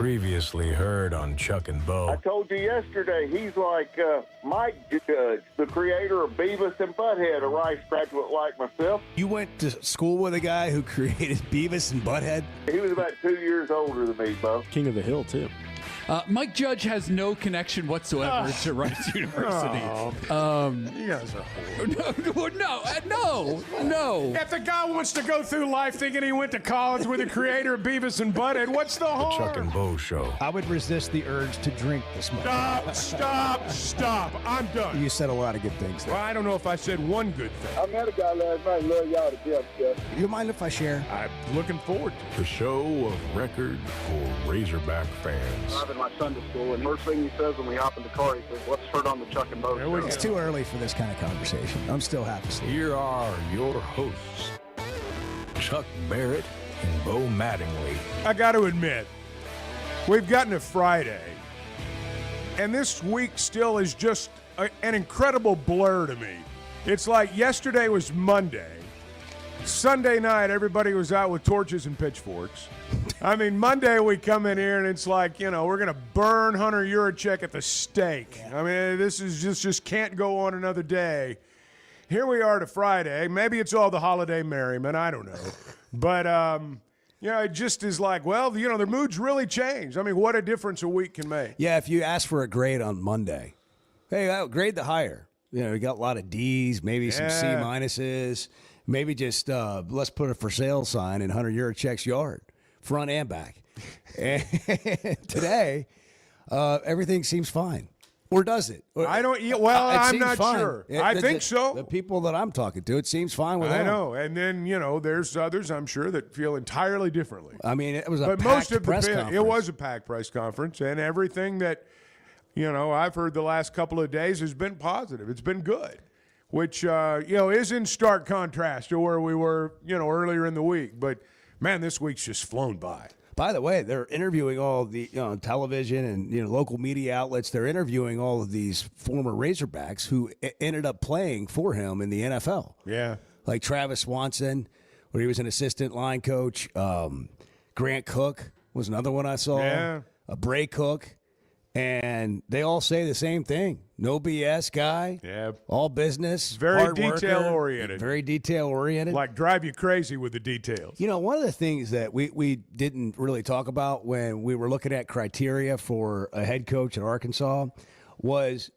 Previously heard on Chuck and Bo. I told you yesterday, he's like Mike Judge, the creator of Beavis and Butthead, a Rice graduate like myself. You went to school with a guy who created Beavis and Butthead? He was about 2 years older than me, Bo. King of the Hill, too. Mike Judge has no connection whatsoever to Rice University. You guys are horrible. No. If the guy wants to go through life thinking he went to college with the creator of Beavis and Butthead, what's the harm? Chuck and Bo Show. I would resist the urge to drink this morning. Stop. I'm done. You said a lot of good things there. Well, I don't know if I said one good thing. I met a guy last night, love y'all to death, Jeff. You mind if I share? I'm looking forward to it. The show of record for Razorback fans. Driving my son to school, and first thing he says when we hop in the car, he says, "Let's turn on the Chuck and Bo There we show." go. It's too early for this kind of conversation. I'm still half asleep. Here are your hosts, Chuck Barrett and Bo Mattingly. I got to admit, we've gotten to Friday, and this week still is just an incredible blur to me. It's like yesterday was Monday. Sunday night, everybody was out with torches and pitchforks. I mean, Monday we come in here and it's like, we're going to burn Hunter Yurachek at the stake. I mean, this is just can't go on another day. Here we are to Friday. Maybe it's all the holiday merriment. I don't know. But, it just is like, well, their mood's really changed. I mean, what a difference a week can make. Yeah, if you ask for a grade on Monday, hey, grade the higher. We got a lot of D's, maybe some C minuses. Maybe just let's put a for sale sign in Hunter Yurachek's yard, front and back. And today, everything seems fine. Or does it? I don't. Well, I'm not sure. I think so. The people that I'm talking to, it seems fine with them. I know. And then, there's others, I'm sure, that feel entirely differently. I mean, it was a But packed most of press the conference. It was a packed press conference, and everything that, I've heard the last couple of days has been positive. It's been good, which, is in stark contrast to where we were, earlier in the week. But, man, this week's just flown by. By the way, they're interviewing all the television and local media outlets. They're interviewing all of these former Razorbacks who ended up playing for him in the NFL. Yeah. Like Travis Swanson, where he was an assistant line coach. Grant Cook was another one I saw. Yeah. Bray Cook. And they all say the same thing. No BS guy. Yeah. All business. Very hard worker, detail-oriented. Very detail-oriented. Like drive you crazy with the details. One of the things that we didn't really talk about when we were looking at criteria for a head coach at Arkansas was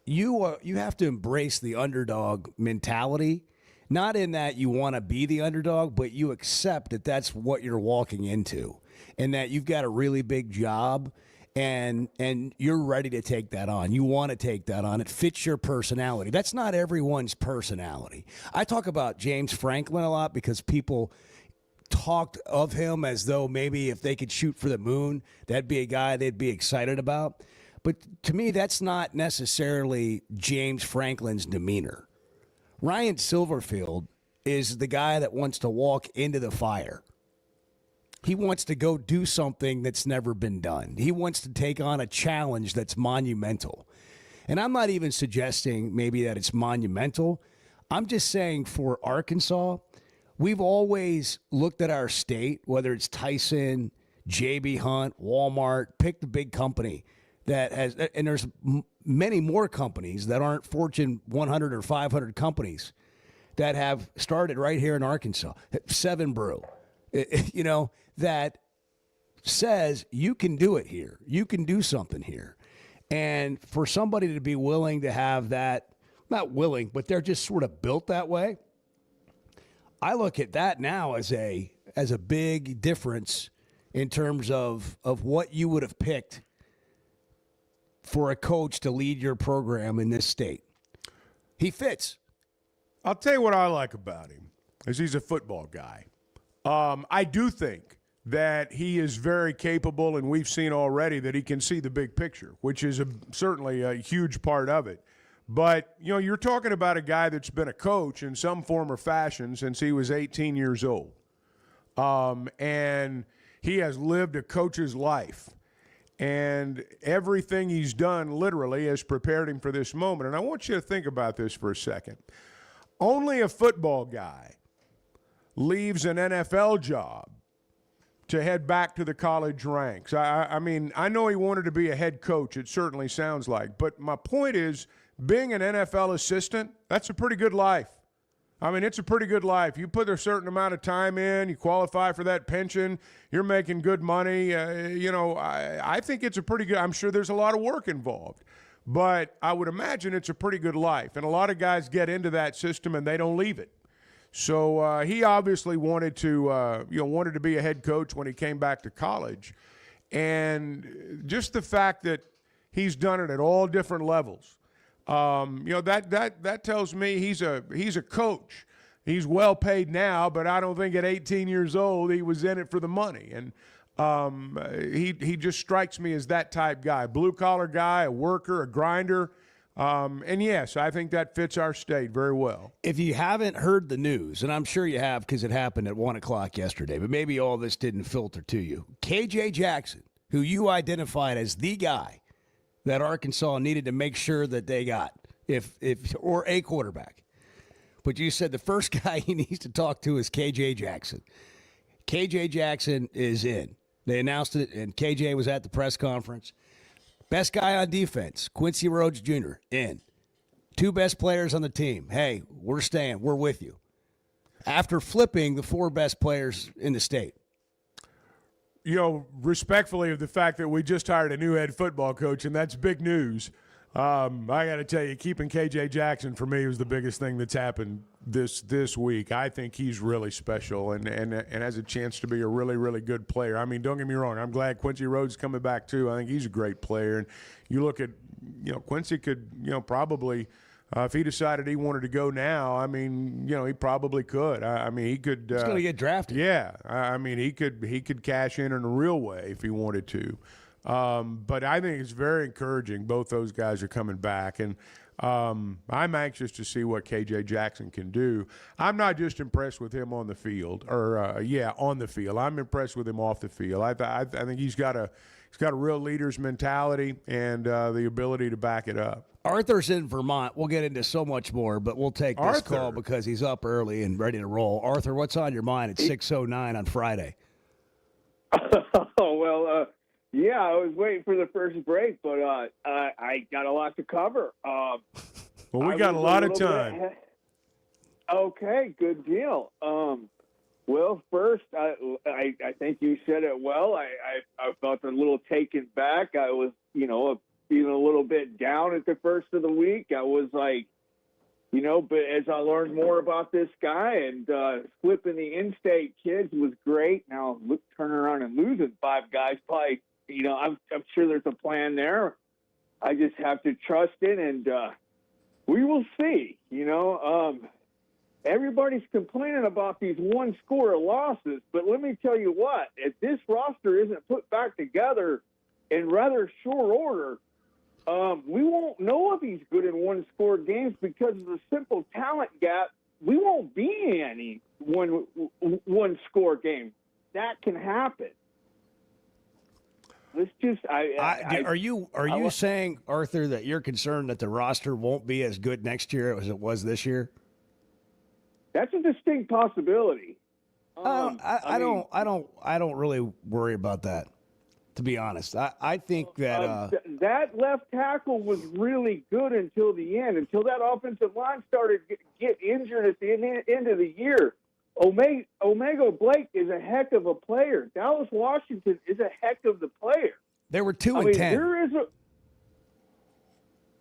you have to embrace the underdog mentality. Not in that you want to be the underdog, but you accept that that's what you're walking into and that you've got a really big job. And you're ready to take that on. You want to take that on. It fits your personality. That's not everyone's personality. I talk about James Franklin a lot because people talked of him as though maybe if they could shoot for the moon, that'd be a guy they'd be excited about. But to me, that's not necessarily James Franklin's demeanor. Ryan Silverfield is the guy that wants to walk into the fire. He wants to go do something that's never been done. He wants to take on a challenge that's monumental. And I'm not even suggesting maybe that it's monumental. I'm just saying for Arkansas, we've always looked at our state, whether it's Tyson, J.B. Hunt, Walmart, pick the big company that has, and there's many more companies that aren't Fortune 100 or 500 companies that have started right here in Arkansas. 7 Brew. That says you can do it here. You can do something here. And for somebody to be willing to have that, not willing, but they're just sort of built that way. I look at that now as a big difference in terms of what you would have picked for a coach to lead your program in this state. He fits. I'll tell you what I like about him is he's a football guy. I do think that he is very capable, and we've seen already that he can see the big picture, which is certainly a huge part of it. But, you're talking about a guy that's been a coach in some form or fashion since he was 18 years old. And he has lived a coach's life. And everything he's done literally has prepared him for this moment. And I want you to think about this for a second. Only a football guy leaves an NFL job to head back to the college ranks. I mean, I know he wanted to be a head coach, it certainly sounds like. But my point is, being an NFL assistant, that's a pretty good life. I mean, it's a pretty good life. You put a certain amount of time in, you qualify for that pension, you're making good money. I think it's a pretty good – I'm sure there's a lot of work involved. But I would imagine it's a pretty good life. And a lot of guys get into that system and they don't leave it. So he obviously wanted to be a head coach when he came back to college. And just the fact that he's done it at all different levels – that tells me he's a coach. He's well paid now, but I don't think at 18 years old he was in it for the money. And he just strikes me as that type guy, blue collar guy, a worker, a grinder. And yes, I think that fits our state very well. If you haven't heard the news, and I'm sure you have because it happened at 1 o'clock yesterday, but maybe all this didn't filter to you. KJ Jackson, who you identified as the guy that Arkansas needed to make sure that they got, or a quarterback. But you said the first guy he needs to talk to is KJ Jackson. KJ Jackson is in. They announced it, and KJ was at the press conference. Best guy on defense, Quincy Rhodes Jr., in. 2 best players on the team. Hey, we're staying. We're with you. After flipping the 4 best players in the state. Respectfully of the fact that we just hired a new head football coach, and that's big news. I got to tell you, keeping KJ Jackson for me was the biggest thing that's happened this week. I think he's really special and has a chance to be a really, really good player. I mean, don't get me wrong. I'm glad Quincy Rhodes is coming back too. I think he's a great player. And you look at, Quincy could, probably. If he decided he wanted to go now, I mean, he probably could. I mean, he could. He's going to get drafted. Yeah, I mean, he could cash in a real way if he wanted to. But I think it's very encouraging. Both those guys are coming back, and I'm anxious to see what KJ Jackson can do. I'm not just impressed with him on the field, on the field. I'm impressed with him off the field. I think he's got a real leader's mentality and the ability to back it up. Arthur's in Vermont. We'll get into so much more, but we'll take this call because he's up early and ready to roll. Arthur, what's on your mind at 6:09 on Friday? Yeah, I was waiting for the first break, but I got a lot to cover. Well, we got a lot of time. Okay, good deal. Well, first, I think you said it well. I felt a little taken back. I was, feeling a little bit down at the first of the week. I was like, but as I learned more about this guy and flipping the in-state kids was great. Now, turning around and losing 5 guys, probably, I'm sure there's a plan there. I just have to trust it, and we will see. Everybody's complaining about these one-score losses, but let me tell you what, if this roster isn't put back together in rather short order, we won't know if he's good in one-score games because of the simple talent gap. We won't be in any one-score game. That can happen. Let's just. Are you saying, Arthur, that you're concerned that the roster won't be as good next year as it was this year? That's a distinct possibility. I don't really worry about that, to be honest. I think that that left tackle was really good until the end, until that offensive line started to get injured at the end of the year. Omega Blake is a heck of a player. Dallas Washington is a heck of the player. They were 2-10.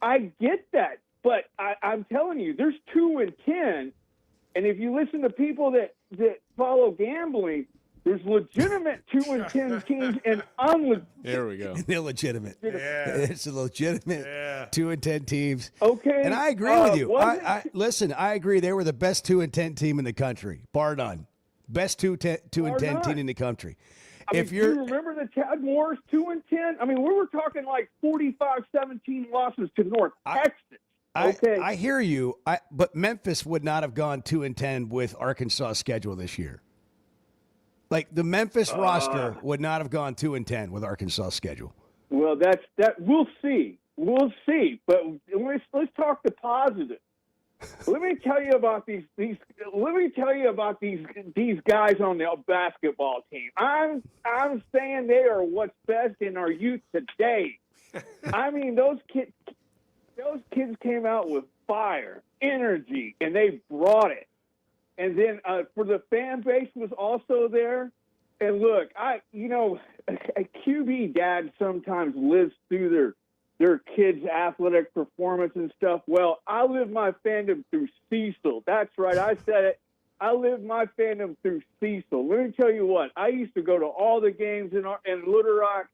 I get that, but I'm telling you, there's 2-10. And if you listen to people that follow gambling, there's legitimate 2-10 teams and There we go. Illegitimate. Yeah. It's a legitimate 2-10 teams. Okay. And I agree with you. Listen, I agree. They were the best 2-10 team in the country, bar none. Best 2-10 team in the country. Do you remember the Tadmores 2-10? I mean, we were talking like 45-17 losses to North Texas. Okay. I hear you, but Memphis would not have gone 2-10 with Arkansas' schedule this year. Like the Memphis roster would not have gone 2-10 with Arkansas' schedule. Well, that we'll see. We'll see. But let's talk the positive. let me tell you about these. Let me tell you about these guys on the basketball team. I'm saying they are what's best in our youth today. I mean, those kids came out with fire, energy, and they brought it. And then for the fan base was also there. And look, a QB dad sometimes lives through their kids' athletic performance and stuff. Well, I lived my fandom through Cecil. That's right, I said it. I lived my fandom through Cecil. Let me tell you what, I used to go to all the games in Little Rock,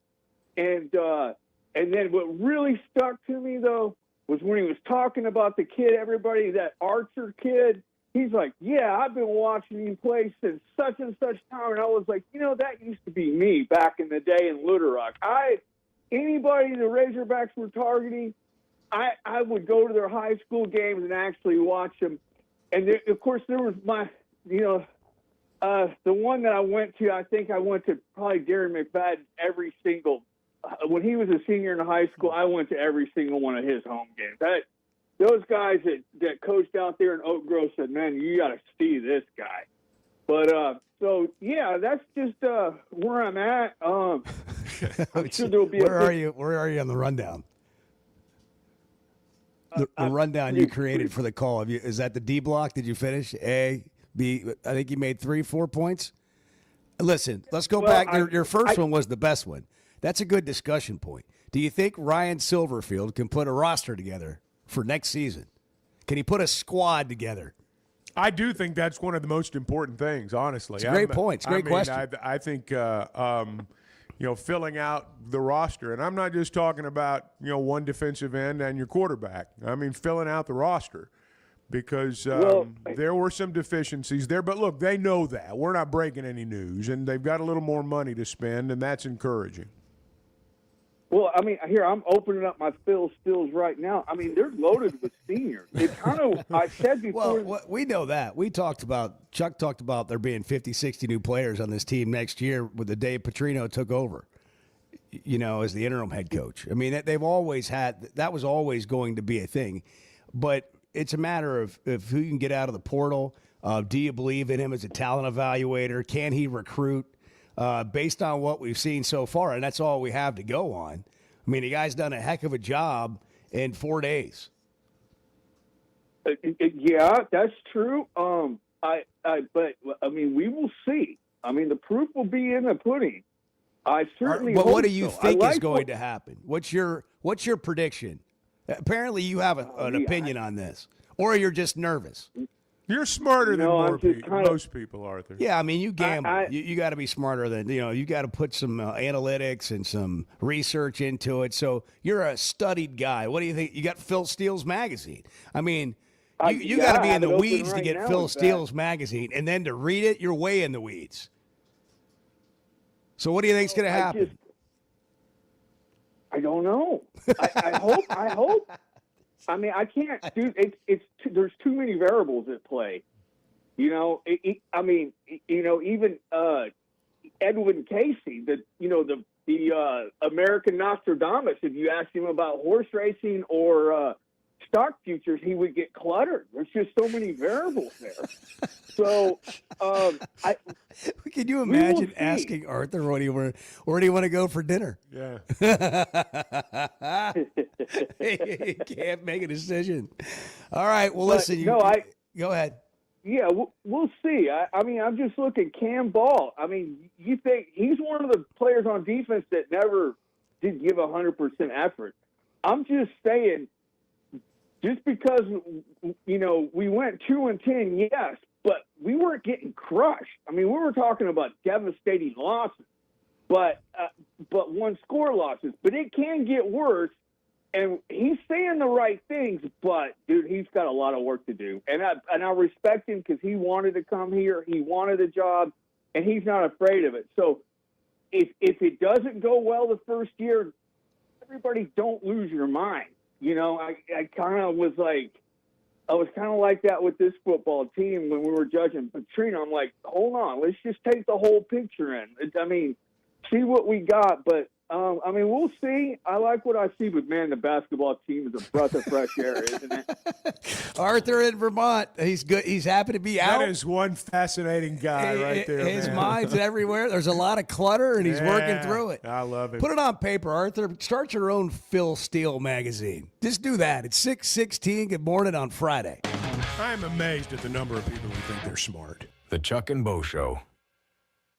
and then what really stuck to me though was when he was talking about the kid, everybody, that Archer kid. He's like, yeah, I've been watching you play since such and such time. And I was like, that used to be me back in the day in Little Rock. Anybody the Razorbacks were targeting, I would go to their high school games and actually watch them. And of course, there was the one that I went to, I think I went to probably Darren McFadden every single, when he was a senior in high school, I went to every single one of his home games. Those guys that coached out there in Oak Grove said, man, you got to see this guy. But, so, yeah, that's just where I'm at. I'm sure there'll be Where are you on the rundown? The rundown you created for the call. Is that the D block? Did you finish? A, B? I think you made 3-4 points. Listen, let's go back. Your first one was the best one. That's a good discussion point. Do you think Ryan Silverfield can put a roster together for next season? Can he put a squad together? I do think that's one of the most important things, honestly. It's a great point. It's a great question. I think, filling out the roster, and I'm not just talking about, one defensive end and your quarterback. I mean, filling out the roster because there were some deficiencies there. But, look, they know that. We're not breaking any news, and they've got a little more money to spend, and that's encouraging. Well, I mean, here, I'm opening up my Phil Stills right now. I mean, they're loaded with seniors. It's kind of, I said before. Well, we know that. Chuck talked about there being 50, 60 new players on this team next year with the day Petrino took over, as the interim head coach. I mean, they've always had, that was always going to be a thing. But it's a matter of who you can get out of the portal. Do you believe in him as a talent evaluator? Can he recruit? Based on what we've seen so far, and that's all we have to go on. I mean, the guy's done a heck of a job in 4 days. Yeah, that's true. But I mean, we will see. I mean, the proof will be in the pudding. I certainly. But hope what do you so. think is going to happen? What's your prediction? Apparently, you have an opinion on this, or you're just nervous. You're smarter than most people, Arthur. Yeah, I mean, you gamble. You got to be smarter than, you got to put some analytics and some research into it. So you're a studied guy. What do you think? You got Phil Steele's magazine. I mean, you got to be in the weeds to get Phil Steele's magazine. And then to read it, you're way in the weeds. So what do you think's going to happen? I don't know. I hope. I mean, I can't do it's there's too many variables at play. Even Edwin Casey, the American Nostradamus, if you ask him about horse racing or stock futures, he would get cluttered. There's just so many variables there. So, can you imagine asking Arthur where do you want to go for dinner? Yeah. He can't make a decision. All right. Well, listen. Go ahead. Yeah, we'll see. I mean, I'm just looking Cam Ball. I mean, you think he's one of the players on defense that never did give 100% effort. I'm just saying, just because, we went 2-10, yes, but we weren't getting crushed. I mean, we were talking about devastating losses, but one-score losses. But it can get worse, and he's saying the right things, but, dude, he's got a lot of work to do. And I respect him because he wanted to come here. He wanted a job, and he's not afraid of it. So if it doesn't go well the first year, everybody don't lose your mind. I kind of was like, that with this football team when we were judging Petrino. I'm like, hold on, let's just take the whole picture in. I mean, see what we got. But I mean, we'll see. I like what I see, but man, the basketball team is a breath of fresh air, isn't it? Arthur in Vermont. He's good. He's happy to be out. That is one fascinating guy right there. His man. mind's everywhere. There's a lot of clutter, and he's working through it. I love it. Put it on paper, Arthur. Start your own Phil Steele magazine. Just do that. It's 6:16. Good morning on Friday. I'm amazed at the number of people who think they're smart. The Chuck and Bo Show.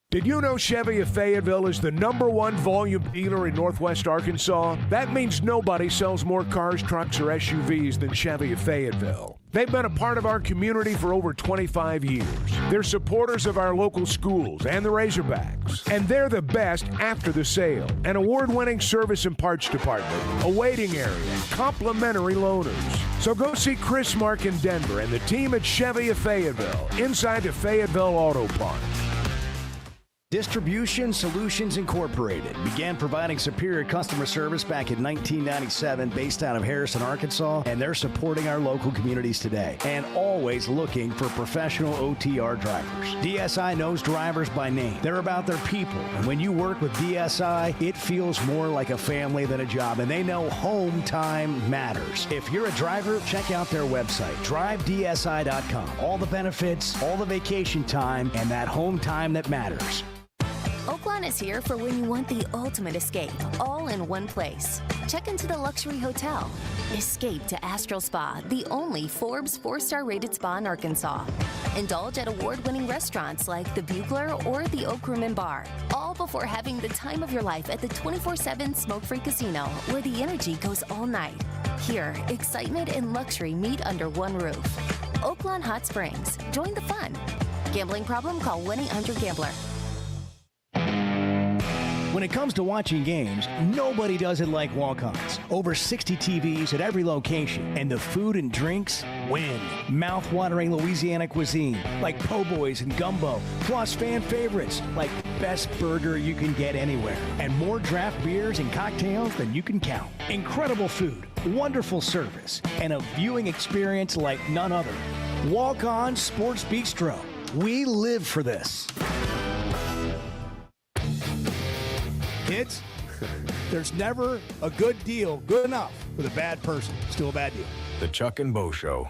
Did you know Chevy of Fayetteville is the #1 volume dealer in Northwest Arkansas? That means nobody sells more cars, trucks, or SUVs than Chevy of Fayetteville. They've been a part of our community for over 25 years. They're supporters of our local schools and the Razorbacks. And they're the best after the sale. An award-winning service and parts department, a waiting area, complimentary loaners. So go see Chris Mark in Denver and the team at Chevy of Fayetteville, inside the Fayetteville Auto Park. Distribution Solutions Incorporated began providing superior customer service back in 1997 based out of Harrison, Arkansas, and they're supporting our local communities today and always looking for professional OTR drivers. DSI knows drivers by name. They're about their people, and when you work with DSI, it feels more like a family than a job, and they know home time matters. If you're a driver, check out their website, drivedsi.com. All the benefits, all the vacation time, and that home time that matters. Oaklawn is here for when you want the ultimate escape, all in one place. Check into the luxury hotel. Escape to Astral Spa, the only Forbes 4-star rated spa in Arkansas. Indulge at award-winning restaurants like the Bugler or the Oak Room and Bar, all before having the time of your life at the 24/7 smoke-free casino, where the energy goes all night. Here, excitement and luxury meet under one roof. Oaklawn Hot Springs. Join the fun. Gambling problem? Call 1-800-GAMBLER. When it comes to watching games, nobody does it like walk-ons. Over 60 TVs at every location, and the food and drinks win. Mouth-watering Louisiana cuisine like po' boys and gumbo, plus fan favorites like best burger you can get anywhere, and more draft beers and cocktails than you can count. Incredible food, wonderful service, and a viewing experience like none other. Walk-On Sports Bistro. We live for this. Kids, there's never a good deal good enough with a bad person. Still a bad deal. The Chuck and Bo Show.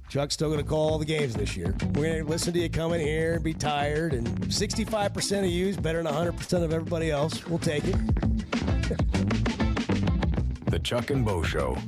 Chuck's still going to call all the games this year. We're going to listen to you come in here and be tired, and 65% of you is better than 100% of everybody else. We'll take it. The Chuck and Bo Show.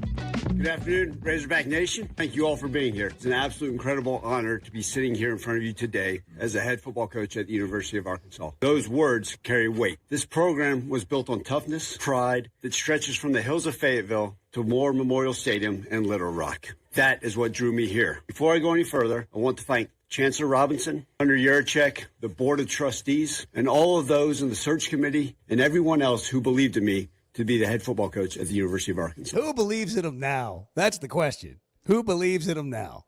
Good afternoon, Razorback Nation. Thank you all for being here. It's an absolute incredible honor to be sitting here in front of you today as a head football coach at the University of Arkansas. Those words carry weight. This program was built on toughness, pride that stretches from the hills of Fayetteville to Moore Memorial Stadium and Little Rock. That is what drew me here. Before I go any further, I want to thank Chancellor Robinson, Hunter Yurachek, the Board of Trustees, and all of those in the search committee and everyone else who believed in me to be the head football coach at the University of Arkansas. Who believes in him now? That's the question. Who believes in him now?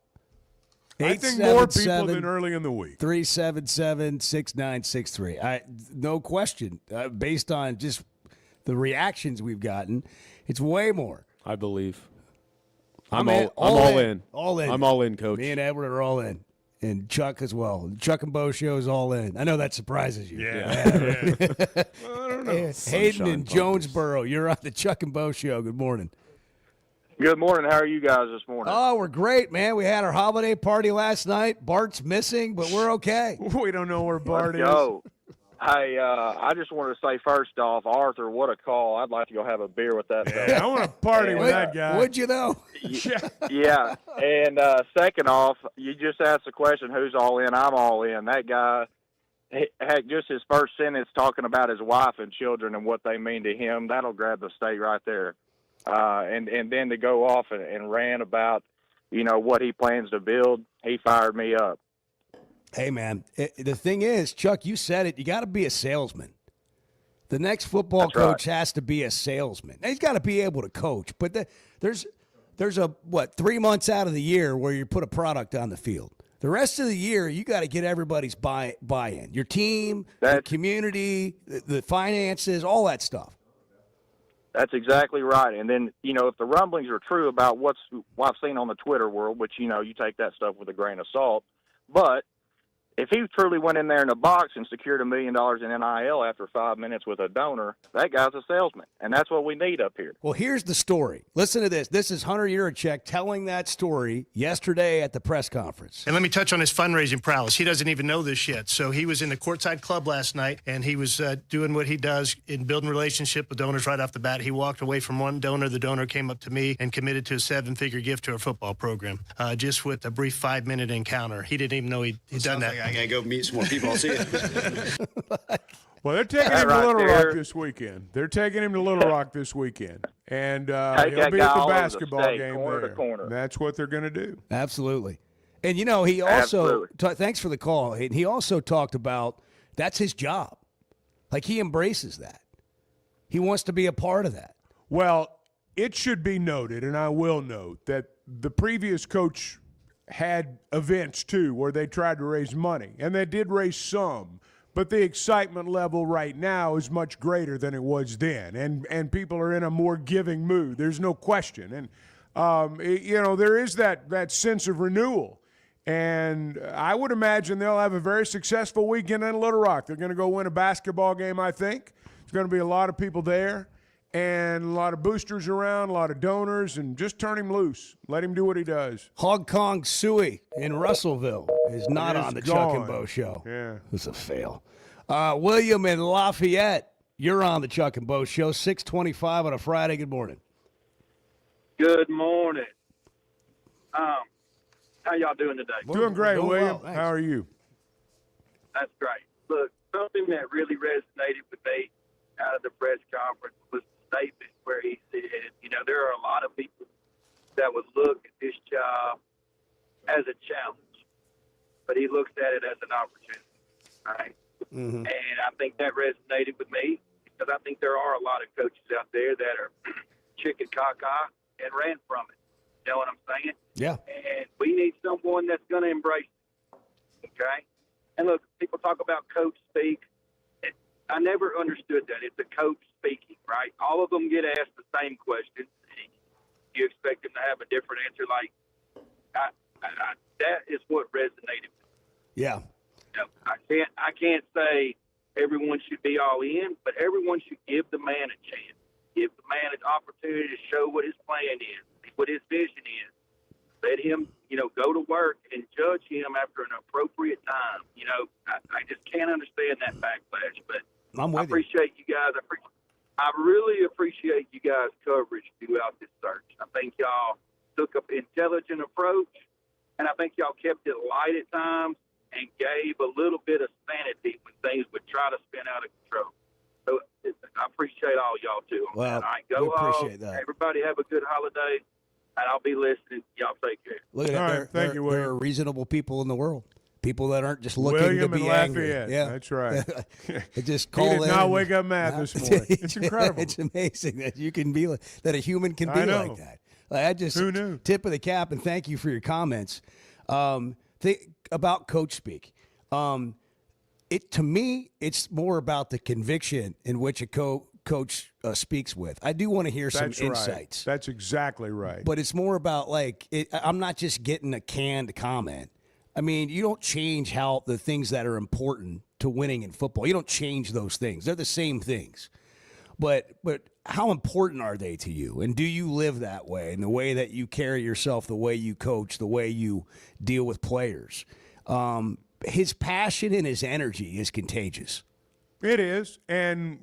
I think more people than early in the week. 377-6963. No question. Based on just the reactions we've gotten, it's way more. I believe. I'm all in. All in. I'm all in, Coach. Me and Edward are all in. And Chuck as well. The Chuck and Bo Show is all in. I know that surprises you. Yeah. Well, I don't know. Hayden in Jonesboro, you're on the Chuck and Bo Show. Good morning. Good morning. How are you guys this morning? Oh, we're great, man. We had our holiday party last night. Bart's missing, but we're okay. We don't know where Bart is. Go. Hey, I just wanted to say first off, Arthur, what a call. I'd like to go have a beer with that fella. Yeah, I want to party with that guy. Would you, though? Yeah. And second off, you just asked the question, who's all in? I'm all in. That guy, heck, just his first sentence talking about his wife and children and what they mean to him, that'll grab the state right there. And then to go off and rant about, what he plans to build, he fired me up. Hey, man, the thing is, Chuck, you said it, you got to be a salesman. The next football coach has to be a salesman. Now, he's got to be able to coach, but there's 3 months out of the year where you put a product on the field. The rest of the year, you got to get everybody's buy-in. Your team, the community, the finances, all that stuff. That's exactly right. And then, if the rumblings are true about what I've seen on the Twitter world, which, you take that stuff with a grain of salt, but if he truly went in there in a box and secured $1 million in NIL after 5 minutes with a donor, that guy's a salesman, and that's what we need up here. Well, here's the story. Listen to this. This is Hunter Yurachek telling that story yesterday at the press conference. And let me touch on his fundraising prowess. He doesn't even know this yet. So he was in the Courtside Club last night, and he was doing what he does in building relationship with donors right off the bat. He walked away from one donor. The donor came up to me and committed to a 7-figure gift to our football program, just with a brief 5-minute encounter. He didn't even know he'd done that. I got to go meet some more people. I'll see you. Well, they're taking him to Little Rock this weekend. And he'll be at the basketball game there. That's what they're going to do. Absolutely. And, he also thanks for the call. He also talked about that's his job. Like, he embraces that. He wants to be a part of that. Well, it should be noted, and I will note, that the previous coach had events, too, where they tried to raise money. And they did raise some. But the excitement level right now is much greater than it was then. And people are in a more giving mood. There's no question. And, there is that sense of renewal. And I would imagine they'll have a very successful weekend in Little Rock. They're going to go win a basketball game, I think. There's going to be a lot of people there. And a lot of boosters around, a lot of donors, and just turn him loose. Let him do what he does. Hong Kong Suey in Russellville is not on the Chuck and Bo Show. Yeah. It was a fail. William in Lafayette, you're on the Chuck and Bo Show, 6:25 on a Friday. Good morning. Good morning. How y'all doing today? Doing great, William. Well, how are you? That's great. Look, something that really resonated with me out of the press conference was statement where he said, there are a lot of people that would look at this job as a challenge, but he looks at it as an opportunity. All right. Mm-hmm. And I think that resonated with me because I think there are a lot of coaches out there that are chicken caca and ran from it. You know what I'm saying? Yeah. And we need someone that's going to embrace it. Okay. And look, people talk about coach speak. I never understood that. It's a coach speaking, right? All of them get asked the same question. You expect them to have a different answer. Like, that is what resonated with me. Yeah. I can't say everyone should be all in, but everyone should give the man a chance. Give the man an opportunity to show what his plan is, what his vision is. Let him, go to work and judge him after an appropriate time. I just can't understand that backlash, but I appreciate you guys. I really appreciate you guys' coverage throughout this search. I think y'all took an intelligent approach, and I think y'all kept it light at times and gave a little bit of sanity when things would try to spin out of control. So I appreciate all y'all too. Well, all right, go we appreciate that. Everybody have a good holiday, and I'll be listening. Y'all take care. Look at All that. right, thank you, William. There are reasonable people in the world. People that aren't just looking William to be and angry. Lafayette. Yeah, That's right. They just He call did in. not wake up mad this morning. It's incredible. It's amazing that you can be that a human can I be know. like that. I just Who knew? Tip of the cap, and thank you for your comments. Think about coach speak. To me, it's more about the conviction in which a coach speaks with. I do want to hear some insights. That's exactly right. But it's more about I'm not just getting a canned comment. I mean, you don't change how the things that are important to winning in football. You don't change those things. They're the same things. But how important are they to you? And do you live that way? And the way that you carry yourself, the way you coach, the way you deal with players. His passion and his energy is contagious. It is. And,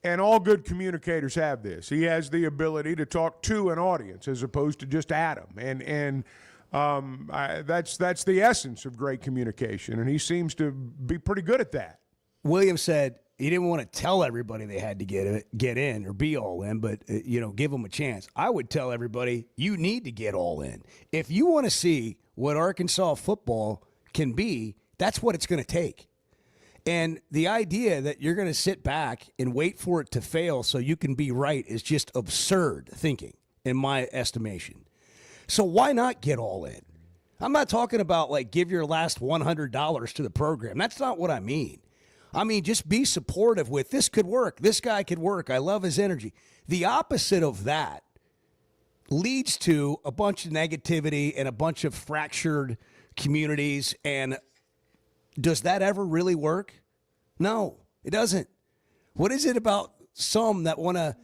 and all good communicators have this. He has the ability to talk to an audience as opposed to just at them. And that's the essence of great communication. And he seems to be pretty good at that. William said he didn't want to tell everybody they had to get in or be all in, but, give them a chance. I would tell everybody you need to get all in. If you want to see what Arkansas football can be, that's what it's going to take. And the idea that you're going to sit back and wait for it to fail so you can be right is just absurd thinking, in my estimation. So why not get all in? I'm not talking about give your last $100 to the program. That's not what I mean. I mean, just be supportive with this could work. This guy could work. I love his energy. The opposite of that leads to a bunch of negativity and a bunch of fractured communities. And does that ever really work? No, it doesn't. What is it about some that want to,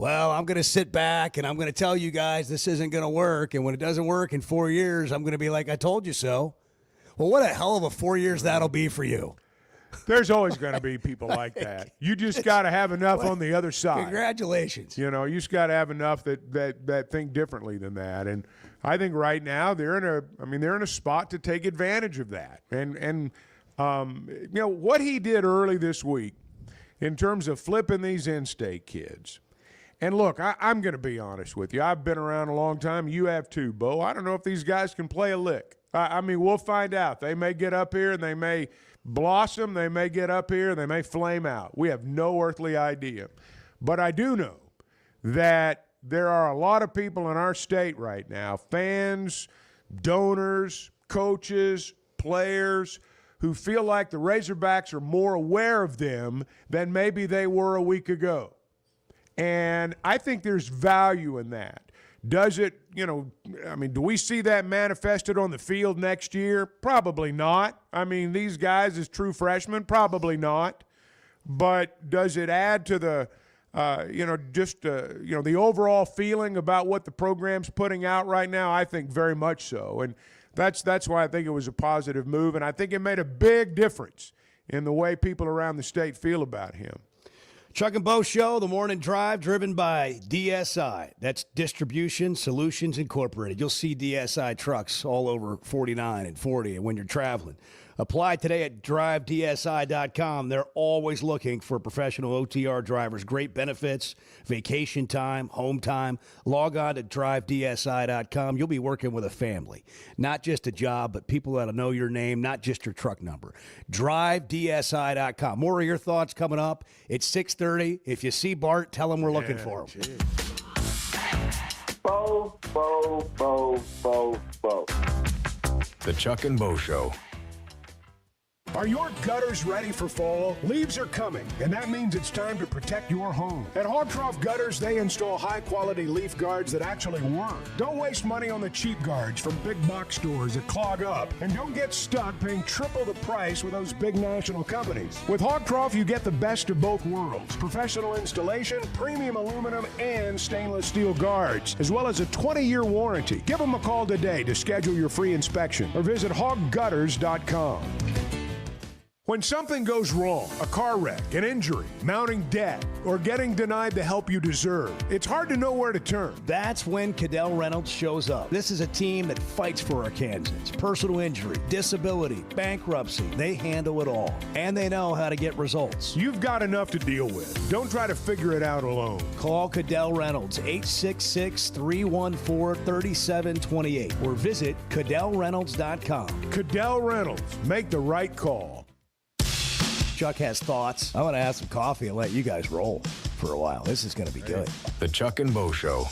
I'm going to sit back and I'm going to tell you guys this isn't going to work. And when it doesn't work in 4 years, I'm going to be like, I told you so. Well, what a hell of a 4 years that'll be for you. There's always going to be people like that. You just got to have enough on the other side. Congratulations. You just got to have enough that think differently than that. And I think right now they're in a spot to take advantage of that. And what he did early this week in terms of flipping these in-state kids. And look, I'm going to be honest with you. I've been around a long time. You have too, Bo. I don't know if these guys can play a lick. We'll find out. They may get up here and they may blossom. They may get up here and they may flame out. We have no earthly idea. But I do know that there are a lot of people in our state right now, fans, donors, coaches, players, who feel like the Razorbacks are more aware of them than maybe they were a week ago. And I think there's value in that. Does it, do we see that manifested on the field next year? Probably not. These guys as true freshmen, probably not. But does it add to the, the overall feeling about what the program's putting out right now? I think very much so. And that's why I think it was a positive move. And I think it made a big difference in the way people around the state feel about him. Chuck and Bo Show, the morning drive, driven by DSI. That's Distribution Solutions Incorporated. You'll see DSI trucks all over 49 and 40 when you're traveling. Apply today at drivedsi.com. They're always looking for professional OTR drivers. Great benefits, vacation time, home time. Log on to drivedsi.com. You'll be working with a family. Not just a job, but people that'll know your name, not just your truck number. drivedsi.com. More of your thoughts coming up. It's 6:30. If you see Bart, tell him we're looking for him. Bo. The Chuck and Bo Show. Are your gutters ready for fall? Leaves are coming, and that means it's time to protect your home. At Hog Trough Gutters, they install high-quality leaf guards that actually work. Don't waste money on the cheap guards from big box stores that clog up. And don't get stuck paying triple the price with those big national companies. With Hog Trough, you get the best of both worlds. Professional installation, premium aluminum, and stainless steel guards, as well as a 20-year warranty. Give them a call today to schedule your free inspection or visit hoggutters.com. When something goes wrong, a car wreck, an injury, mounting debt, or getting denied the help you deserve, it's hard to know where to turn. That's when Cadell Reynolds shows up. This is a team that fights for Arkansans. Personal injury, disability, bankruptcy, they handle it all. And they know how to get results. You've got enough to deal with. Don't try to figure it out alone. Call Cadell Reynolds, 866-314-3728, or visit CadellReynolds.com. Cadell Reynolds. Make the right call. Chuck has thoughts. I want to have some coffee and let you guys roll for a while. This is going to be good. The Chuck and Bo Show.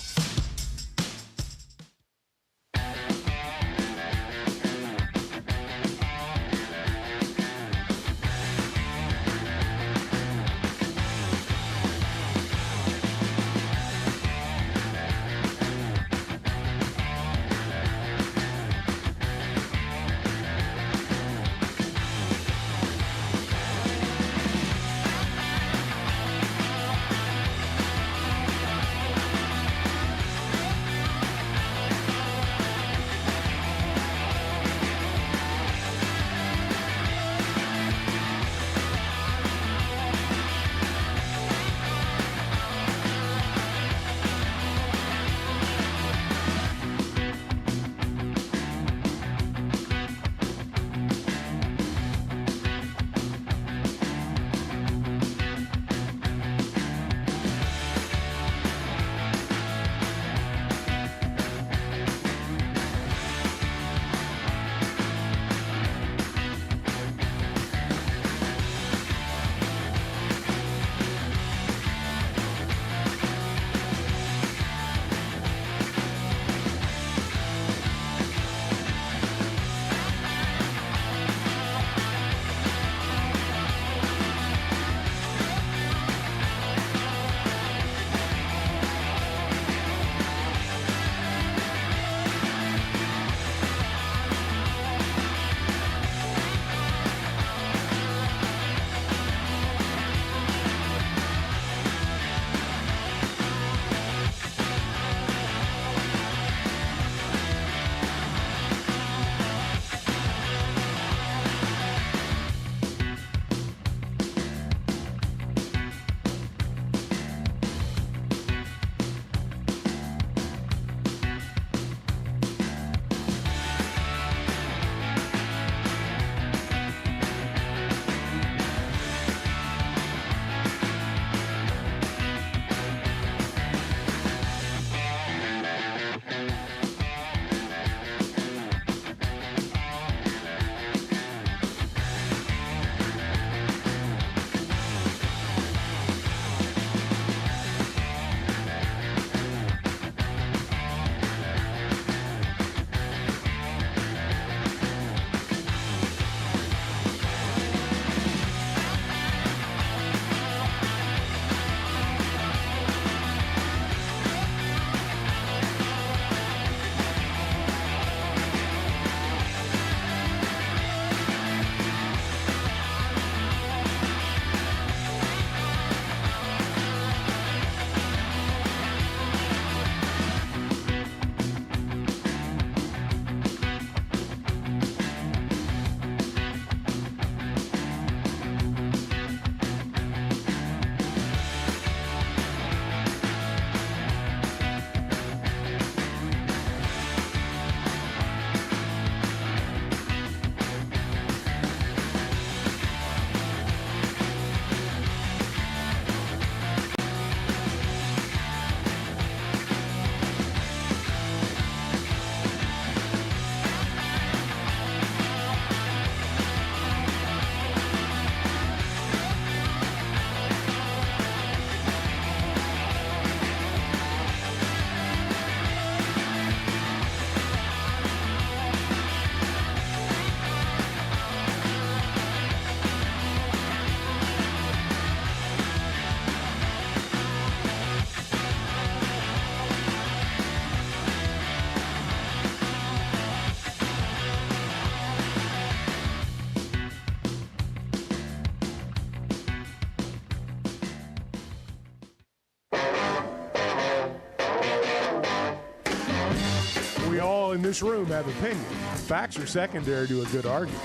in this room have opinions. Facts are secondary to a good argument.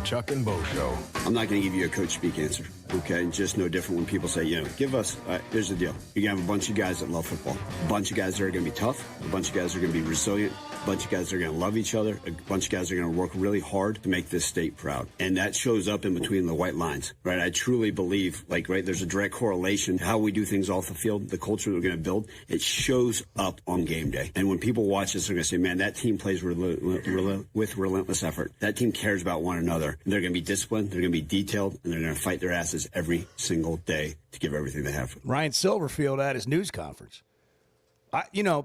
Chuck and Bo Show. I'm not going to give you a coach speak answer, okay? Just no different when people say, give us, here's the deal. You're going to have a bunch of guys that love football, a bunch of guys that are going to be tough, a bunch of guys that are going to be resilient, a bunch of guys that are going to love each other, a bunch of guys that are going to work really hard to make this state proud. And that shows up in between the white lines, right? I truly believe, there's a direct correlation to how we do things off the field, the culture that we're going to build. It shows up on game day. And when people watch this, they're going to say, man, that team plays with relentless effort. That team cares about one another. And they're going to be disciplined, they're going to be detailed, and they're going to fight their asses every single day to give everything they have. Ryan Silverfield at his news conference.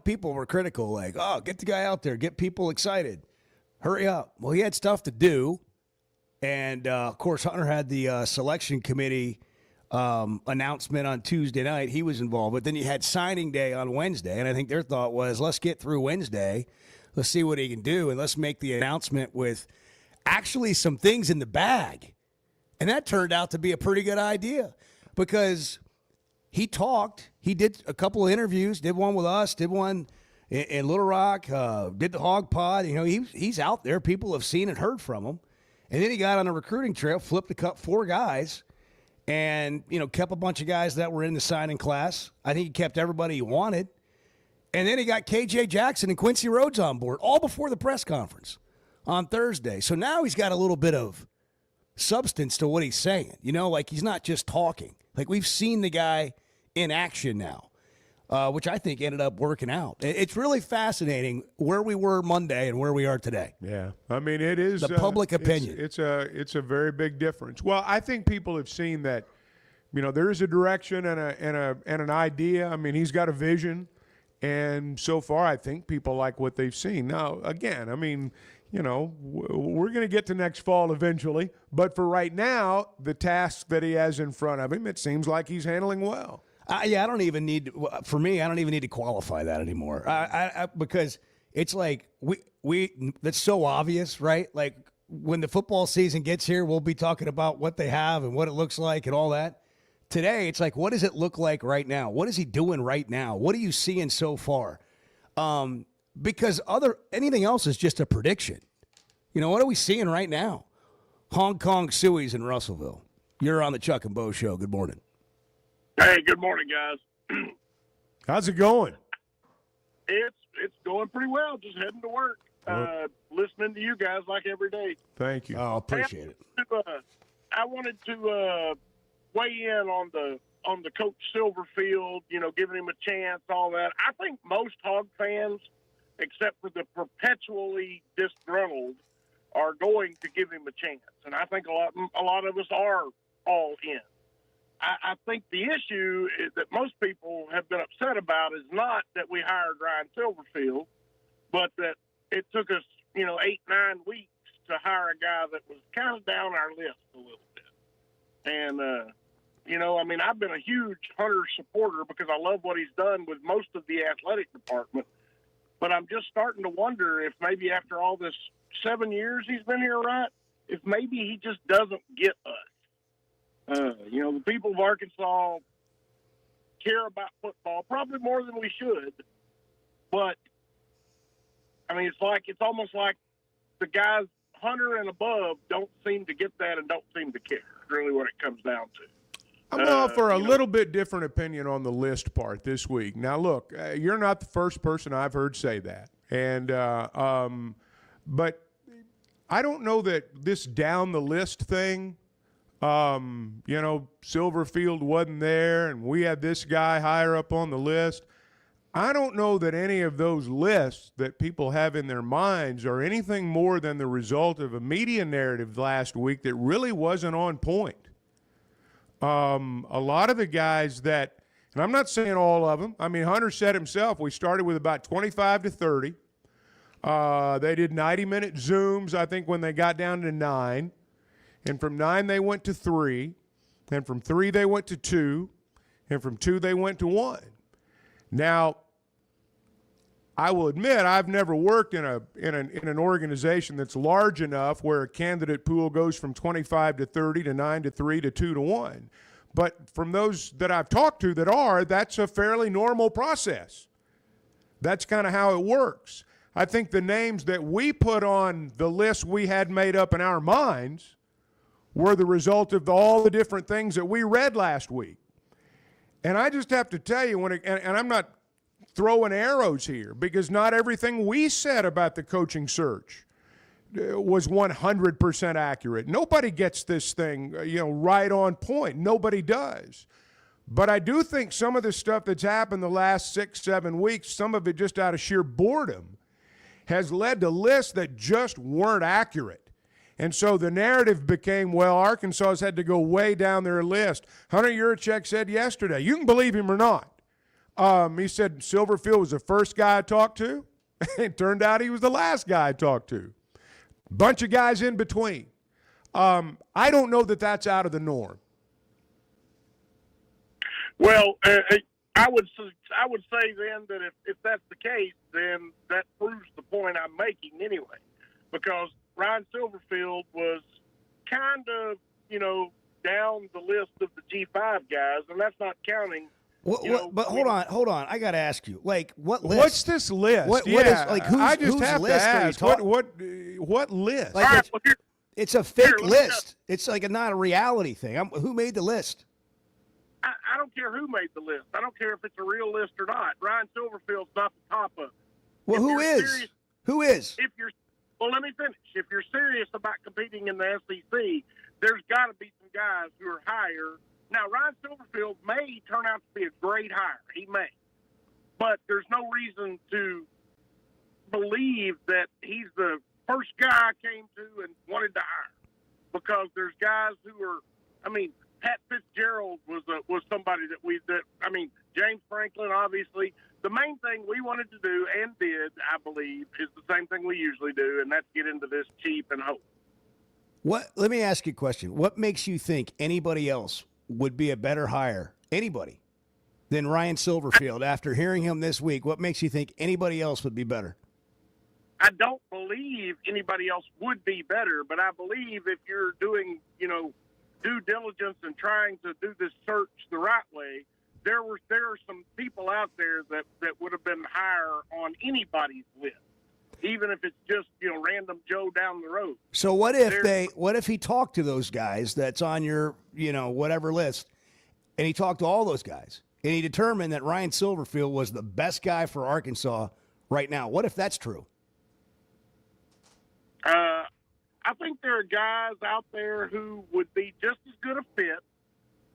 People were critical, like, oh, get the guy out there, get people excited. Hurry up. Well, he had stuff to do. And, of course, Hunter had the selection committee announcement on Tuesday night. He was involved. But then you had signing day on Wednesday. And I think their thought was, let's get through Wednesday. Let's see what he can do. And let's make the announcement with actually some things in the bag. And that turned out to be a pretty good idea because he talked. He did a couple of interviews, did one with us, did one in Little Rock, did the Hog Pod. He's out there. People have seen and heard from him. And then he got on a recruiting trip, flipped a cup 4 guys, and, kept a bunch of guys that were in the signing class. I think he kept everybody he wanted. And then he got KJ Jackson and Quincy Rhodes on board, all before the press conference on Thursday. So now he's got a little bit of substance to what he's saying. He's not just talking. We've seen the guy in action now, which I think ended up working out. It's really fascinating where we were Monday and where we are today. Yeah, I mean, it is the public opinion. It's a very big difference. Well, I think people have seen that. There is a direction and an idea. I mean, he's got a vision, and so far, I think people like what they've seen. Now, again, I mean, we're going to get to next fall eventually, but for right now, the task that he has in front of him, it seems like he's handling well. I don't even need to qualify that anymore. Because it's like we that's so obvious, right? Like when the football season gets here, we'll be talking about what they have and what it looks like and all that. Today, it's like, what does it look like right now? What is he doing right now? What are you seeing so far? Because anything else is just a prediction. What are we seeing right now? Hong Kong Suey's in Russellville. You're on the Chuck and Bo Show. Good morning. Hey, good morning, guys. How's it going? It's going pretty well. Just heading to work. Listening to you guys like every day. Thank you. Oh, appreciate it. I wanted to weigh in on the Coach Silverfield. Giving him a chance, all that. I think most Hog fans, except for the perpetually disgruntled, are going to give him a chance, and I think a lot of us are all in. I think the issue that most people have been upset about is not that we hired Ryan Silverfield, but that it took us, 8-9 weeks to hire a guy that was kind of down our list a little bit. And, I've been a huge Hunter supporter because I love what he's done with most of the athletic department. But I'm just starting to wonder if maybe after all this 7 years he's been here, right, if maybe he just doesn't get us. The people of Arkansas care about football probably more than we should, but it's almost like the guys Hunter and above don't seem to get that and don't seem to care. Really, what it comes down to. I'm going to offer a little bit different opinion on the list part this week. Now, look, you're not the first person I've heard say that, and but I don't know that this down the list thing. Silverfield wasn't there, and we had this guy higher up on the list. I don't know that any of those lists that people have in their minds are anything more than the result of a media narrative last week that really wasn't on point. A lot of the guys that, and I'm not saying all of them, Hunter said himself, we started with about 25 to 30. They did 90-minute Zooms, I think, when they got down to 9. And from 9, they went to 3. And from 3, they went to 2. And from 2, they went to 1. Now, I will admit I've never worked in an organization that's large enough where a candidate pool goes from 25 to 30 to 9 to 3 to 2 to 1. But from those that I've talked to that's a fairly normal process. That's kind of how it works. I think the names that we put on the list we had made up in our minds were the result of all the different things that we read last week. And I just have to tell you, and I'm not throwing arrows here, because not everything we said about the coaching search was 100% accurate. Nobody gets this thing, right on point. Nobody does. But I do think some of the stuff that's happened the last 6-7 weeks, some of it just out of sheer boredom, has led to lists that just weren't accurate. And so the narrative became, well, Arkansas has had to go way down their list. Hunter Yurachek said yesterday, you can believe him or not, he said Silverfield was the first guy I talked to. It turned out he was the last guy I talked to. Bunch of guys in between. I don't know that that's out of the norm. Well, I would say then that if that's the case, then that proves the point I'm making anyway, because Ryan Silverfield was kind of, down the list of the G5 guys, and that's not counting. But hold on. I got to ask you, what list? What's this list? What is, I just whose have list to are you ask, talking? what list? It's a fake list. It's not a reality thing. Who made the list? I don't care who made the list. I don't care if it's a real list or not. Ryan Silverfield's not the top of it. Well, who is? Who is? Well, let me finish. If you're serious about competing in the SEC, there's got to be some guys who are higher. Now, Ryan Silverfield may turn out to be a great hire. He may. But there's no reason to believe that he's the first guy I came to and wanted to hire, because there's guys who are, Pat Fitzgerald was somebody James Franklin, obviously. The main thing we wanted to do and did, I believe, is the same thing we usually do, and that's get into this cheap and hope. Let me ask you a question. What makes you think anybody else would be a better hire, anybody, than Ryan Silverfield? After hearing him this week, what makes you think anybody else would be better? I don't believe anybody else would be better, but I believe if you're doing, due diligence and trying to do this search the right way, there are some people out there that would have been higher on anybody's list, even if it's just random Joe down the road. So what if he talked to those guys that's on your whatever list, and he talked to all those guys, and he determined that Ryan Silverfield was the best guy for Arkansas right now? What if that's true? I think there are guys out there who would be just as good a fit.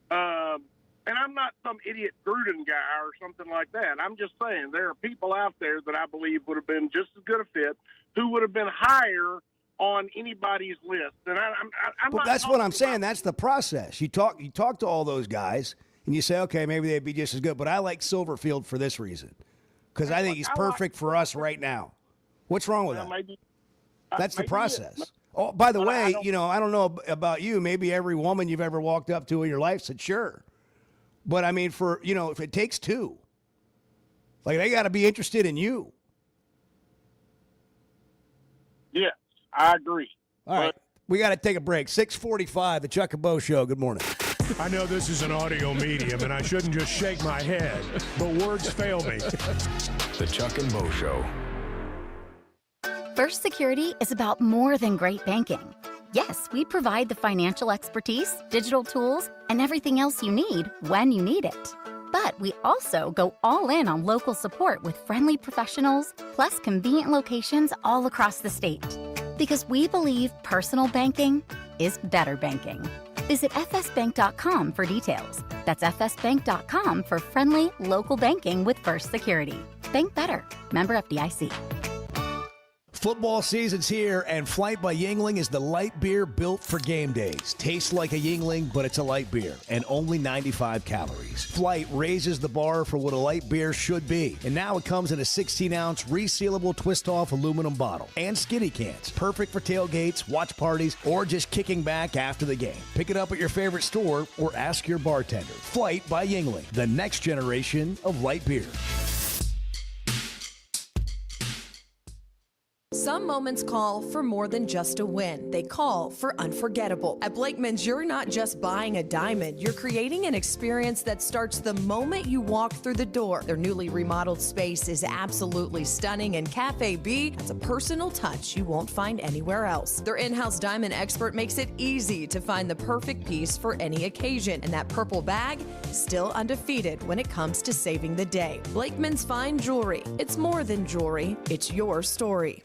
And I'm not some idiot Gruden guy or something like that. I'm just saying there are people out there that I believe would have been just as good a fit, who would have been higher on anybody's list. And But that's what I'm saying. That's the process. You talk to all those guys, and you say, okay, maybe they'd be just as good. But I like Silverfield for this reason, because I think he's perfect for us right now. What's wrong with that? That's the process. Oh, by the way, I don't know about you. Maybe every woman you've ever walked up to in your life said sure. But if it takes two, they got to be interested in you. Yes, I agree. All right, we got to take a break. 6:45, the Chuck and Bo Show. Good morning. I know this is an audio medium, and I shouldn't just shake my head, but words fail me. The Chuck and Bo Show. First Security is about more than great banking. Yes, we provide the financial expertise, digital tools, and everything else you need when you need it. But we also go all in on local support with friendly professionals, plus convenient locations all across the state. Because we believe personal banking is better banking. Visit fsbank.com for details. That's fsbank.com for friendly, local banking with First Security. Bank better. Member FDIC. Football season's here, and Flight by Yuengling is the light beer built for game days. Tastes like a Yuengling, but it's a light beer, and only 95 calories. Flight raises the bar for what a light beer should be, and now it comes in a 16-ounce resealable twist-off aluminum bottle and skinny cans. Perfect for tailgates, watch parties, or just kicking back after the game. Pick it up at your favorite store or ask your bartender. Flight by Yuengling, the next generation of light beer. Some Some moments call for more than just a win. They call for unforgettable. At Blakeman's, you're not just buying a diamond. You're creating an experience that starts the moment you walk through the door. Their newly remodeled space is absolutely stunning, and Cafe B has a personal touch you won't find anywhere else. Their in-house diamond expert makes it easy to find the perfect piece for any occasion, and that purple bag is still undefeated when it comes to saving the day. Blakeman's Fine Jewelry. It's more than jewelry. It's your story.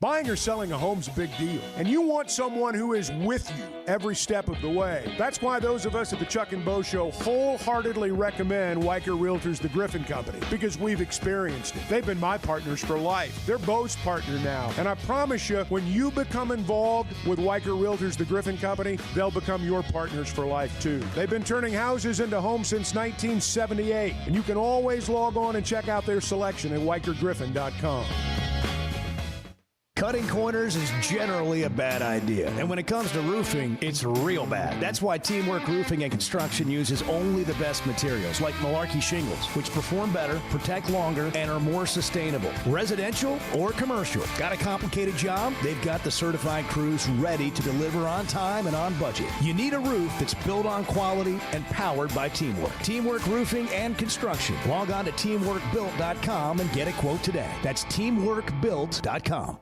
Buying or selling a home's a big deal, and you want someone who is with you every step of the way. That's why those of us at the Chuck and Bo Show wholeheartedly recommend Weicker Realtors, the Griffin Company, because we've experienced it. They've been my partners for life. They're Bo's partner now, and I promise you, when you become involved with Weicker Realtors, the Griffin Company, they'll become your partners for life, too. They've been turning houses into homes since 1978, and you can always log on and check out their selection at WeicherGriffin.com. Cutting corners is generally a bad idea. And when it comes to roofing, it's real bad. That's why Teamwork Roofing and Construction uses only the best materials, like Malarkey shingles, which perform better, protect longer, and are more sustainable. Residential or commercial. Got a complicated job? They've got the certified crews ready to deliver on time and on budget. You need a roof that's built on quality and powered by teamwork. Teamwork Roofing and Construction. Log on to teamworkbuilt.com and get a quote today. That's teamworkbuilt.com.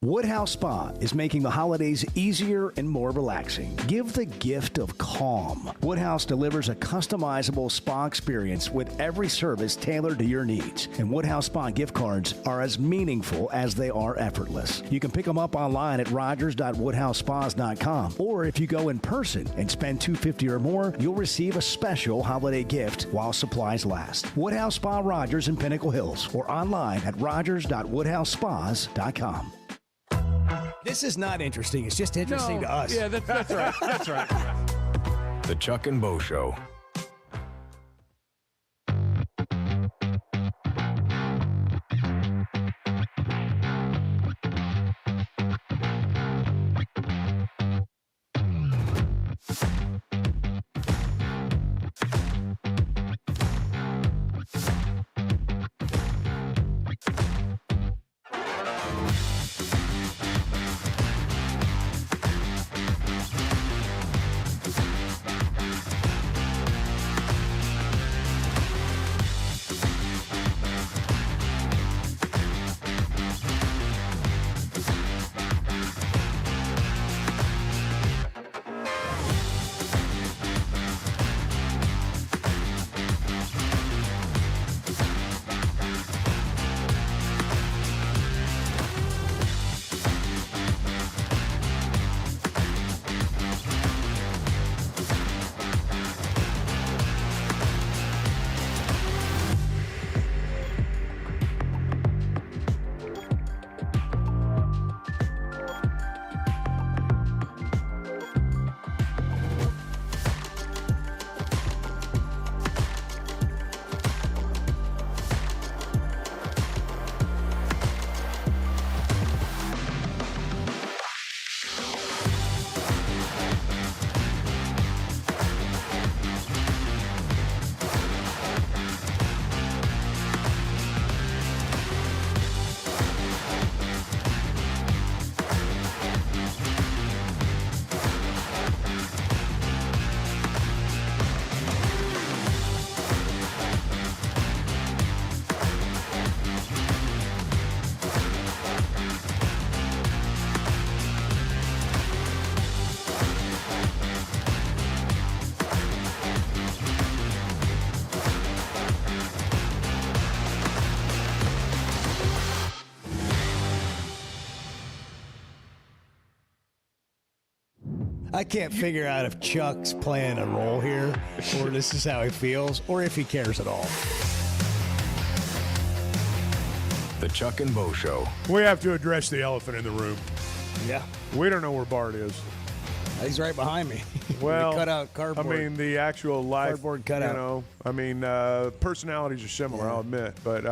Woodhouse Spa is making the holidays easier and more relaxing. Give the gift of calm. Woodhouse delivers a customizable spa experience with every service tailored to your needs. And Woodhouse Spa gift cards are as meaningful as they are effortless. You can pick them up online at rogers.woodhousespas.com. Or if you go in person and spend $250 or more, you'll receive a special holiday gift while supplies last. Woodhouse Spa Rogers in Pinnacle Hills or online at rogers.woodhousespas.com. This is not interesting. It's just interesting to us. Yeah, that's right. That's right. The Chuck and Bo Show. I can't figure out if Chuck's playing a role here, or this is how he feels, or if he cares at all. The Chuck and Bo Show. We have to address the elephant in the room. Yeah. We don't know where Bart is. He's right behind me. Well, the cutout cardboard. I mean, the actual life. Cardboard cutout. You know, I mean, personalities are similar, I'll admit. But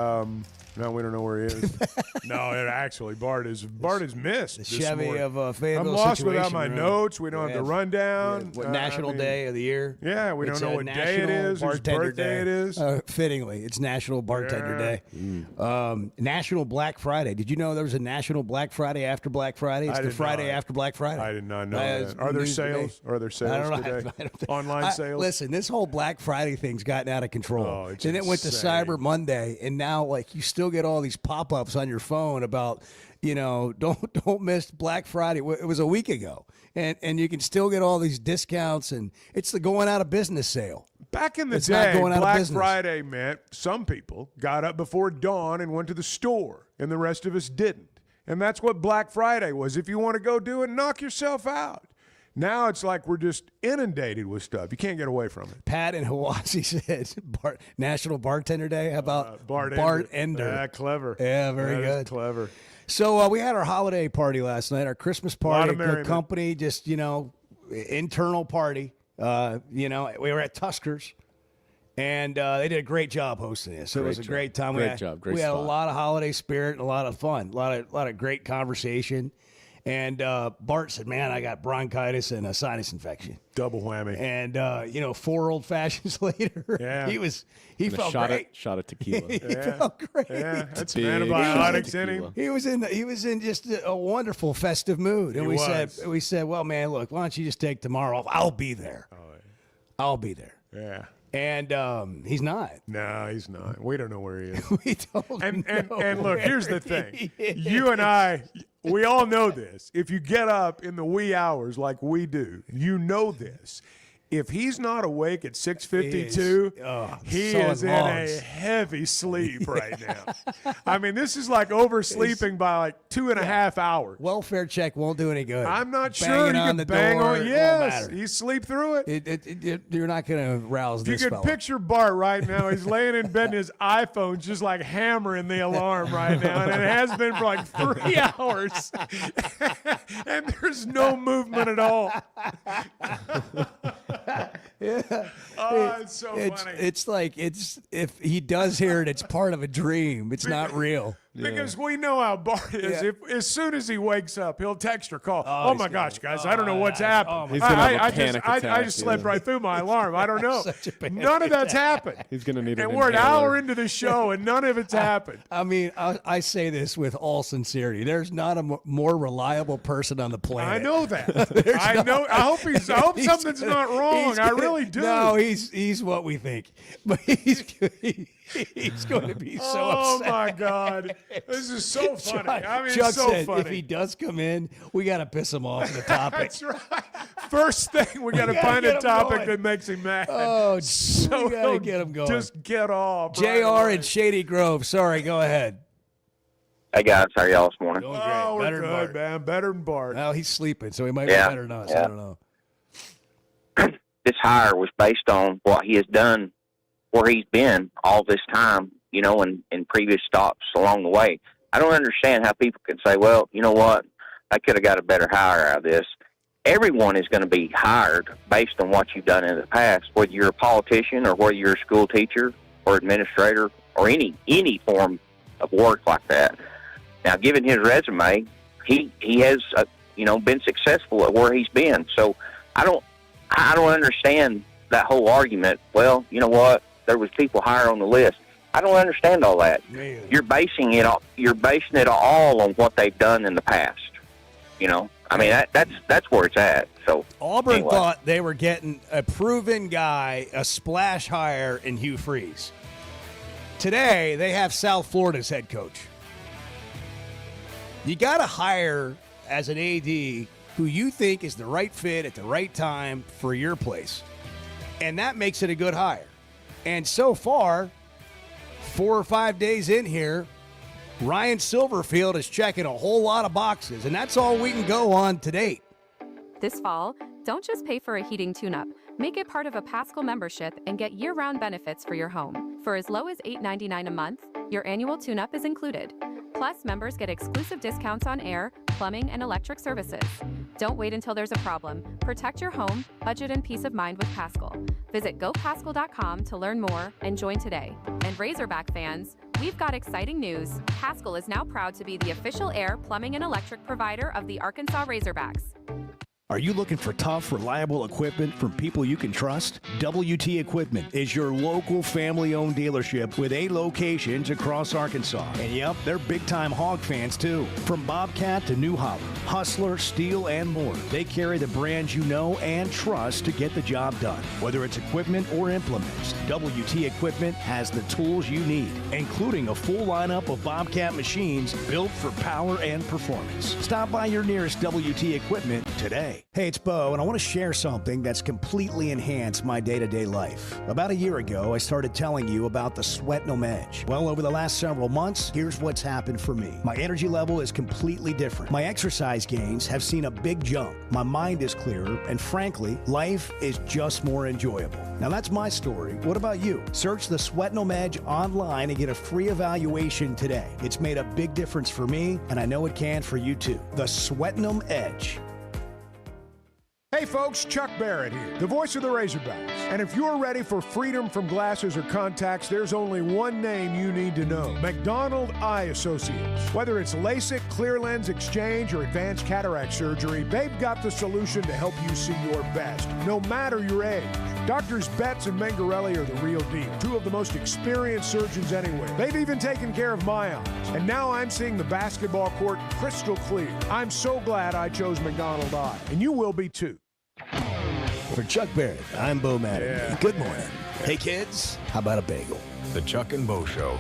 No, we don't know where he is. No, actually, Bart is missed. The this Chevy morning. of Fayetteville I'm lost situation without my room. notes. We don't have the rundown. What National Day of the year? Yeah, we It's don't know a what day it is, whose Bartender birthday Day. it is. Fittingly, it's National Bartender Day. National Black Friday. Did you know there was a National Black Friday after Black Friday? It's the Friday after Black Friday. I did not know that. Are there sales? Are there sales I don't know. today? I don't Online sales? Listen, this whole Black Friday thing's gotten out of control. Oh, it's and it went to insane. Cyber Monday, and now like you still get all these pop-ups on your phone about, don't miss Black Friday. It was a week ago, and you can still get all these discounts, and it's the going out of business sale. Back in the It's not day, going out of Black business. Friday meant some people got up before dawn and went to the store, and the rest of us didn't. And that's what Black Friday was. If you want to go do it, knock yourself out. Now it's like we're just inundated with stuff. You can't get away from it. Pat in Hawaii said National Bartender Day. How about Bart Ender? Clever. Yeah, very That is good. clever. So we had our holiday party last night, our Christmas party, of good merriment. company, just, internal party. We were at Tuskers, and they did a great job hosting this. It was a great time. Great job. Great We had a spot. lot of holiday spirit and a lot of fun, a lot of great conversation. And Bart said, man, I got bronchitis and a sinus infection. Double whammy. And, 4 old fashions later, Yeah. he felt great. Shot of tequila. He felt great. Yeah, that's Big antibiotics shot in of him. tequila. He was in just a wonderful festive mood, and He we said, well, man, look, why don't you just take tomorrow off? I'll be there. I'll be there. Yeah. And he's not. No, he's not. We don't know where he is. We don't know and look, here's the where thing. he is. You and I, we all know this. If you get up in the wee hours like we do, you know this. If he's not awake at 6:52, he so is in a longs. heavy sleep right now. I mean, this is like oversleeping by like 2.5 hours. Welfare check won't do any good. I'm not Banging sure you on can the bang door, on. it won't Yes, matter. you sleep through it. You're not going to rouse If this you could fella. picture Bart right now, he's laying in bed and his iPhone's just like hammering the alarm right now, and it has been for like 3 hours, and there's no movement at all. Yeah. Oh, it's so funny. It's like if he does hear it, it's part of a dream. It's not real. Because we know how Bart is. Yeah. As soon as he wakes up, he'll text or call. Oh, Oh my gosh, guys, I don't know what's happened. He's gonna have a I panic just attack, slept yeah. right through my alarm. I don't know. Such a panic None of that's happened. He's going to need And an we're an inhaler. hour into the show, and none of it's happened. I mean, I say this with all sincerity. There's not a more reliable person on the planet. I know that. I know. I hope something's not wrong. I really do. No, he's what we think, but he's going to be so Oh upset. my God, this is so funny. I mean, Chuck it's so said funny. if he does come in, we got to piss him off the topic. That's right. First thing, we got to gotta find get a him topic going. that makes him mad. Oh, so we gotta he'll get him going. Just get off. JR right away. in Shady Grove. Sorry, go ahead. Hey guys, how are y'all this morning? Doing great. Oh, we're Better than good, Bart. man. Better than Bart. Well, he's sleeping, so he might Yeah, be better than us. yeah. I don't know. This hire was based on what he has done, where he's been all this time, and previous stops along the way. I don't understand how people can say, well, you know what, I could have got a better hire out of this. Everyone is going to be hired based on what you've done in the past, whether you're a politician or whether you're a school teacher or administrator or any form of work like that. Now, given his resume, he has been successful at where he's been. So I don't understand that whole argument. Well, you know what? There was people higher on the list. I don't understand all that. Man. You're basing it all on what they've done in the past. I mean that's where it's at. So Auburn anyway. thought they were getting a proven guy, a splash hire in Hugh Freeze. Today, they have South Florida's head coach. You got to hire as an AD who you think is the right fit at the right time for your place. And that makes it a good hire. And so far, 4 or 5 days in here, Ryan Silverfield is checking a whole lot of boxes, and that's all we can go on to date. This fall, don't just pay for a heating tune-up. Make it part of a Paschal membership and get year-round benefits for your home. For as low as $8.99 a month, your annual tune-up is included. Plus, members get exclusive discounts on air, plumbing, and electric services. Don't wait until there's a problem. Protect your home, budget, and peace of mind with Paschal. Visit gopaschal.com to learn more and join today. And Razorback fans, We've got exciting news. Haskell is now proud to be the official air, plumbing, and electric provider of the Arkansas Razorbacks. Are you looking for tough, reliable equipment from people you can trust? WT Equipment is your local family-owned dealership with 8 locations across Arkansas. And yep, they're big-time hog fans too. From Bobcat to New Holland, Hustler, Steel, and more. They carry the brands you know and trust to get the job done. Whether it's equipment or implements, WT Equipment has the tools you need, including a full lineup of Bobcat machines built for power and performance. Stop by your nearest WT Equipment today. Hey, it's Bo, and I want to share something that's completely enhanced my day-to-day life. About a year ago, I started telling you about the Sweatnum Edge. Well, over the last several months, here's what's happened for me. My energy level is completely different. My exercise gains have seen a big jump. My mind is clearer, and frankly, life is just more enjoyable. Now, that's my story. What about you? Search the Sweatnum Edge online and get a free evaluation today. It's made a big difference for me, and I know it can for you too. The Sweatnum Edge. Hey folks, Chuck Barrett here, the voice of the Razorbacks. And if you're ready for freedom from glasses or contacts, there's only one name you need to know: McDonald Eye Associates. Whether it's LASIK, clear lens exchange, or advanced cataract surgery, they've got the solution to help you see your best, no matter your age. Doctors Betts and Mengarelli are the real deal, 2 of the most experienced surgeons anywhere. They've even taken care of my eyes. And now I'm seeing the basketball court crystal clear. I'm so glad I chose McDonald Eye, and you will be too. For Chuck Barrett, I'm Bo Madden. Yeah. Good morning. Hey kids, how about a bagel? The Chuck and Bo Show.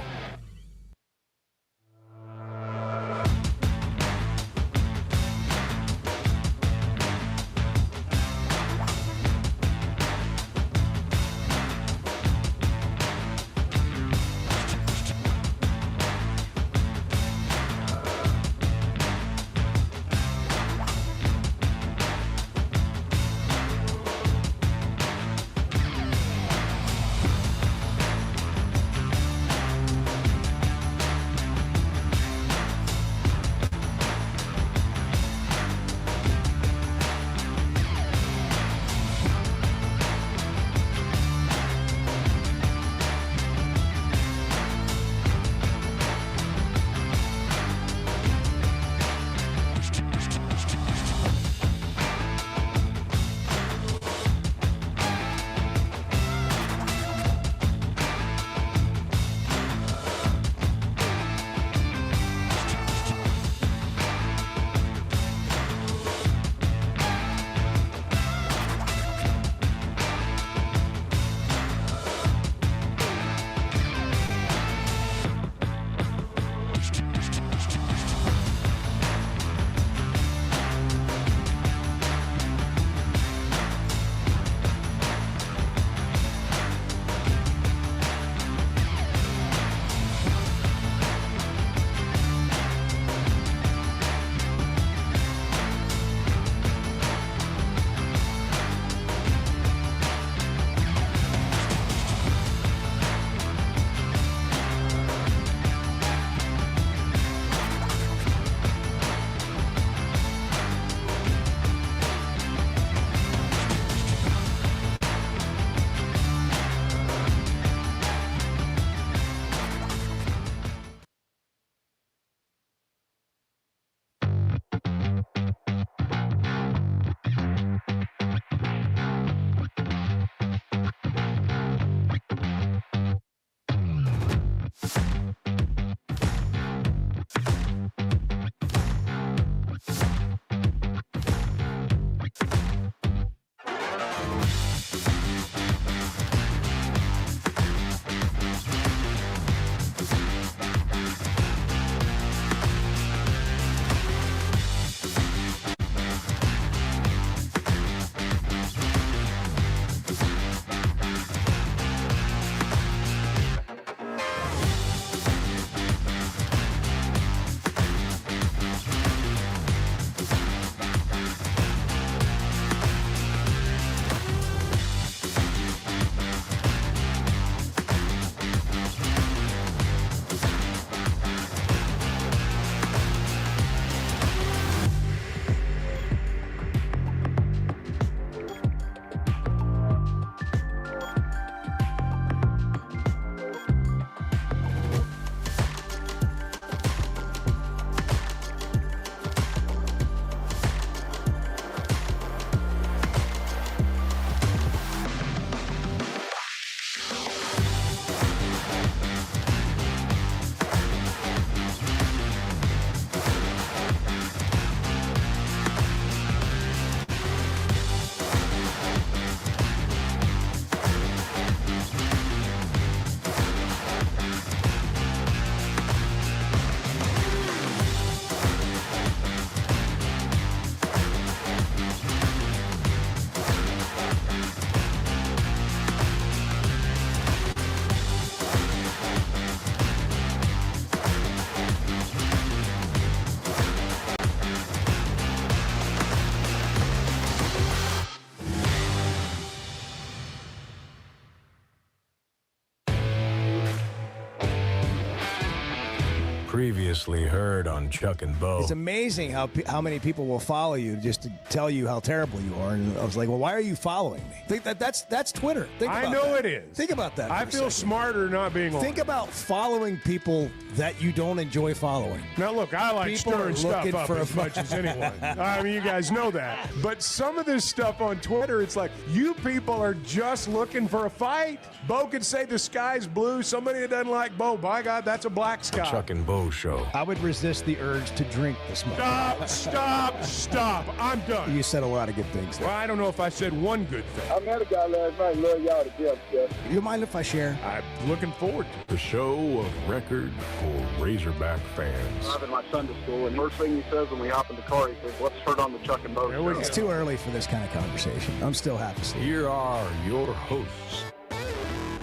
Previously heard on Chuck and Bo. It's amazing how many people will follow you just to tell you how terrible you are. And I was like, well, why are you following me? Think that's Twitter. I know it is. Think about that. I feel smarter not being on. Think about following people that you don't enjoy following. Now, look, I like People are stirring stuff looking up for as much as anyone. I mean, you guys know that. But some of this stuff on Twitter, it's like, you people are just looking for a fight. Bo could say the sky's blue. Somebody that doesn't like Bo, by God, that's a black sky. Chuck and Bo Show. I would resist the urge to drink this morning. Stop. I'm done. You said a lot of good things there. Well, I don't know if I said one good thing. I met a guy last night. Love y'all to death, Jeff. You mind if I share? I'm looking forward to it. The show of record for Razorback fans. I'm in my Sunday school, and first thing he says when we hop in the car, he says, "Let's turn on the Chuck and Bo Show." It's too early for this kind of conversation. I'm still half asleep. Here are your hosts,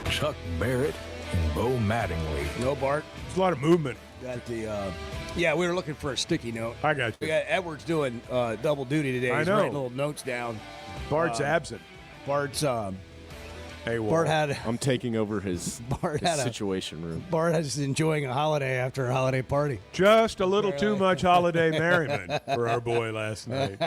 Chuck Barrett and Bo Mattingly. No, Bart. There's a lot of movement. Got the, we were looking for a sticky note. I got you. We got Edwards doing double duty today. I He's know. writing little notes down. Bart's absent. Bart's, Hey, Bart had. I'm taking over his situation room. Bart is enjoying a holiday after a holiday party. Just a little too much holiday merriment for our boy last night.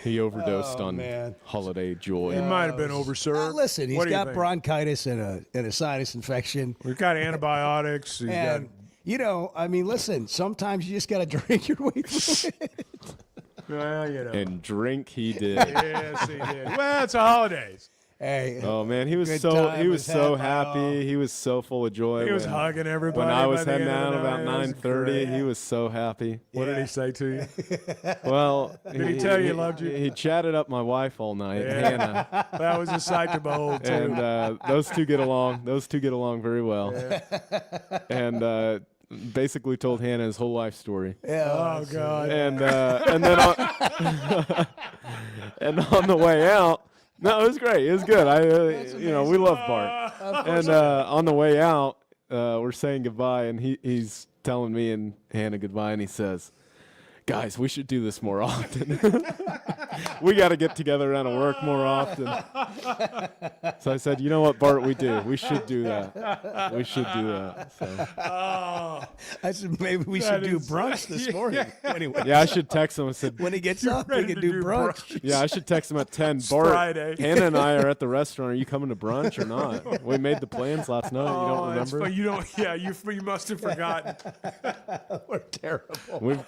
He overdosed on holiday joy. He might have been overserved. Listen, he's What do you got think? bronchitis and a sinus infection. We've got antibiotics. He's And, listen, sometimes you just got to drink your way through it. Well, And drink he did. Yes, he did. Well, it's the holidays. Hey. Oh man, he was good so time was so had by all. happy. He was so full of joy. He was hugging everybody When I was by the heading end of out the about night. It was 9:30, great. he was so happy. What did he say to you? Well, Did he tell you he loved you? He chatted up my wife all night, Yeah. Hannah. That was a sight to behold, too. And those two get along. Those two get along very well. And basically told Hannah his whole life story. Yeah. Oh God. And then on the way out. No, it was great. It was good. We love Bart. And on the way out, we're saying goodbye, and he's telling me and Hannah goodbye, and he says, "Guys, we should do this more often. We got to get together around work more often." So I said, "You know what, Bart? We do. We should do that. We should do that." So. I said maybe we should do brunch this morning. Anyway. Yeah, I should text him. I said, when he gets up, we can do brunch. Yeah, I should text him at 10. Bart, Friday. Hannah and I are at the restaurant. Are you coming to brunch or not? We made the plans last night. You don't that's remember? funny. You don't. Yeah, you must have forgotten. We're terrible.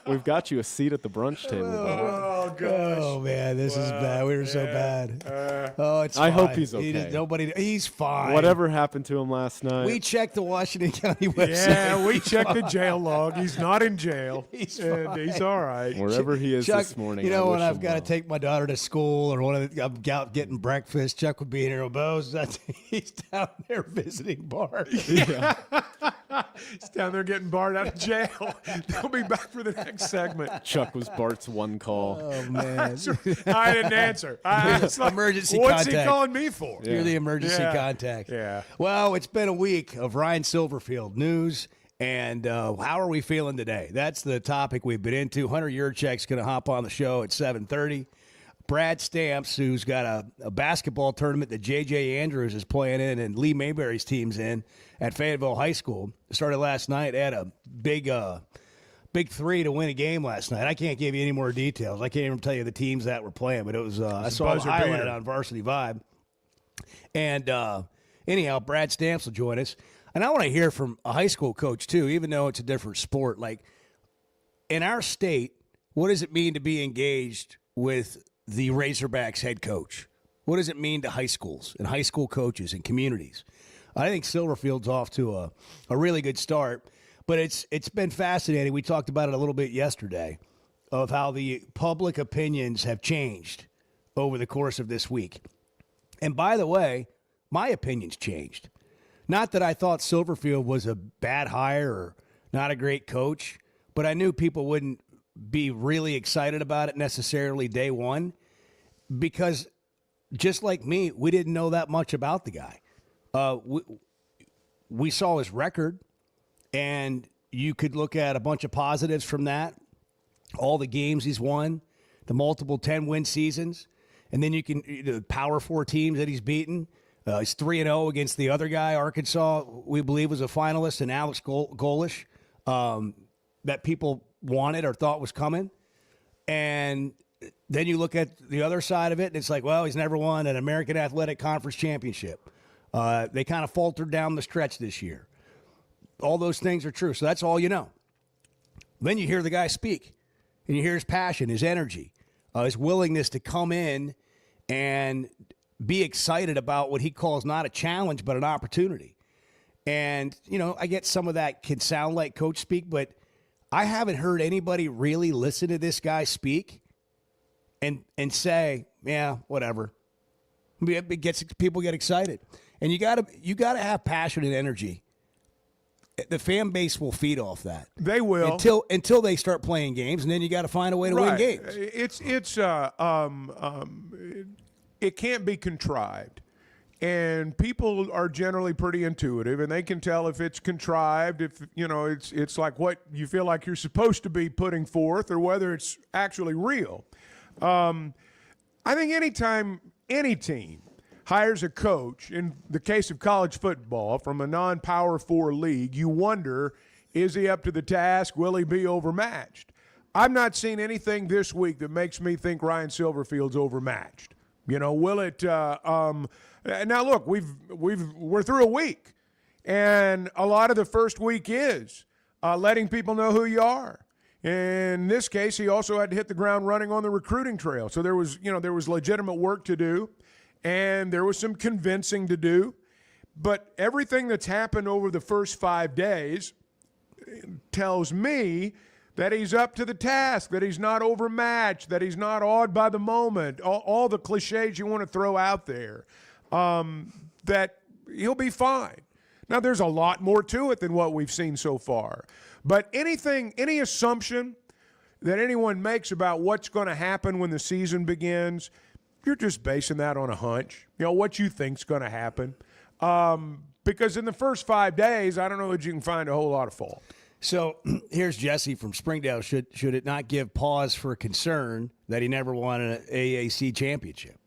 We've got you a seat at the brunch table. Bart. Oh gosh. Oh man, this is bad. We were so bad. It's I fine. hope he's okay. He's fine. Whatever happened to him last night? We checked the Washington County website. Yeah, we checked the jail log. He's not in jail. He's and fine. he's all right. Wherever he is Chuck, this morning. you know, I when wish I've him got to well. take my daughter to school or I'm out getting breakfast, Chuck would be in here. Bo's he's down there visiting Bart. Yeah. He's down there getting Bart out of jail. They'll be back for the next segment. Chuck was Bart's one call. Oh man, I didn't answer. It's like, emergency what's contact. he calling me for? You're the emergency Yeah. contact. Yeah. Well, it's been a week of Ryan Silverfield news. And how are we feeling today? That's the topic we've been into. Hunter Yurachek's going to hop on the show at 7:30. Brad Stamps, who's got a basketball tournament that J.J. Andrews is playing in and Lee Mayberry's team's in at Fayetteville High School. Started last night. Had a big three to win a game last night. I can't give you any more details. I can't even tell you the teams that were playing, but it was I saw the highlight on Varsity Vibe. And anyhow, Brad Stamps will join us. And I want to hear from a high school coach, too, even though it's a different sport. Like, in our state, what does it mean to be engaged with the Razorbacks head coach? What does it mean to high schools and high school coaches and communities? I think Silverfield's off to a really good start, but it's been fascinating. We talked about it a little bit yesterday of how the public opinions have changed over the course of this week. And by the way, my opinion's changed. Not that I thought Silverfield was a bad hire or not a great coach, but I knew people wouldn't be really excited about it necessarily day one because just like me, we didn't know that much about the guy. We saw his record, and you could look at a bunch of positives from that, all the games he's won, the multiple 10-win seasons, and then you can the Power 4 teams that he's beaten. He's 3-0 against the other guy, Arkansas, we believe was a finalist, and Alex Golish that people wanted or thought was coming. And then you look at the other side of it, and it's like, well, he's never won an American Athletic Conference championship. They kind of faltered down the stretch this year. All those things are true. So that's all you know. Then you hear the guy speak, and you hear his passion, his energy, his willingness to come in and be excited about what he calls not a challenge, but an opportunity. And, I get some of that can sound like coach speak, but I haven't heard anybody really listen to this guy speak and say, yeah, whatever. People get excited. And you gotta have passion and energy. The fan base will feed off that. They will until they start playing games, and then you got to find a way to win games. It can't be contrived, and people are generally pretty intuitive, and they can tell if it's contrived, if it's like what you feel like you're supposed to be putting forth, or whether it's actually real. I think anytime any team hires a coach, in the case of college football, from a non-Power 4 league, you wonder, is he up to the task? Will he be overmatched? I've not seen anything this week that makes me think Ryan Silverfield's overmatched. Will it? Now, look, we're through a week, and a lot of the first week is letting people know who you are. In this case, he also had to hit the ground running on the recruiting trail. So there was legitimate work to do. And there was some convincing to do. But everything that's happened over the first 5 days tells me that he's up to the task, that he's not overmatched, that he's not awed by the moment, all the cliches you want to throw out there, that he'll be fine. Now, there's a lot more to it than what we've seen so far. But any assumption that anyone makes about what's going to happen when the season begins, you're just basing that on a hunch, what you think's going to happen. Because in the first 5 days, I don't know that you can find a whole lot of fault. So here's Jesse from Springdale. Should it not give pause for concern that he never won an AAC championship?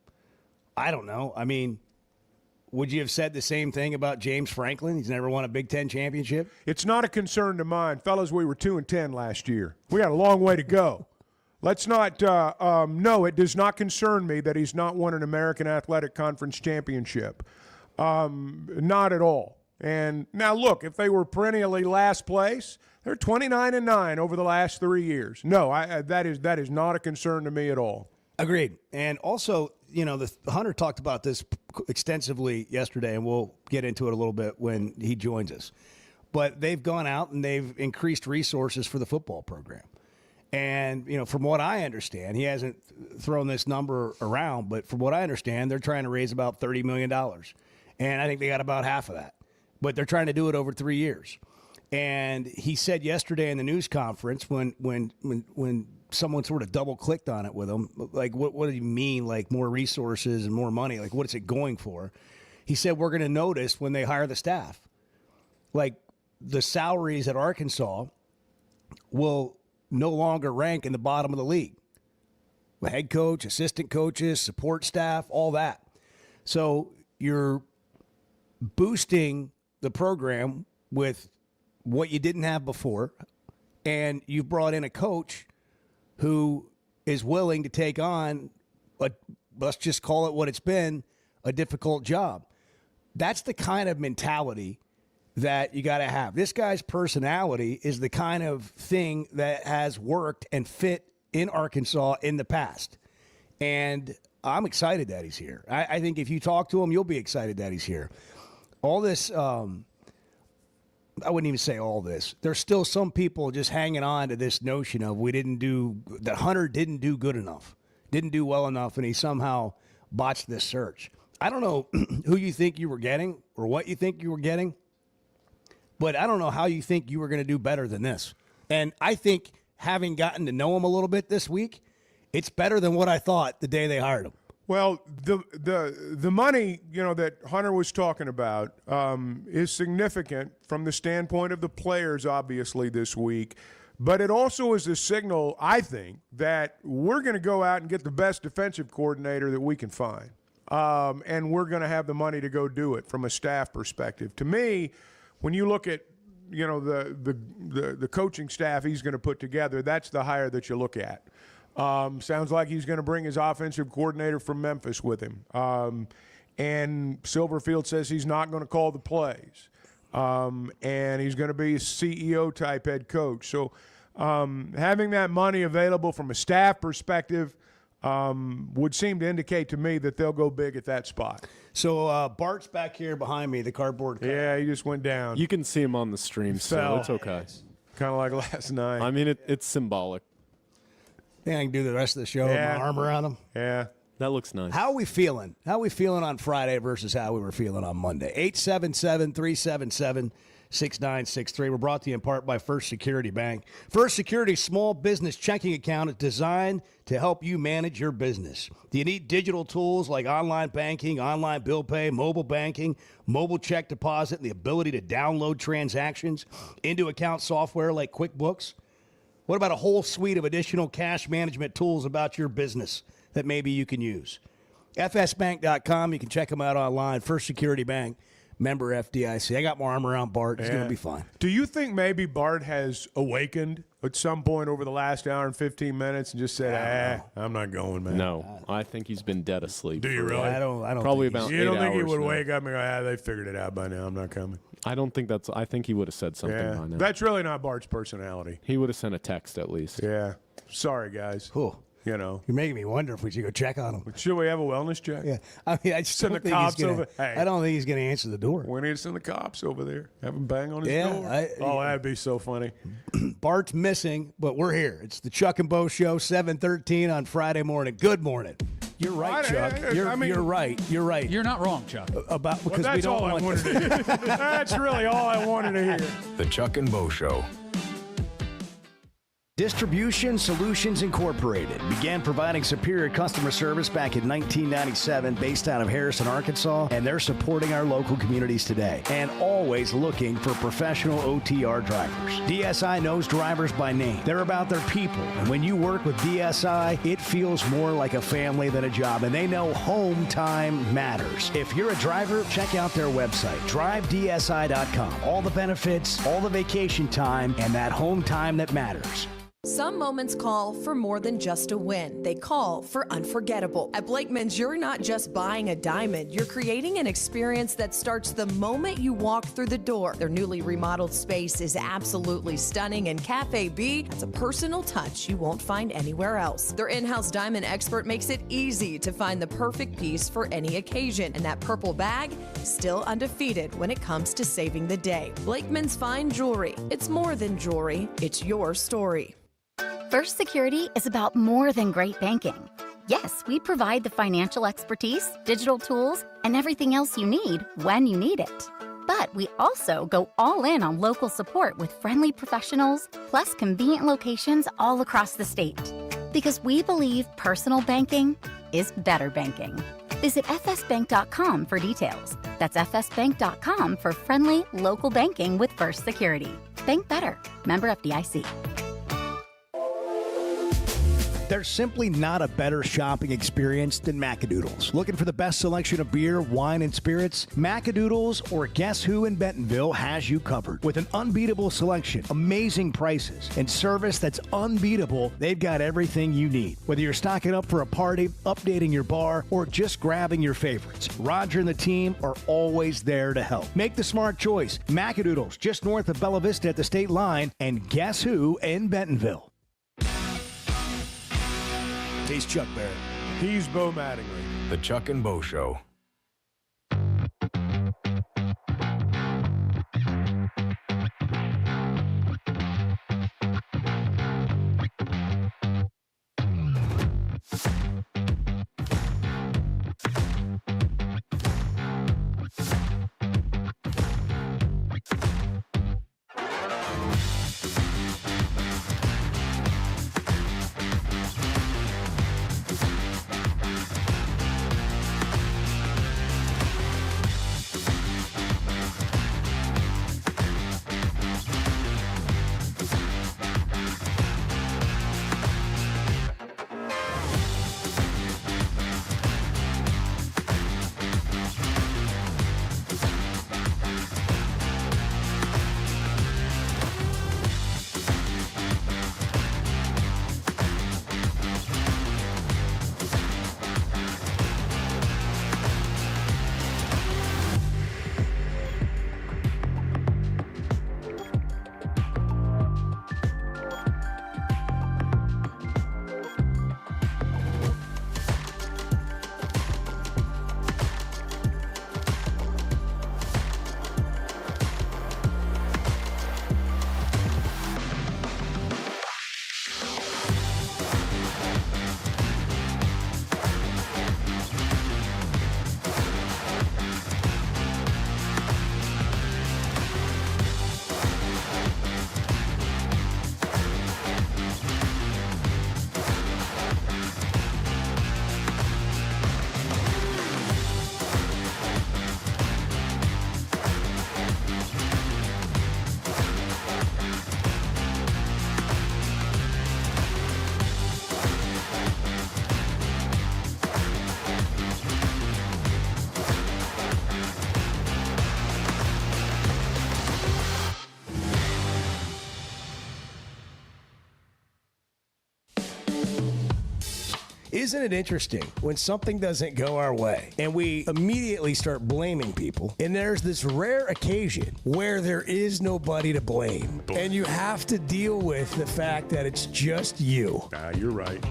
I don't know. I mean, would you have said the same thing about James Franklin? He's never won a Big Ten championship? It's not a concern to mine. Fellas, we were 2-10 last year. We got a long way to go. Let's not no, it does not concern me that he's not won an American Athletic Conference championship. Not at all. And now, look, if they were perennially last place, they're 29-9 over the last 3 years. No, that is not a concern to me at all. Agreed. And also, the Hunter talked about this extensively yesterday, and we'll get into it a little bit when he joins us. But they've gone out and they've increased resources for the football program. And, from what I understand, he hasn't thrown this number around, but from what I understand, they're trying to raise about $30 million. And I think they got about half of that. But they're trying to do it over 3 years. And he said yesterday in the news conference when someone sort of double-clicked on it with him, like, what do you mean, like, more resources and more money? Like, what is it going for? He said, we're going to notice when they hire the staff. Like, the salaries at Arkansas will no longer rank in the bottom of the league. The head coach, assistant coaches, support staff, all that. So you're boosting the program with what you didn't have before, and you've brought in a coach who is willing to take on, let's just call it what it's been, a difficult job. That's the kind of mentality that you got to have. This guy's personality is the kind of thing that has worked and fit in Arkansas in the past. And I'm excited that he's here. I think if you talk to him, you'll be excited that he's here. All this, I wouldn't even say all this. There's still some people just hanging on to this notion of that Hunter didn't do good enough, didn't do well enough, and he somehow botched this search. I don't know who you think you were getting or what you think you were getting, but I don't know how you think you were going to do better than this. And I think having gotten to know him a little bit this week, it's better than what I thought the day they hired him. Well, the money, that Hunter was talking about is significant from the standpoint of the players, obviously, this week. But it also is a signal, I think, that we're going to go out and get the best defensive coordinator that we can find. And we're going to have the money to go do it from a staff perspective. To me, when you look at the coaching staff he's going to put together, that's the hire that you look at. Sounds like he's going to bring his offensive coordinator from Memphis with him. And Silverfield says he's not going to call the plays. And he's going to be a CEO-type head coach. So having that money available from a staff perspective would seem to indicate to me that they'll go big at that spot. So Bart's back here behind me, the cardboard cutout. Yeah, he just went down. You can see him on the stream, so it's okay. Kind of like last night. I mean, it's symbolic. Yeah, I can do the rest of the show with my arm around him. Yeah. That looks nice. How are we feeling? How are we feeling on Friday versus how we were feeling on Monday? 877-377-6963. We're brought to you in part by First Security Bank. First Security small business checking account is designed to help you manage your business. Do you need digital tools like online banking, online bill pay, mobile banking, mobile check deposit, and the ability to download transactions into account software like QuickBooks? What about a whole suite of additional cash management tools about your business that maybe you can use? FSbank.com. You can check them out online. First Security Bank, member FDIC. I got my arm around Bart. It's going to be fine. Do you think maybe Bart has awakened at some point over the last hour and 15 minutes and just said, I'm not going, man? No, I think he's been dead asleep. Do you really? I don't Probably think about 8 You don't think he hours would now. wake up and go, they figured it out by now. I'm not coming. I don't think that's. I think he would have said something by now. That's really not Bart's personality. He would have sent a text at least. Yeah. Sorry, guys. Cool. You know. You're making me wonder if we should go check on him. Should we have a wellness check? Yeah. I mean, I just Send don't the think he's cops gonna, over. Hey. I don't think he's going to answer the door. We need to send the cops over there. Have him bang on his Yeah, door. That'd be so funny. Bart's missing, but we're here. It's the Chuck and Bo Show, 7:13 on Friday morning. Good morning. You're right, Chuck. You're right. You're right. You're not wrong, Chuck. Because we that's don't all I want wanted to hear. That's really all I wanted to hear. The Chuck and Bo Show. Distribution Solutions Incorporated began providing superior customer service back in 1997 based out of Harrison, Arkansas, and they're supporting our local communities today and always looking for professional OTR drivers. DSI knows drivers by name. They're about their people, and when you work with DSI, it feels more like a family than a job, and they know home time matters. If you're a driver, check out their website, drivedsi.com. All the benefits, all the vacation time, and that home time that matters. Some moments call for more than just a win. They call for unforgettable. At Blakeman's, you're not just buying a diamond. You're creating an experience that starts the moment you walk through the door. Their newly remodeled space is absolutely stunning, and Cafe B has a personal touch you won't find anywhere else. Their in-house diamond expert makes it easy to find the perfect piece for any occasion, and that purple bag is still undefeated when it comes to saving the day. Blakeman's Fine Jewelry. It's more than jewelry. It's your story. First Security is about more than great banking. Yes, we provide the financial expertise, digital tools, and everything else you need when you need it. But we also go all in on local support with friendly professionals, plus convenient locations all across the state. Because we believe personal banking is better banking. Visit fsbank.com for details. That's fsbank.com for friendly, local banking with First Security. Bank better. Member FDIC. There's simply not a better shopping experience than Macadoodles. Looking for the best selection of beer, wine, and spirits? Macadoodles or Guess Who in Bentonville has you covered. With an unbeatable selection, amazing prices, and service that's unbeatable, they've got everything you need. Whether you're stocking up for a party, updating your bar, or just grabbing your favorites, Roger and the team are always there to help. Make the smart choice. Macadoodles, just north of Bella Vista at the state line, and Guess Who in Bentonville. He's Chuck Barrett. He's Bo Mattingly. The Chuck and Bo Show. Isn't it interesting when something doesn't go our way and we immediately start blaming people, and there's this rare occasion where there is nobody to blame, and you have to deal with the fact that it's just you. You're right.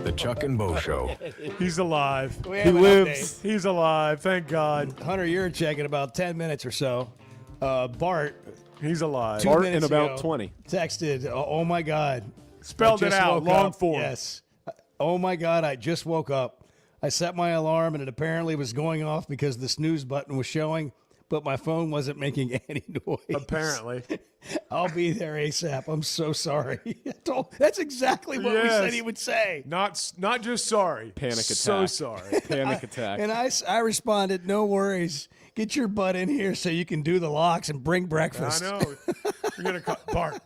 The Chuck and Bo Show. He's alive. He lives. He's alive. Thank God. Hunter Yurachek in about 10 minutes or so. Bart. He's alive. Bart in about 20. Texted, oh my God. Spelled it out, long form. Yes. Oh my God, I just woke up. I set my alarm and it apparently was going off because the snooze button was showing, but my phone wasn't making any noise. Apparently. I'll be there ASAP. I'm so sorry. That's exactly what we said he would say. Not just sorry. Panic attack. So sorry. Panic attack. And I responded, no worries. Get your butt in here so you can do the locks and bring breakfast. I know. You're going to call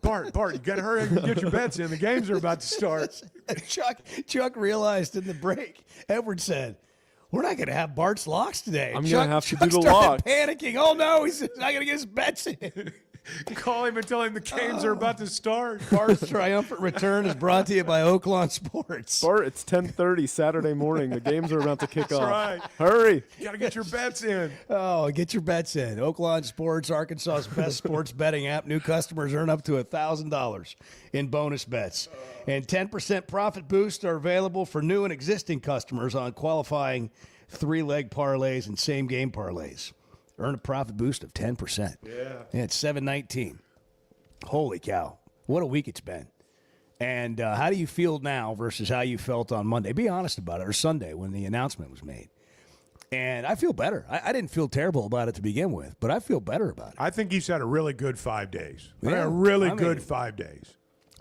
Bart, you got to hurry and get your bets in. The games are about to start. Chuck realized in the break, Edward said, we're not going to have Bart's locks today. I'm going to have to do the lock. lock. Panicking. Oh, no, he's not going to get his bets in. Call him and tell him the games are about to start. Bart's triumphant return is brought to you by Oaklawn Sports. Bart, it's 10:30 Saturday morning. The games are about to kick off. Right. Hurry. You got to get your bets in. Oh, get your bets in. Oaklawn Sports, Arkansas's best sports betting app. New customers earn up to $1,000 in bonus bets. And 10% profit boosts are available for new and existing customers on qualifying three-leg parlays and same-game parlays. Earn a profit boost of 10%. Yeah, it's 7-19. Holy cow. What a week it's been. And how do you feel now versus how you felt on Monday? Be honest about it, or Sunday when the announcement was made. And I feel better. I didn't feel terrible about it to begin with, but I feel better about it. I think he's had a really good 5 days. Yeah, A really good 5 days.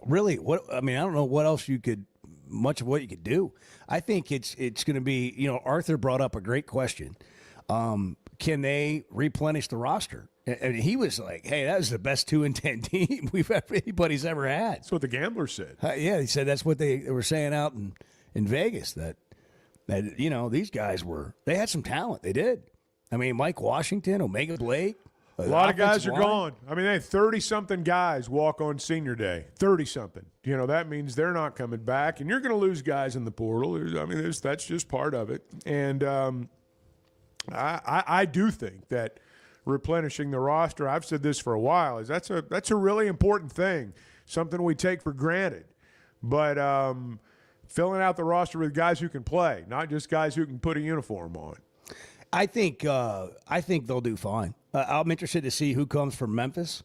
Really, I don't know what else much of what you could do. I think it's going to be, Arthur brought up a great question. Can they replenish the roster? And he was like, hey, that was the best 2-10 team anybody's ever had. That's what the gamblers said. Yeah, he said that's what they were saying out in Vegas, that these guys they had some talent. They did. I mean, Mike Washington, Omega Blake. A lot of guys are gone. I mean, they had 30-something guys walk on senior day. 30-something. That means they're not coming back. And you're going to lose guys in the portal. I mean, that's just part of it. And I do think that replenishing the roster, I've said this for a while, is that's a really important thing, something we take for granted. But filling out the roster with guys who can play, not just guys who can put a uniform on. I think they'll do fine. I'm interested to see who comes from Memphis.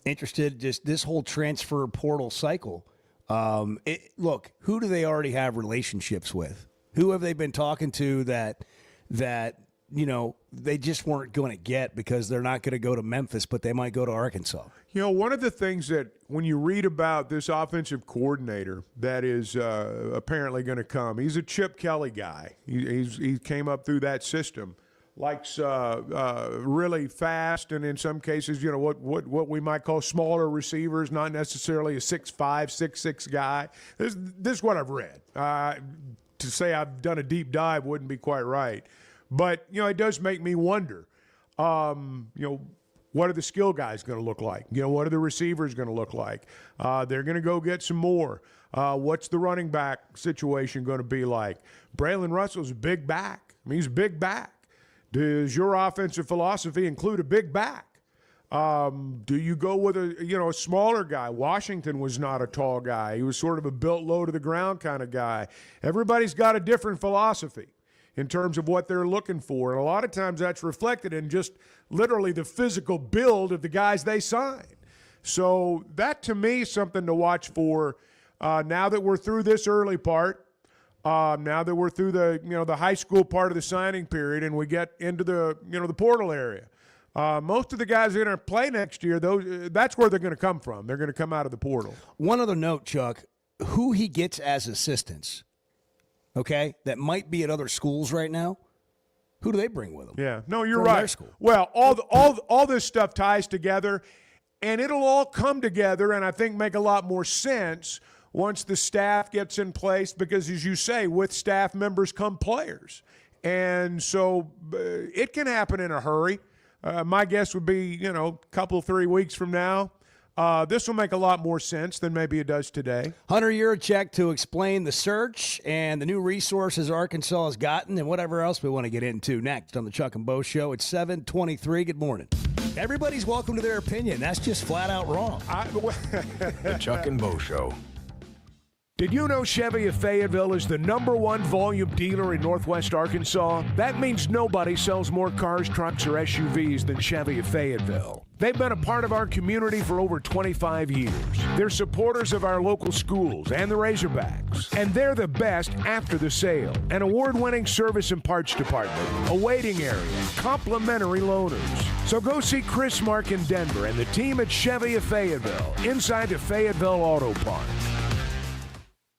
Interested just this whole transfer portal cycle. Look, who do they already have relationships with? Who have they been talking to that they just weren't going to get because they're not going to go to Memphis, but they might go to Arkansas? One of the things that when you read about this offensive coordinator that is apparently going to come, he's a Chip Kelly guy. He came up through that system. Likes really fast, and in some cases, what we might call smaller receivers, not necessarily a 6'5", 6'6" guy. This is what I've read. To say I've done a deep dive wouldn't be quite right. But, it does make me wonder, what are the skill guys going to look like? What are the receivers going to look like? They're going to go get some more. What's the running back situation going to be like? Braylon Russell's a big back. I mean, he's a big back. Does your offensive philosophy include a big back? Do you go with a smaller guy? Washington was not a tall guy. He was sort of a built low to the ground kind of guy. Everybody's got a different philosophy in terms of what they're looking for. And a lot of times that's reflected in just literally the physical build of the guys they sign. So that to me is something to watch for now that we're through this early part. Now that we're through the high school part of the signing period and we get into the the portal area, most of the guys that are going to play next year, that's where they're going to come from. They're going to come out of the portal. One other note, Chuck, who he gets as assistants, okay, that might be at other schools right now. Who do they bring with them? Yeah, no, you're From right. their school. Well, all this stuff ties together, and it'll all come together, and I think make a lot more sense once the staff gets in place, because as you say, with staff members come players. And so it can happen in a hurry. My guess would be, a couple, 3 weeks from now, This will make a lot more sense than maybe it does today. Hunter Yurachek to explain the search and the new resources Arkansas has gotten and whatever else we want to get into next on the Chuck and Bo Show. It's 7:23. Good morning. Everybody's welcome to their opinion. That's just flat out wrong. The Chuck and Bo Show. Did you know Chevy of Fayetteville is the #1 volume dealer in Northwest Arkansas? That means nobody sells more cars, trucks, or SUVs than Chevy of Fayetteville. They've been a part of our community for over 25 years. They're supporters of our local schools and the Razorbacks. And they're the best after the sale. An award-winning service and parts department, a waiting area, complimentary loaners. So go see Chris Mark in Denver and the team at Chevy of Fayetteville, inside the Fayetteville Auto Park.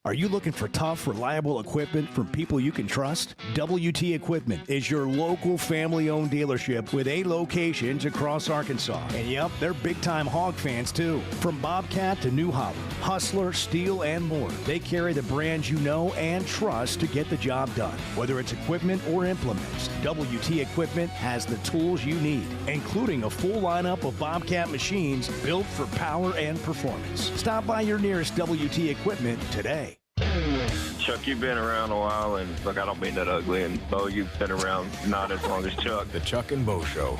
Are you looking for tough, reliable equipment from people you can trust? WT Equipment is your local family-owned dealership with 8 locations across Arkansas. And yep, they're big-time hog fans too. From Bobcat to New Holland, Hustler, Steel, and more. They carry the brands you know and trust to get the job done. Whether it's equipment or implements, WT Equipment has the tools you need, including a full lineup of Bobcat machines built for power and performance. Stop by your nearest WT Equipment today. Chuck, you've been around a while, and look, I don't mean that ugly, and Bo, you've been around not as long as Chuck. The Chuck and Bo Show.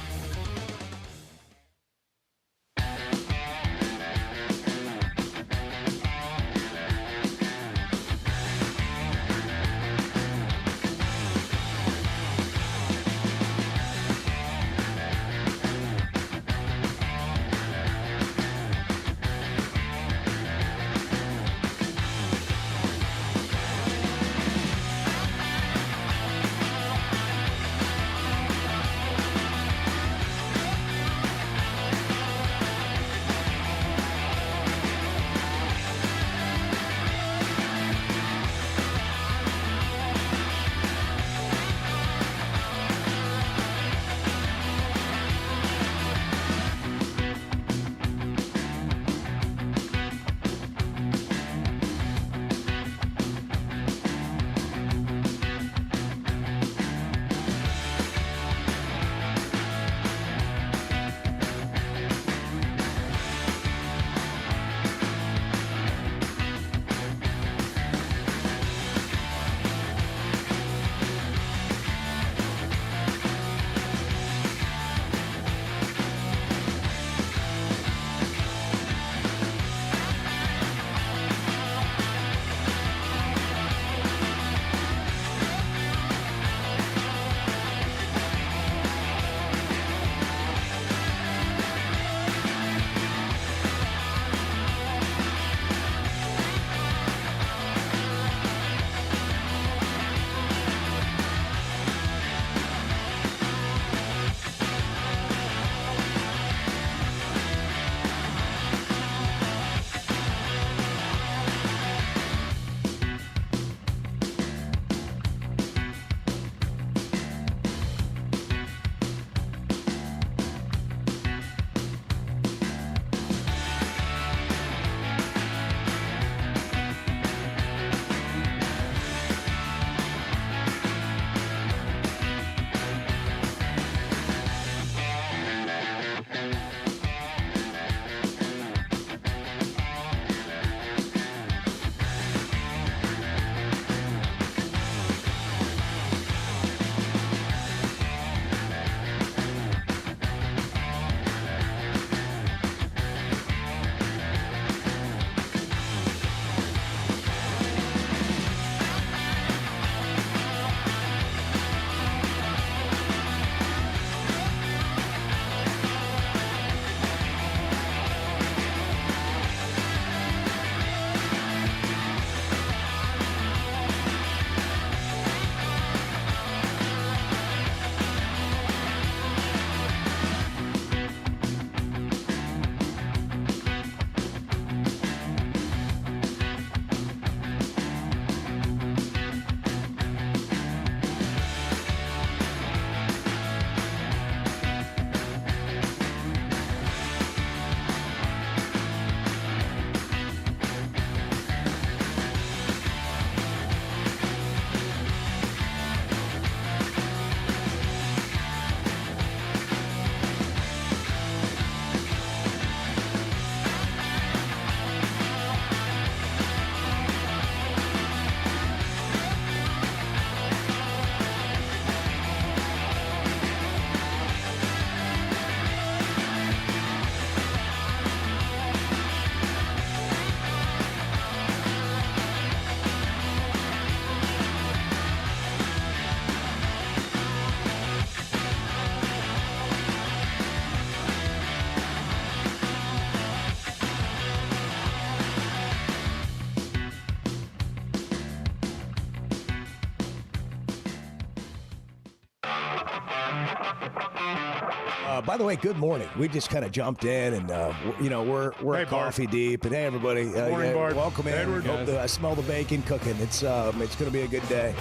By the way, good morning. We just kind of jumped in, and we're coffee deep. And hey, everybody, Morning, Bart. welcome in. Edward. I smell the bacon cooking. It's going to be a good day.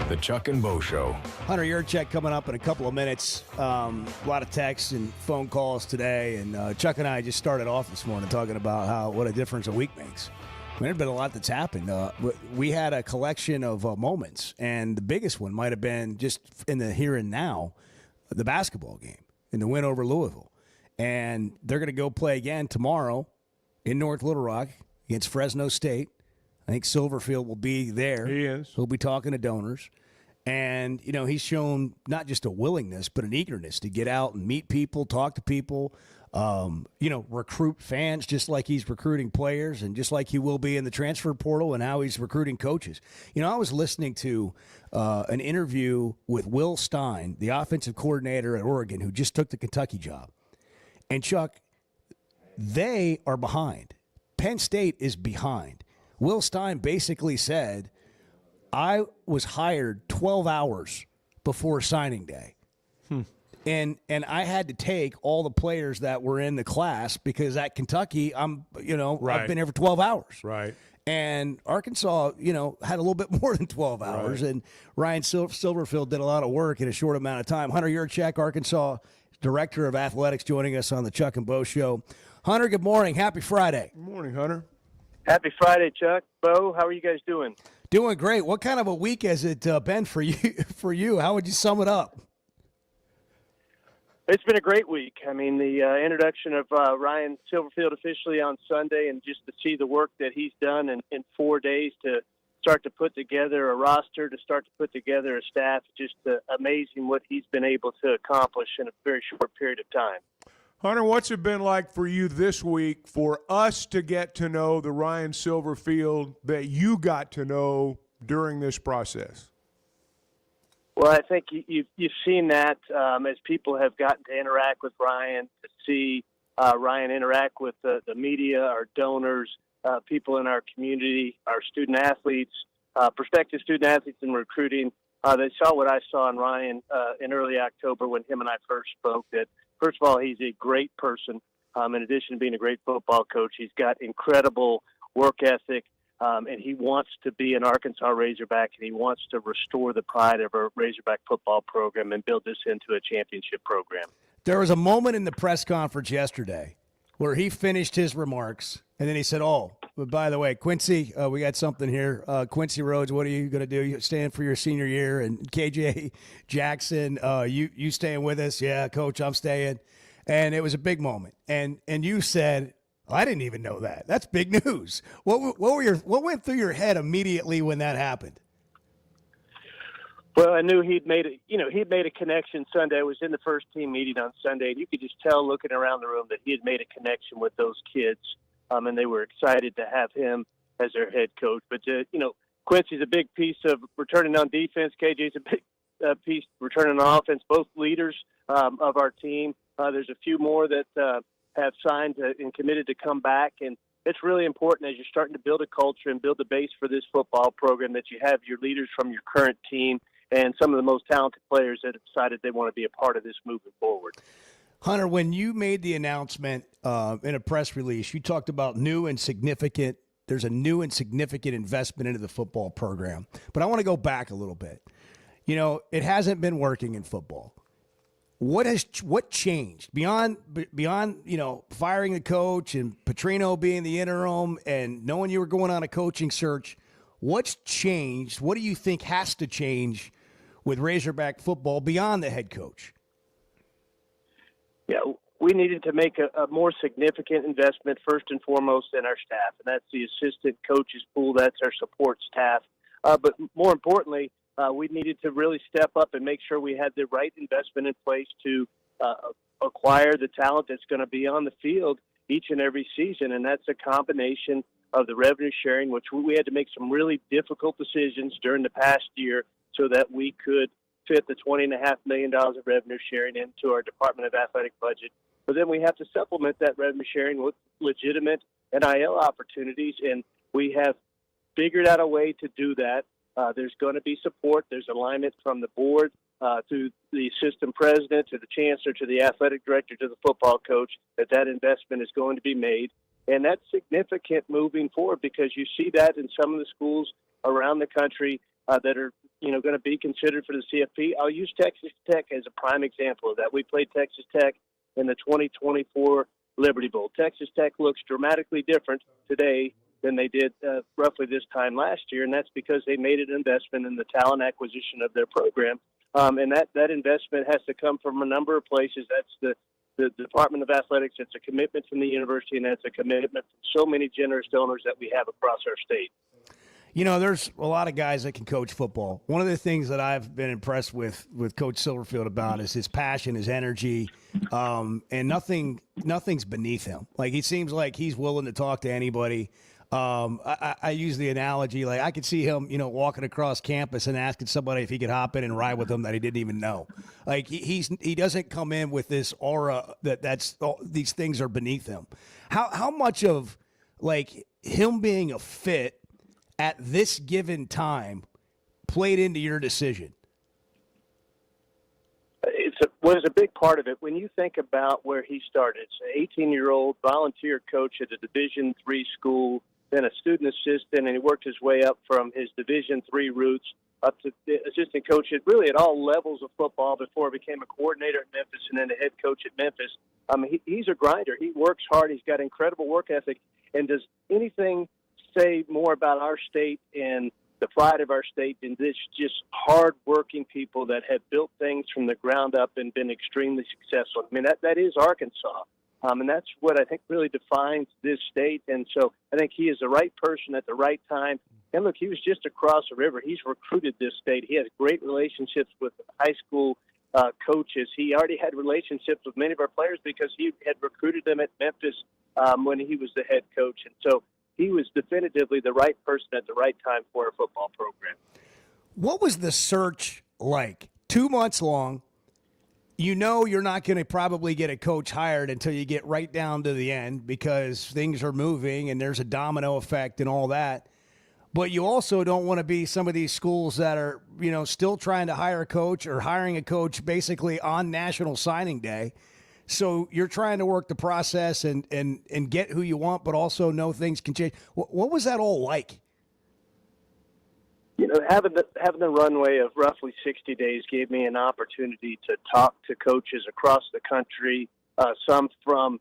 The Chuck and Bo Show. Hunter Yurachek coming up in a couple of minutes. A lot of texts and phone calls today, and Chuck and I just started off this morning talking about what a difference a week makes. I mean, there's been a lot that's happened. We had a collection of moments, and the biggest one might have been just in the here and now, the basketball game and the win over Louisville. And they're going to go play again tomorrow in North Little Rock against Fresno State. I think Silverfield will be there. He is. He'll be talking to donors. And, he's shown not just a willingness, but an eagerness to get out and meet people, talk to people, recruit fans just like he's recruiting players and just like he will be in the transfer portal and how he's recruiting coaches. I was listening to an interview with Will Stein, the offensive coordinator at Oregon, who just took the Kentucky job. And, Chuck, they are behind. Penn State is behind. Will Stein basically said, I was hired 12 hours before signing day. And I had to take all the players that were in the class because at Kentucky, I've been here for 12 hours. Right. And Arkansas, had a little bit more than 12 hours. Right. And Ryan Silverfield did a lot of work in a short amount of time. Hunter Yurachek, Arkansas Director of Athletics, joining us on the Chuck and Bo Show. Hunter, good morning. Happy Friday. Good morning, Hunter. Happy Friday, Chuck. Bo, how are you guys doing? Doing great. What kind of a week has it been for you? How would you sum it up? It's been a great week. I mean, the introduction of Ryan Silverfield officially on Sunday, and just to see the work that he's done in 4 days to start to put together a roster, to start to put together a staff, just amazing what he's been able to accomplish in a very short period of time. Hunter, what's it been like for you this week for us to get to know the Ryan Silverfield that you got to know during this process? Well, I think you've seen that as people have gotten to interact with Ryan, to see Ryan interact with the media, our donors, people in our community, our student athletes, prospective student athletes in recruiting. They saw what I saw in Ryan in early October when him and I first spoke, that first of all, he's a great person. In addition to being a great football coach, he's got incredible work ethic, and he wants to be an Arkansas Razorback, and he wants to restore the pride of our Razorback football program and build this into a championship program. There was a moment in the press conference yesterday where he finished his remarks, and then he said, but by the way, Quincy, we got something here. Quincy Rhodes, what are you going to do? You staying for your senior year? And KJ Jackson, you staying with us? Yeah, Coach, I'm staying. And it was a big moment. And you said, I didn't even know that. That's big news. What went through your head immediately when that happened? Well, I knew he'd made a connection Sunday. I was in the first team meeting on Sunday, and you could just tell looking around the room that he had made a connection with those kids. And they were excited to have him as their head coach. But, Quincy's a big piece of returning on defense. KJ's a big piece returning on offense, both leaders of our team. There's a few more that have signed and committed to come back. And it's really important as you're starting to build a culture and build the base for this football program that you have your leaders from your current team and some of the most talented players that have decided they want to be a part of this moving forward. Hunter, when you made the announcement in a press release, you talked about there's a new and significant investment into the football program. But I want to go back a little bit. It hasn't been working in football. What changed beyond firing the coach and Petrino being the interim and knowing you were going on a coaching search? What's changed? What do you think has to change with Razorback football beyond the head coach? Yeah, we needed to make a more significant investment first and foremost in our staff, and that's the assistant coaches pool. That's our support staff. But more importantly, we needed to really step up and make sure we had the right investment in place to acquire the talent that's going to be on the field each and every season, and that's a combination of the revenue sharing, which we had to make some really difficult decisions during the past year so that we could fit the $20.5 million of revenue sharing into our Department of Athletic budget. But then we have to supplement that revenue sharing with legitimate NIL opportunities, and we have figured out a way to do that. There's going to be support. There's alignment from the board to the assistant president, to the chancellor, to the athletic director, to the football coach, that investment is going to be made. And that's significant moving forward because you see that in some of the schools around the country that are, going to be considered for the CFP. I'll use Texas Tech as a prime example of that. We played Texas Tech in the 2024 Liberty Bowl. Texas Tech looks dramatically different today than they did roughly this time last year, and that's because they made an investment in the talent acquisition of their program. And that investment has to come from a number of places. That's the Department of Athletics. It's a commitment from the university, and that's a commitment from so many generous donors that we have across our state. There's a lot of guys that can coach football. One of the things that I've been impressed with Coach Silverfield about is his passion, his energy, and nothing's beneath him. Like, he seems like he's willing to talk to anybody. I use the analogy, like I could see him, walking across campus and asking somebody if he could hop in and ride with them that he didn't even know. Like he doesn't come in with this aura that's these things are beneath him. How much of like him being a fit at this given time played into your decision? Was a big part of it. When you think about where he started, it's an 18-year-old volunteer coach at a Division III school, then a student assistant, and he worked his way up from his Division III roots up to the assistant coach at all levels of football before he became a coordinator at Memphis and then a head coach at Memphis. He's a grinder. He works hard. He's got incredible work ethic. And does anything say more about our state and the pride of our state than this just hard-working people that have built things from the ground up and been extremely successful? I mean, that is Arkansas. And that's what I think really defines this state. And so I think he is the right person at the right time. And look, he was just across the river. He's recruited this state. He has great relationships with high school coaches. He already had relationships with many of our players because he had recruited them at Memphis when he was the head coach. And so he was definitively the right person at the right time for our football program. What was the search like? 2 months long. You're not going to probably get a coach hired until you get right down to the end because things are moving and there's a domino effect and all that. But you also don't want to be some of these schools that are, still trying to hire a coach or hiring a coach basically on National Signing Day. So you're trying to work the process and get who you want, but also know things can change. What was that all like? Having the runway of roughly 60 days gave me an opportunity to talk to coaches across the country, some from,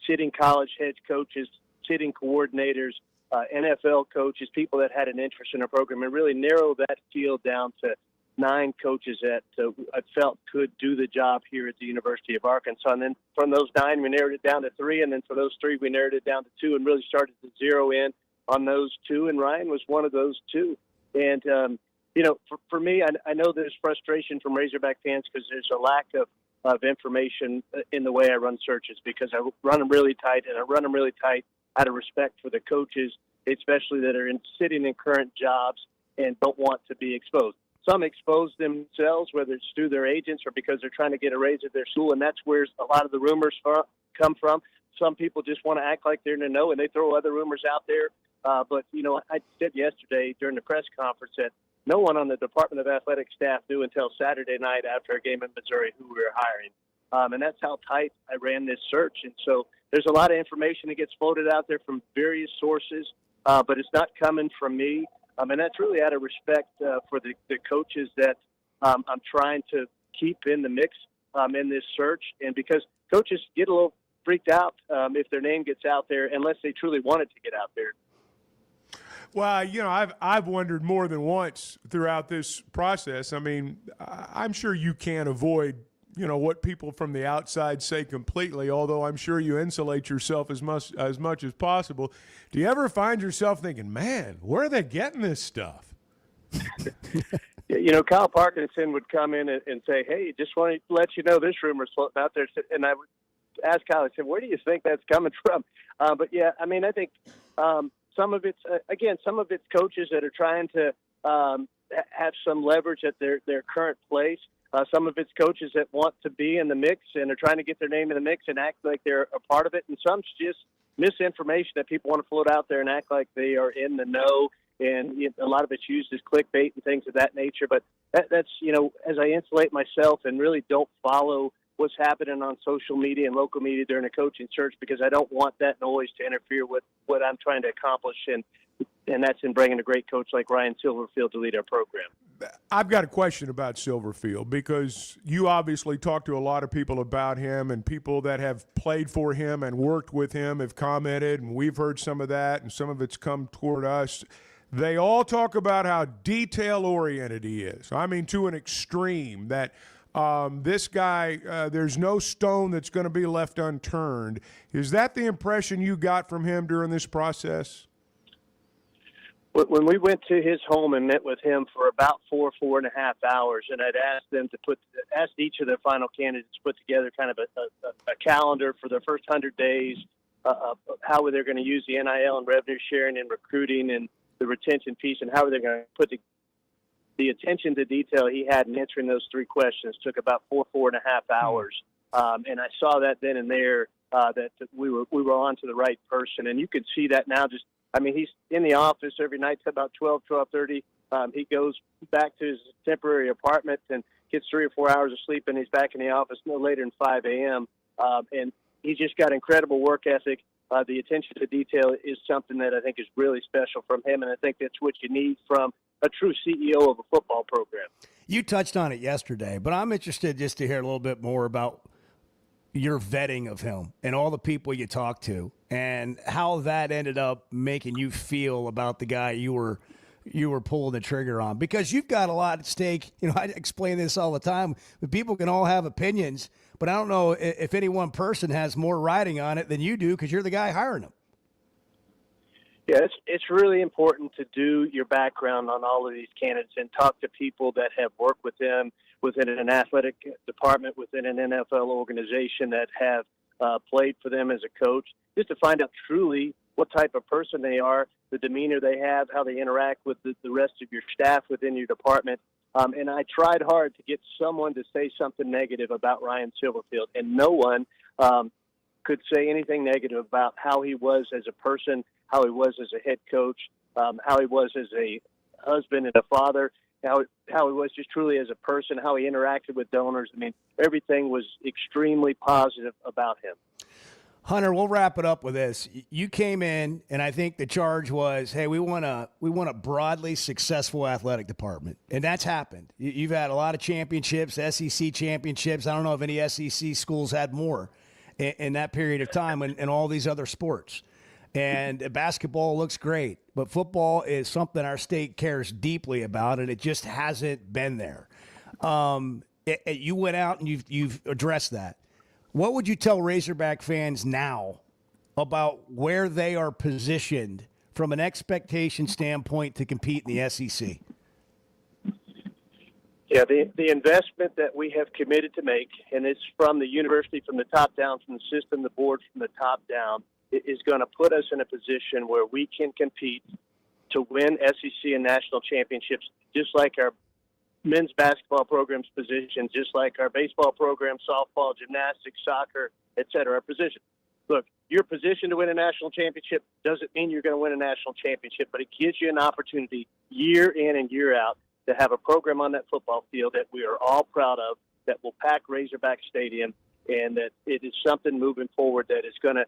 sitting college head coaches, sitting coordinators, NFL coaches, people that had an interest in our program, and really narrow that field down to 9 coaches that I felt could do the job here at the University of Arkansas. And then from those 9, we narrowed it down to 3, and then for those 3, we narrowed it down to 2 and really started to zero in on those 2, and Ryan was one of those 2. And, for me, I know there's frustration from Razorback fans because there's a lack of information in the way I run searches because I run them really tight, and I run them really tight out of respect for the coaches, especially that are sitting in current jobs and don't want to be exposed. Some expose themselves, whether it's through their agents or because they're trying to get a raise at their school, and that's where a lot of the rumors come from. Some people just want to act like they're in the know, and they throw other rumors out there. But I said yesterday during the press conference that no one on the Department of Athletics staff knew until Saturday night after a game in Missouri who we were hiring. And that's how tight I ran this search. And so there's a lot of information that gets floated out there from various sources, but it's not coming from me. And that's really out of respect for the coaches that I'm trying to keep in the mix in this search. And because coaches get a little freaked out if their name gets out there, unless they truly want it to get out there. Well, I've wondered more than once throughout this process. I mean, I'm sure you can't avoid, what people from the outside say completely, although I'm sure you insulate yourself as much as possible. Do you ever find yourself thinking, man, where are they getting this stuff? Kyle Parkinson would come in and say, hey, just want to let you know this rumor's floating out there. And I would ask Kyle, I said, where do you think that's coming from? But, yeah, I mean, I think some of it's coaches that are trying to have some leverage at their current place. Some of it's coaches that want to be in the mix and are trying to get their name in the mix and act like they're a part of it. And some's just misinformation that people want to float out there and act like they are in the know and a lot of it's used as clickbait and things of that nature. But that's, as I insulate myself and really don't follow what's happening on social media and local media during a coaching search, because I don't want that noise to interfere with what I'm trying to accomplish, and that's in bringing a great coach like Ryan Silverfield to lead our program. I've got a question about Silverfield, because you obviously talk to a lot of people about him, and people that have played for him and worked with him have commented, and we've heard some of that, and some of it's come toward us. They all talk about how detail-oriented he is. I mean, to an extreme that this guy, there's no stone that's going to be left unturned. Is that the impression you got from him during this process? When we went to his home and met with him for about 4.5 hours, and I'd asked each of their final candidates to put together kind of a calendar for their first 100 days, how they're going to use the NIL and revenue sharing and recruiting and the retention piece, and how they're going to put the attention to detail he had in answering those three questions took about 4.5 hours. And I saw that then and there that we were on to the right person. And you could see that now. He's in the office every night till about 12:30. He goes back to his temporary apartment and gets 3 or 4 hours of sleep, and he's back in the office no later than 5 a.m. And he's just got incredible work ethic. The attention to detail is something that I think is really special from him, and I think that's what you need from a true CEO of a football program. You touched on it yesterday, but I'm interested just to hear a little bit more about your vetting of him and all the people you talked to and how that ended up making you feel about the guy you were pulling the trigger on, because you've got a lot at stake. I explain this all the time. People can all have opinions, but I don't know if any one person has more riding on it than you do, because you're the guy hiring them. Yeah, it's really important to do your background on all of these candidates and talk to people that have worked with them within an athletic department, within an NFL organization, that have played for them as a coach, just to find out truly what type of person they are, the demeanor they have, how they interact with the rest of your staff within your department. And I tried hard to get someone to say something negative about Ryan Silverfield, and no one could say anything negative about how he was as a person, how he was as a head coach, how he was as a husband and a father, how he was just truly as a person, how he interacted with donors. Everything was extremely positive about him. Hunter, we'll wrap it up with this. You came in, and I think the charge was, hey, we want a broadly successful athletic department, and that's happened. You've had a lot of championships, SEC championships. I don't know if any SEC schools had more in that period of time, and all these other sports. And basketball looks great, but football is something our state cares deeply about, and it just hasn't been there. You went out and you've addressed that. What would you tell Razorback fans now about where they are positioned from an expectation standpoint to compete in the SEC? Yeah, the investment that we have committed to make, and it's from the university, from the top down, from the system, the board, from the top down, is going to put us in a position where we can compete to win SEC and national championships, just like our men's basketball program's position, just like our baseball program, softball, gymnastics, soccer, et cetera, our position. Look, your position to win a national championship doesn't mean you're going to win a national championship, but it gives you an opportunity year in and year out to have a program on that football field that we are all proud of, that will pack Razorback Stadium, and that it is something moving forward that is going to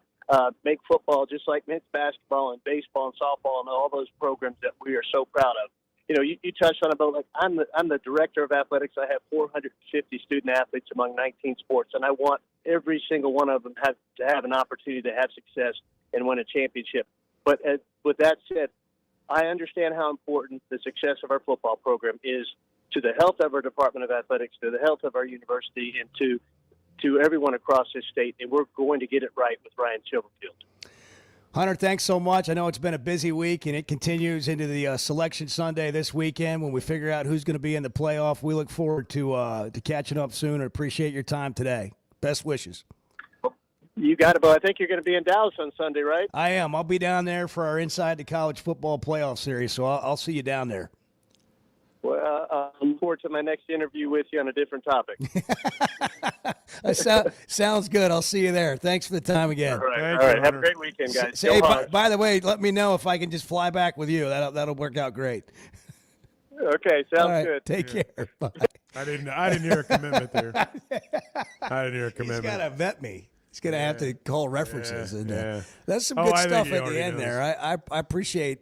make football just like men's basketball and baseball and softball and all those programs that we are so proud of. You touched on about, like, I'm the director of athletics. I have 450 student athletes among 19 sports, and I want every single one of them to have an opportunity to have success and win a championship. But with that said, I understand how important the success of our football program is to the health of our Department of Athletics, to the health of our university, and to everyone across this state, and we're going to get it right with Ryan Silverfield. Hunter, thanks so much. I know it's been a busy week, and it continues into the Selection Sunday this weekend when we figure out who's going to be in the playoff. We look forward to catching up soon and appreciate your time today. Best wishes. You got it, Bo. I think you're going to be in Dallas on Sunday, right? I am. I'll be down there for our Inside the College Football Playoff Series, so I'll see you down there. Well, forward to my next interview with you on a different topic. Sounds good. I'll see you there. Thanks for the time again. All right. Have a great weekend, guys. Go Hey, Hawks. by the way, let me know if I can just fly back with you. That'll work out great. Okay, sounds All right, good. Take care. Bye. I didn't hear a commitment there. I didn't hear a commitment. He's got to vet me. He's going to have to call references. And that's some Oh, good I think stuff he at the already end knows. there. I appreciate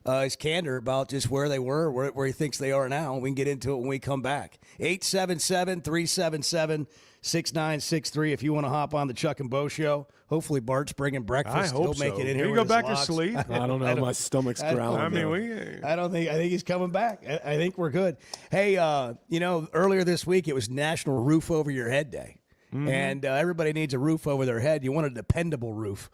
his candor about just where they were, where he thinks they are now. We can get into it when we come back. 877-377-6963 if you want to hop on the Chuck and Bo Show. Hopefully Bart's bringing breakfast. I hope He'll make so. it in Can here you with go his back to logs. sleep? I don't know. My stomach's growling. I mean, I think he's coming back. I think we're good. Hey, earlier this week it was National Roof Over Your Head Day, and everybody needs a roof over their head. You want a dependable roof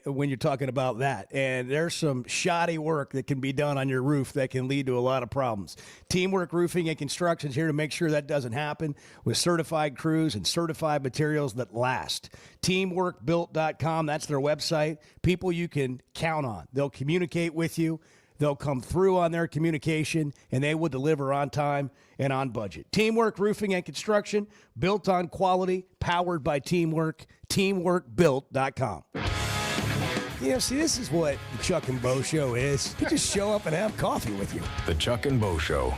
when you're talking about that. And there's some shoddy work that can be done on your roof that can lead to a lot of problems. Teamwork Roofing and Construction is here to make sure that doesn't happen with certified crews and certified materials that last. Teamworkbuilt.com, that's their website. People you can count on. They'll communicate with you. They'll come through on their communication, and they will deliver on time and on budget. Teamwork Roofing and Construction, built on quality, powered by teamwork. Teamworkbuilt.com. See, this is what the Chuck and Bo Show is. You just show up and have coffee with you. The Chuck and Bo Show.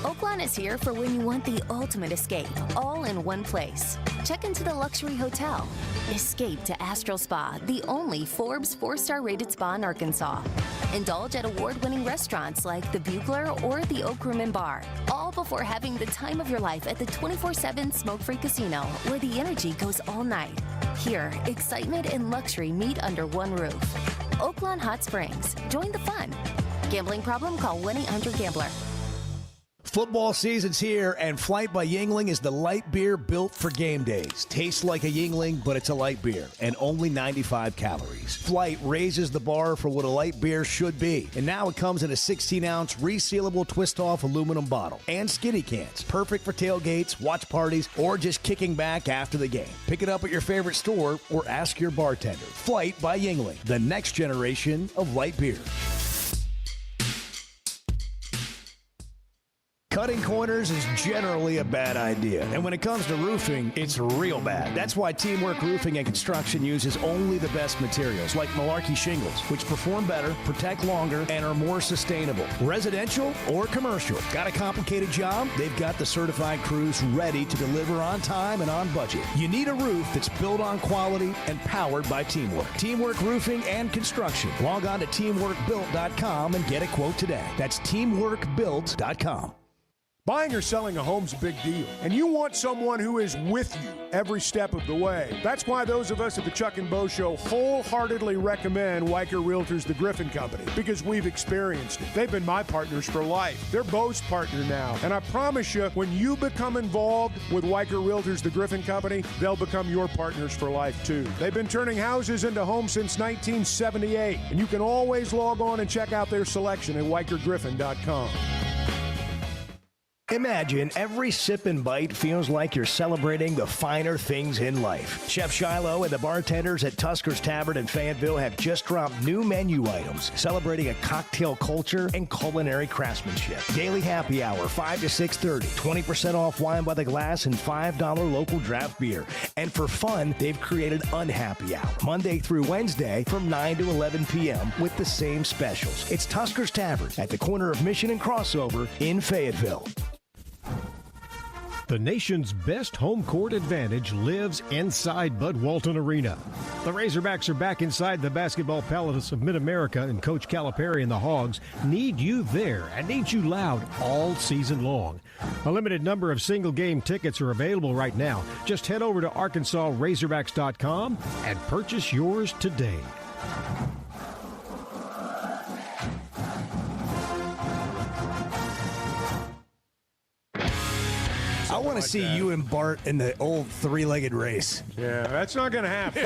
Oaklawn is here for when you want the ultimate escape, all in one place. Check into the luxury hotel. Escape to Astral Spa, the only Forbes 4-star rated spa in Arkansas. Indulge at award-winning restaurants like the Bugler or the Oak Room and Bar, all before having the time of your life at the 24/7 smoke-free casino, where the energy goes all night. Here, excitement and luxury meet under one roof. Oaklawn Hot Springs. Join the fun. Gambling problem? Call 1-800-GAMBLER. Football season's here, and Flight by Yuengling is the light beer built for game days. Tastes like a Yuengling, but it's a light beer, and only 95 calories. Flight raises the bar for what a light beer should be, and now it comes in a 16-ounce resealable twist-off aluminum bottle and skinny cans. Perfect for tailgates, watch parties, or just kicking back after the game. Pick it up at your favorite store or ask your bartender. Flight by Yuengling, the next generation of light beer. Cutting corners is generally a bad idea, and when it comes to roofing, it's real bad. That's why Teamwork Roofing and Construction uses only the best materials, like Malarkey shingles, which perform better, protect longer, and are more sustainable. Residential or commercial. Got a complicated job? They've got the certified crews ready to deliver on time and on budget. You need a roof that's built on quality and powered by teamwork. Teamwork Roofing and Construction. Log on to teamworkbuilt.com and get a quote today. That's teamworkbuilt.com. Buying or selling a home's a big deal, and you want someone who is with you every step of the way. That's why those of us at the Chuck and Bo Show wholeheartedly recommend Weicker Realtors, the Griffin Company, because we've experienced it. They've been my partners for life. They're Bo's partner now, and I promise you, when you become involved with Weicker Realtors, the Griffin Company, they'll become your partners for life too. They've been turning houses into homes since 1978, and you can always log on and check out their selection at WeicherGriffin.com. Imagine every sip and bite feels like you're celebrating the finer things in life. Chef Shiloh and the bartenders at Tusker's Tavern in Fayetteville have just dropped new menu items celebrating a cocktail culture and culinary craftsmanship. Daily happy hour, 5 to 6:30. 20% off wine by the glass and $5 local draft beer. And for fun, they've created Unhappy Hour, Monday through Wednesday from 9 to 11 p.m. with the same specials. It's Tusker's Tavern at the corner of Mission and Crossover in Fayetteville. The nation's best home court advantage lives inside Bud Walton Arena. The Razorbacks are back inside the basketball palace of Mid-America, and Coach Calipari and the Hogs need you there and need you loud all season long. A limited number of single-game tickets are available right now. Just head over to ArkansasRazorbacks.com and purchase yours today. I want to see you and Bart in the old three-legged race. Yeah, that's not going to happen.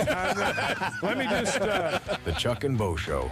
Let me just... The Chuck and Bo Show.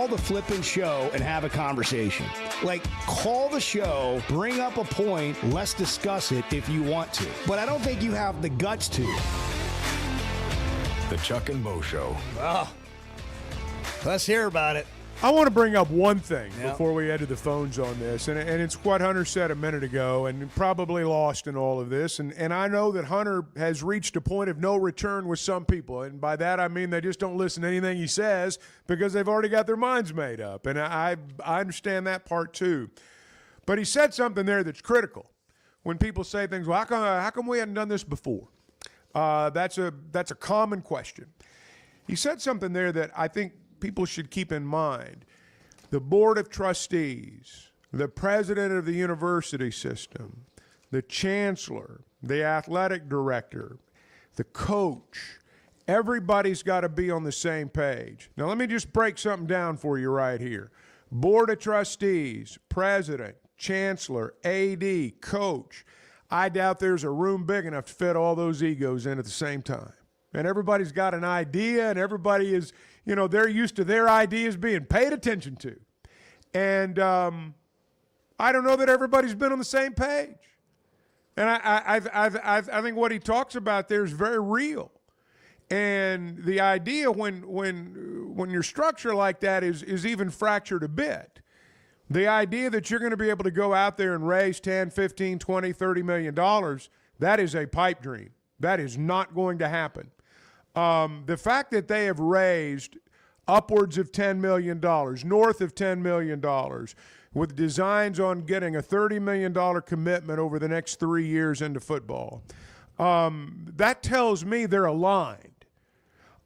call the flipping show and have a conversation. Like, call the show, bring up a point, let's discuss it if you want to. But I don't think you have the guts to. The Chuck and Bo Show. Oh, let's hear about it. I want to bring up one thing before we head to the phones on this, and it's what Hunter said a minute ago, and probably lost in all of this. And I know that Hunter has reached a point of no return with some people, and by that I mean they just don't listen to anything he says because they've already got their minds made up, and I understand that part too. But he said something there that's critical. When people say things, well, how come we hadn't done this before? That's a common question. He said something there that I think people should keep in mind. The board of trustees, the president of the university system, the chancellor, the athletic director, the coach, everybody's got to be on the same page. Now, let me just break something down for you right here. Board of trustees, president, chancellor, AD, coach. I doubt there's a room big enough to fit all those egos in at the same time. And everybody's got an idea, and everybody is, they're used to their ideas being paid attention to. And I don't know that everybody's been on the same page. And I think what he talks about there is very real. And the idea when your structure like that is even fractured a bit, the idea that you're going to be able to go out there and raise 10, 15, 20, $30 million, that is a pipe dream. That is not going to happen. The fact that they have raised upwards of $10 million, north of $10 million, with designs on getting a $30 million commitment over the next 3 years into football, that tells me they're aligned.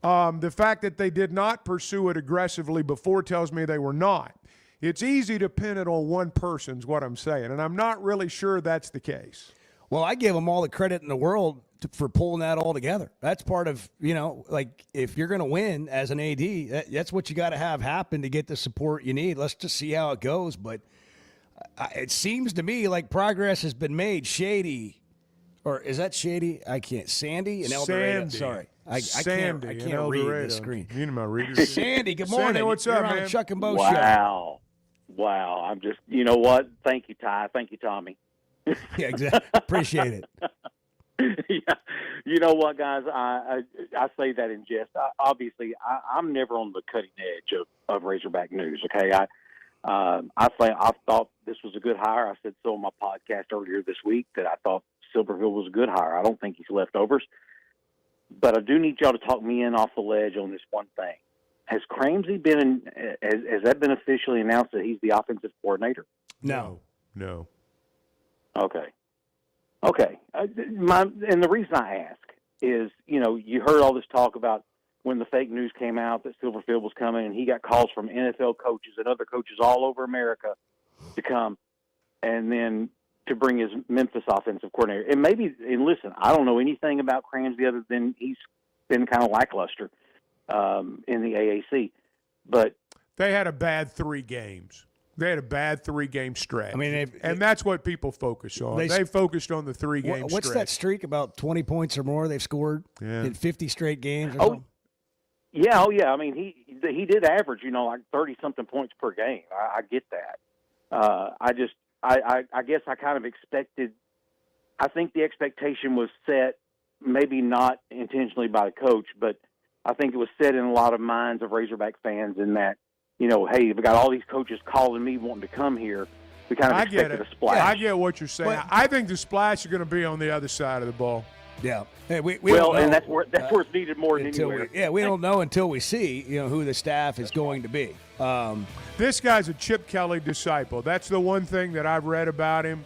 The fact that they did not pursue it aggressively before tells me they were not. It's easy to pin it on one person is what I'm saying, and I'm not really sure that's the case. Well, I give them all the credit in the world for pulling that all together. That's part of, if you're going to win as an AD, that's what you got to have happen to get the support you need. Let's just see how it goes. But it seems to me like progress has been made. Shady, or is that Shady? I can't. Sandy and El Dorado. Sorry. I can't read the screen. You know my reader. Sandy, good morning. Sandy, what's up, You're man? on Chuck and Bo Wow. Show. Wow. I'm just, you know what? Thank you, Ty. Thank you, Tommy. Yeah, exactly. Appreciate it. Yeah. You know what, guys? I say that in jest. Obviously, I'm never on the cutting edge of Razorback news, okay? I thought this was a good hire. I said so on my podcast earlier this week that I thought Silverfield was a good hire. I don't think he's leftovers. But I do need y'all to talk me in off the ledge on this one thing. Has Cramsey has that been officially announced that he's the offensive coordinator? No. Okay. And the reason I ask is, you heard all this talk about when the fake news came out that Silverfield was coming, and he got calls from NFL coaches and other coaches all over America to come and then to bring his Memphis offensive coordinator. And listen, I don't know anything about Cramsey other than he's been kind of lackluster in the AAC. But they had a bad 3 games. They had a bad 3-game stretch. I mean, and that's what people focus on. They focused on the 3-game stretch. What's that streak? About 20 points or more they've scored in 50 straight games or something? Yeah, I mean, he did average, like 30-something points per game. I get that. I guess I kind of expected – I think the expectation was set, maybe not intentionally by the coach, but I think it was set in a lot of minds of Razorback fans in that, hey, we've got all these coaches calling me wanting to come here. We kind of expected a splash. I get what you're saying. But I think the splash is going to be on the other side of the ball. Yeah. Hey, we and that's where it's needed more than anywhere. We don't know until we see, who the staff is going to be. This guy's a Chip Kelly disciple. That's the one thing that I've read about him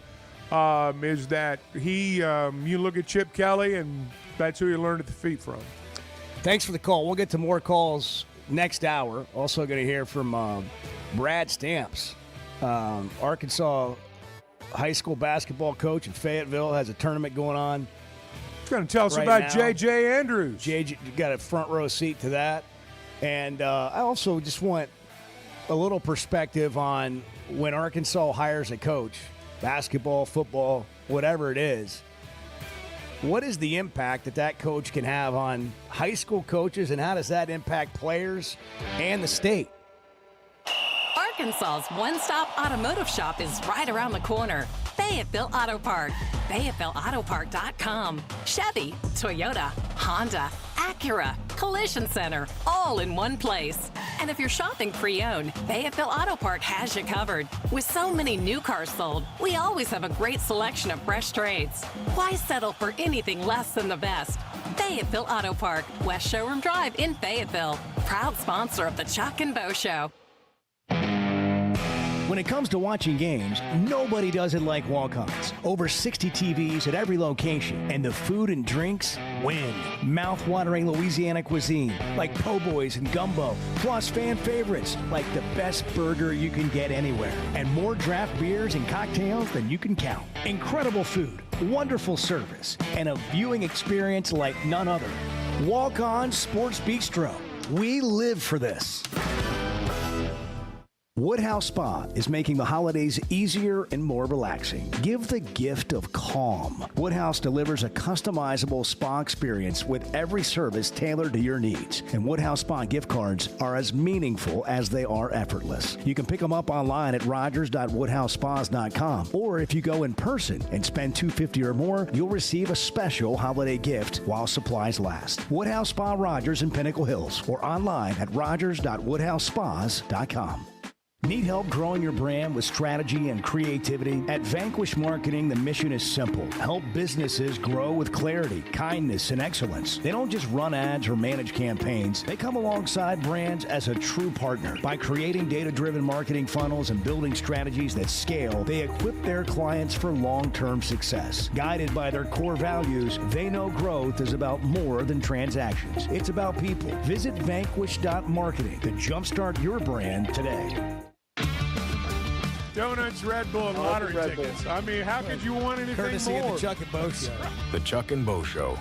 is that he, you look at Chip Kelly, and that's who you learned at the feet from. Thanks for the call. We'll get to more calls next hour. Also going to hear from Brad Stamps, Arkansas high school basketball coach in Fayetteville, has a tournament going on. He's going to tell us about J.J. Andrews. JJ got a front row seat to that. And I also just want a little perspective on when Arkansas hires a coach, basketball, football, whatever it is, what is the impact that coach can have on high school coaches, and how does that impact players and the state? Arkansas's one-stop automotive shop is right around the corner. Fayetteville Auto Park. FayettevilleAutoPark.com. Chevy, Toyota, Honda, Acura, Collision Center, all in one place. And if you're shopping pre-owned, Fayetteville Auto Park has you covered. With so many new cars sold, we always have a great selection of fresh trades. Why settle for anything less than the best? Fayetteville Auto Park, West Showroom Drive in Fayetteville. Proud sponsor of the Chuck and Bo Show. When it comes to watching games, nobody does it like Walk-Ons. Over 60 TVs at every location, and the food and drinks win. Mouth-watering Louisiana cuisine like po' boys and gumbo, plus fan favorites like the best burger you can get anywhere, and more draft beers and cocktails than you can count. Incredible food, wonderful service, and a viewing experience like none other. Walk-On Sports Bistro. We live for this. Woodhouse Spa is making the holidays easier and more relaxing. Give the gift of calm. Woodhouse delivers a customizable spa experience with every service tailored to your needs. And Woodhouse Spa gift cards are as meaningful as they are effortless. You can pick them up online at rogers.woodhousespas.com. Or if you go in person and spend $250 or more, you'll receive a special holiday gift while supplies last. Woodhouse Spa Rogers in Pinnacle Hills or online at rogers.woodhousespas.com. Need help growing your brand with strategy and creativity? At Vanquish Marketing, the mission is simple. Help businesses grow with clarity, kindness, and excellence. They don't just run ads or manage campaigns. They come alongside brands as a true partner. By creating data-driven marketing funnels and building strategies that scale, they equip their clients for long-term success. Guided by their core values, they know growth is about more than transactions. It's about people. Visit vanquish.marketing to jumpstart your brand today. Donuts, Red Bull, and lottery tickets. I mean, how could you want anything Courtesy more? of the Chuck and Bo Show. The Chuck and Bo Show.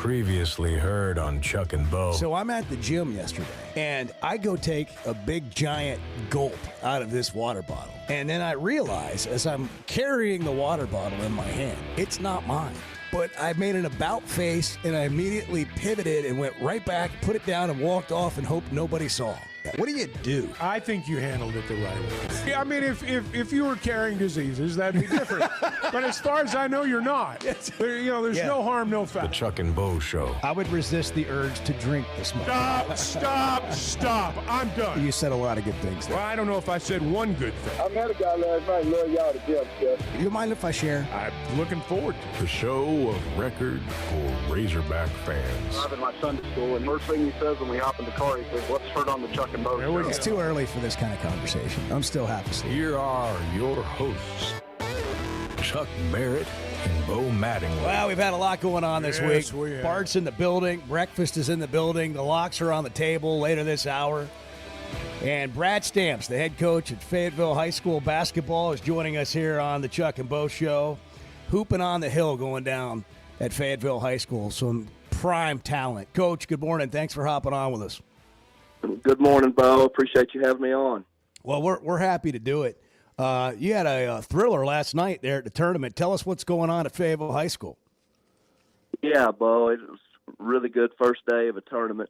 Previously heard on Chuck and Bo. So I'm at the gym yesterday, and I go take a big giant gulp out of this water bottle. And then I realize, as I'm carrying the water bottle in my hand, it's not mine. But I made an about face, and I immediately pivoted and went right back, put it down, and walked off and hoped nobody saw. What do you do? I think you handled it the right way. I mean, if you were carrying diseases, that'd be different. But as far as I know, you're not. There's no harm, no foul. The Chuck and Bo Show. I would resist the urge to drink this morning. Stop. I'm done. You said a lot of good things there. Well, I don't know if I said one good thing. I met a guy last night, love y'all to death, Jeff. You mind if I share? I'm looking forward to it. The show of record for Razorback fans. I'm in my Sunday school, and first thing he says when we hop in the car, he says, "Let's turn on the Chuck and Bo Show." It's too early for this kind of conversation. I'm still half asleep. Here are your hosts, Chuck Barrett and Bo Mattingly. Well, we've had a lot going on this Yes, week. we have. Bart's in the building. Breakfast is in the building. The locks are on the table later this hour. And Brad Stamps, the head coach at Fayetteville High School basketball, is joining us here on the Chuck and Bo Show. Hooping on the hill going down at Fayetteville High School. Some prime talent. Coach, good morning. Thanks for hopping on with us. Good morning, Bo. Appreciate you having me on. Well, we're happy to do it. You had a thriller last night there at the tournament. Tell us what's going on at Fayetteville High School. Yeah, Bo, it was a really good first day of a tournament.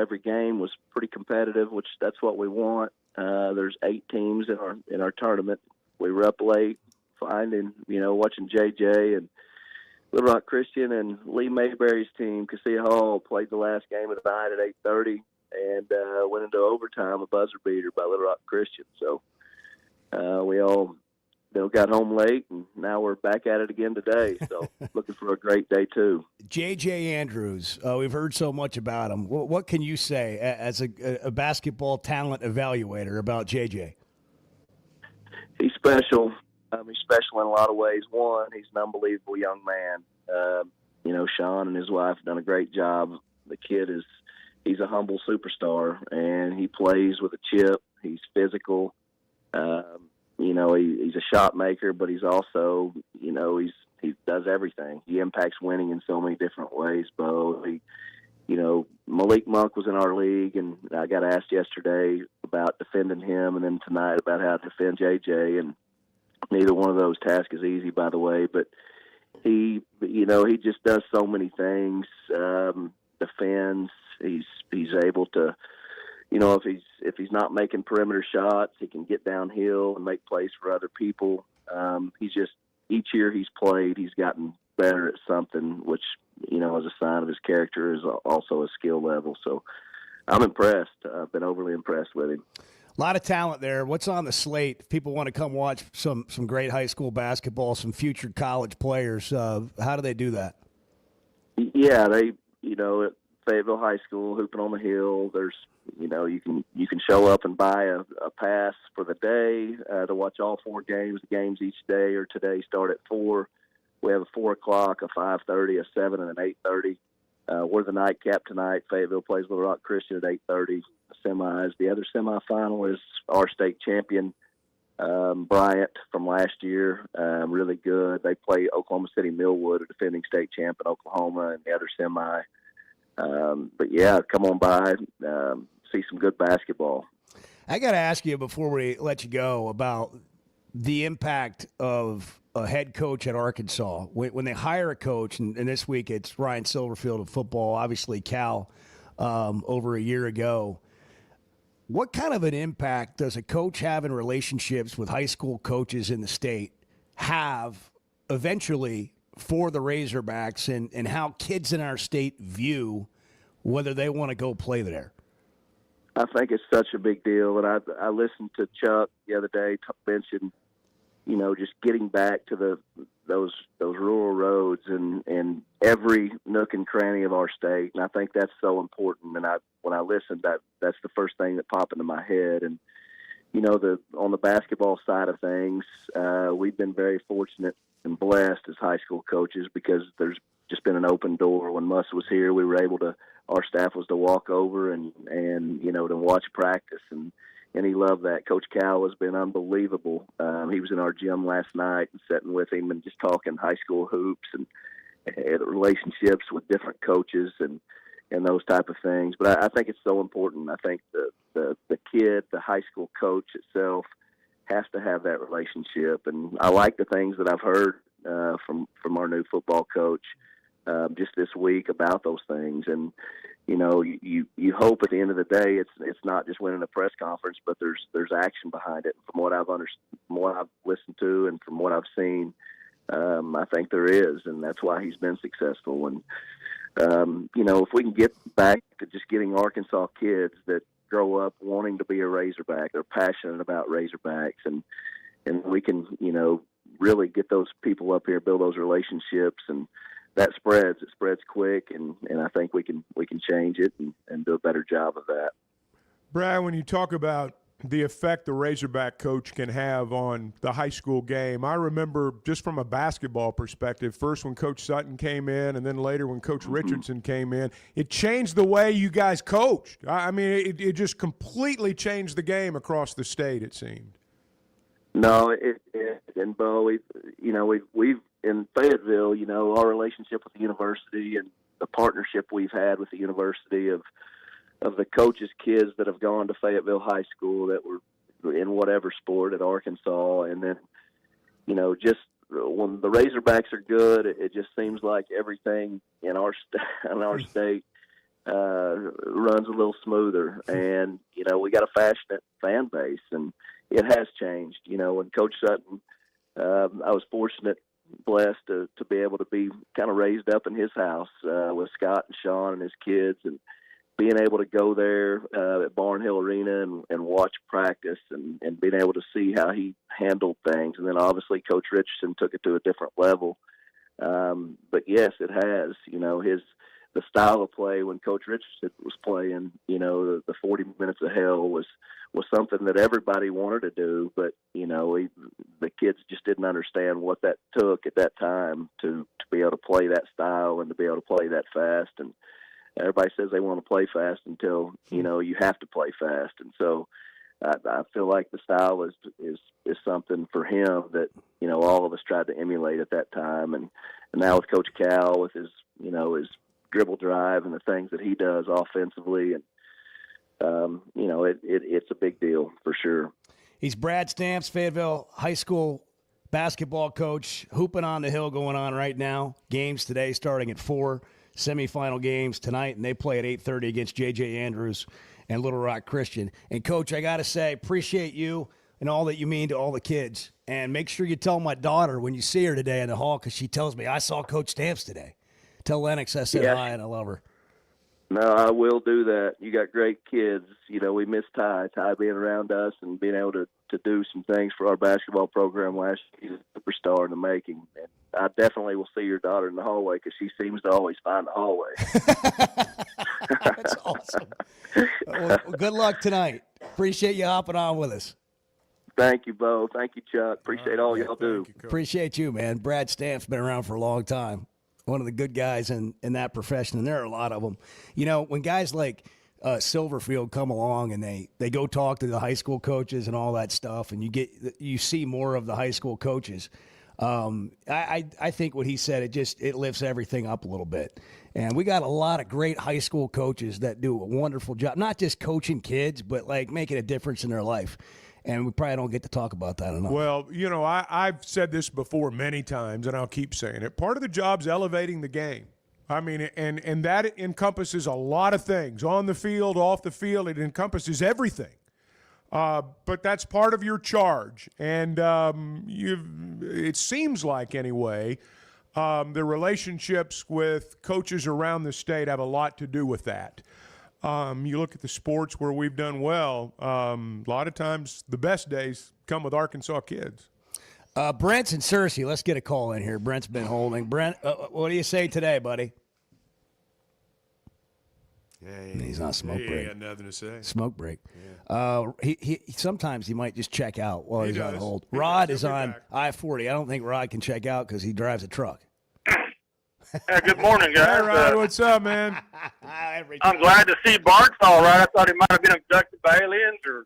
Every game was pretty competitive, which that's what we want. There's 8 teams in our tournament. We were up late, watching JJ and Little Rock Christian and Lee Mayberry's team, Cassia Hall, played the last game of the night at 8:30 and went into overtime, a buzzer beater by Little Rock Christian. So we all got home late, and now we're back at it again today. So looking for a great day, too. J.J. Andrews, we've heard so much about him. What can you say as a basketball talent evaluator about J.J.? He's special. He's special in a lot of ways. One, he's an unbelievable young man. Sean and his wife have done a great job. The kid he's a humble superstar, and he plays with a chip. He's physical. He's a shot maker, but he's also, he does everything. He impacts winning in so many different ways, Bo. Malik Monk was in our league, and I got asked yesterday about defending him, and then tonight about how to defend JJ, and neither one of those tasks is easy, by the way, but he just does so many things, defends. He's able to, if he's not making perimeter shots, he can get downhill and make plays for other people. Each year he's played, he's gotten better at something, which, is a sign of his character, is also a skill level. So I'm impressed. I've been overly impressed with him. A lot of talent there. What's on the slate? If people want to come watch some great high school basketball, some future college players, how do they do that? Yeah, at Fayetteville High School, hooping on the hill, there's, you can show up and buy a pass for the day to watch all 4 games. The games each day or today start at 4. We have a 4 o'clock, a 5:30, a 7, and an 8:30. We're the nightcap tonight. Fayetteville plays Little Rock Christian at 8:30. Semis. The other semifinal is our state champion, Bryant, from last year. Really good. They play Oklahoma City Millwood, a defending state champ in Oklahoma, in the other semi. But yeah, come on by, see some good basketball. I got to ask you before we let you go about the impact of a head coach at Arkansas. When they hire a coach, and this week it's Ryan Silverfield of football, obviously Cal over a year ago. What kind of an impact does a coach have in relationships with high school coaches in the state have eventually for the Razorbacks and how kids in our state view whether they want to go play there? I think it's such a big deal. And I listened to Chuck the other day mention, just getting back to those rural roads and every nook and cranny of our state. And I think that's so important. And when I listened, that's the first thing that popped into my head. And, on the basketball side of things, we've been very fortunate and blessed as high school coaches because there's just been an open door. When Muss was here, we were able to, our staff was to walk over and to watch practice. And he loved that. Coach Cal has been unbelievable. He was in our gym last night and sitting with him and just talking high school hoops. And relationships with different coaches and those type of things. But I think it's so important. I think the kid, the high school coach itself, has to have that relationship. And I like the things that I've heard from our new football coach just this week about those things. And you hope at the end of the day it's not just winning a press conference, but there's action behind it. From what I've listened to and from what I've seen, I think there is, and that's why he's been successful. And if we can get back to just getting Arkansas kids that grow up wanting to be a Razorback, they're passionate about Razorbacks, and we can really get those people up here, build those relationships, and that spreads. It spreads quick, and I think we can change it and do a better job of that. Brad, when you talk about the effect the Razorback coach can have on the high school game, I remember just from a basketball perspective, first when Coach Sutton came in and then later when Coach Richardson came in, it changed the way you guys coached. I mean, it just completely changed the game across the state, it seemed. No, and Bo, we've in Fayetteville, our relationship with the university and the partnership we've had with the university of the coaches' kids that have gone to Fayetteville High School that were in whatever sport at Arkansas, and then just when the Razorbacks are good, it just seems like everything in our state runs a little smoother, and we got a passionate fan base, and it has changed. When Coach Sutton, I was blessed to be able to be kind of raised up in his house with Scott and Sean and his kids, and being able to go there at Barnhill Arena and watch practice and being able to see how he handled things. And then obviously Coach Richardson took it to a different level. But yes, it has, the style of play when Coach Richardson was playing, the 40 minutes of hell was something that everybody wanted to do, but the kids just didn't understand what that took at that time to be able to play that style and to be able to play that fast. And everybody says they want to play fast until you have to play fast. And so I feel like the style is something for him that all of us tried to emulate at that time. And now with Coach Cal, with his his dribble drive and the things that he does offensively, and it's a big deal for sure. He's Brad Stamps, Fayetteville High School basketball coach, hooping on the hill going on right now. Games today starting at 4, semifinal games tonight, and they play at 8:30 against J.J. Andrews and Little Rock Christian. And, Coach, I got to say, appreciate you and all that you mean to all the kids. And make sure you tell my daughter when you see her today in the hall, because she tells me, I saw Coach Stamps today. Tell Lennox I said hi and I love her. No, I will do that. You got great kids. We miss Ty being around us and being able to do some things for our basketball program last year. He's a superstar in the making. And I definitely will see your daughter in the hallway because she seems to always find the hallway. That's awesome. Well, good luck tonight. Appreciate you hopping on with us. Thank you, Bo. Thank you, Chuck. Appreciate all y'all do. Appreciate you, man. Brad Stamps been around for a long time. One of the good guys in that profession, and there are a lot of them. When guys like Silverfield come along and they go talk to the high school coaches and all that stuff, and you see more of the high school coaches. I think what he said, it lifts everything up a little bit. And we got a lot of great high school coaches that do a wonderful job, not just coaching kids, but like making a difference in their life. And we probably don't get to talk about that enough. Well, I've said this before many times, and I'll keep saying it. Part of the job's elevating the game. I mean, and that encompasses a lot of things. On the field, off the field, it encompasses everything. But that's part of your charge. And it seems like, anyway, the relationships with coaches around the state have a lot to do with that. You look at the sports where we've done well, a lot of times the best days come with Arkansas kids. Brent's in Searcy. Let's get a call in here. Brent's been holding. Brent, what do you say today, buddy? He's on smoke break. He got nothing to say. Smoke break. Yeah. He sometimes he might just check out while he's on hold. Rod is on I-40. I don't think Rod can check out because he drives a truck. Good morning, guys. Hey, Rod, what's up, man? I'm glad to see Bart's all right. I thought he might have been abducted by aliens or,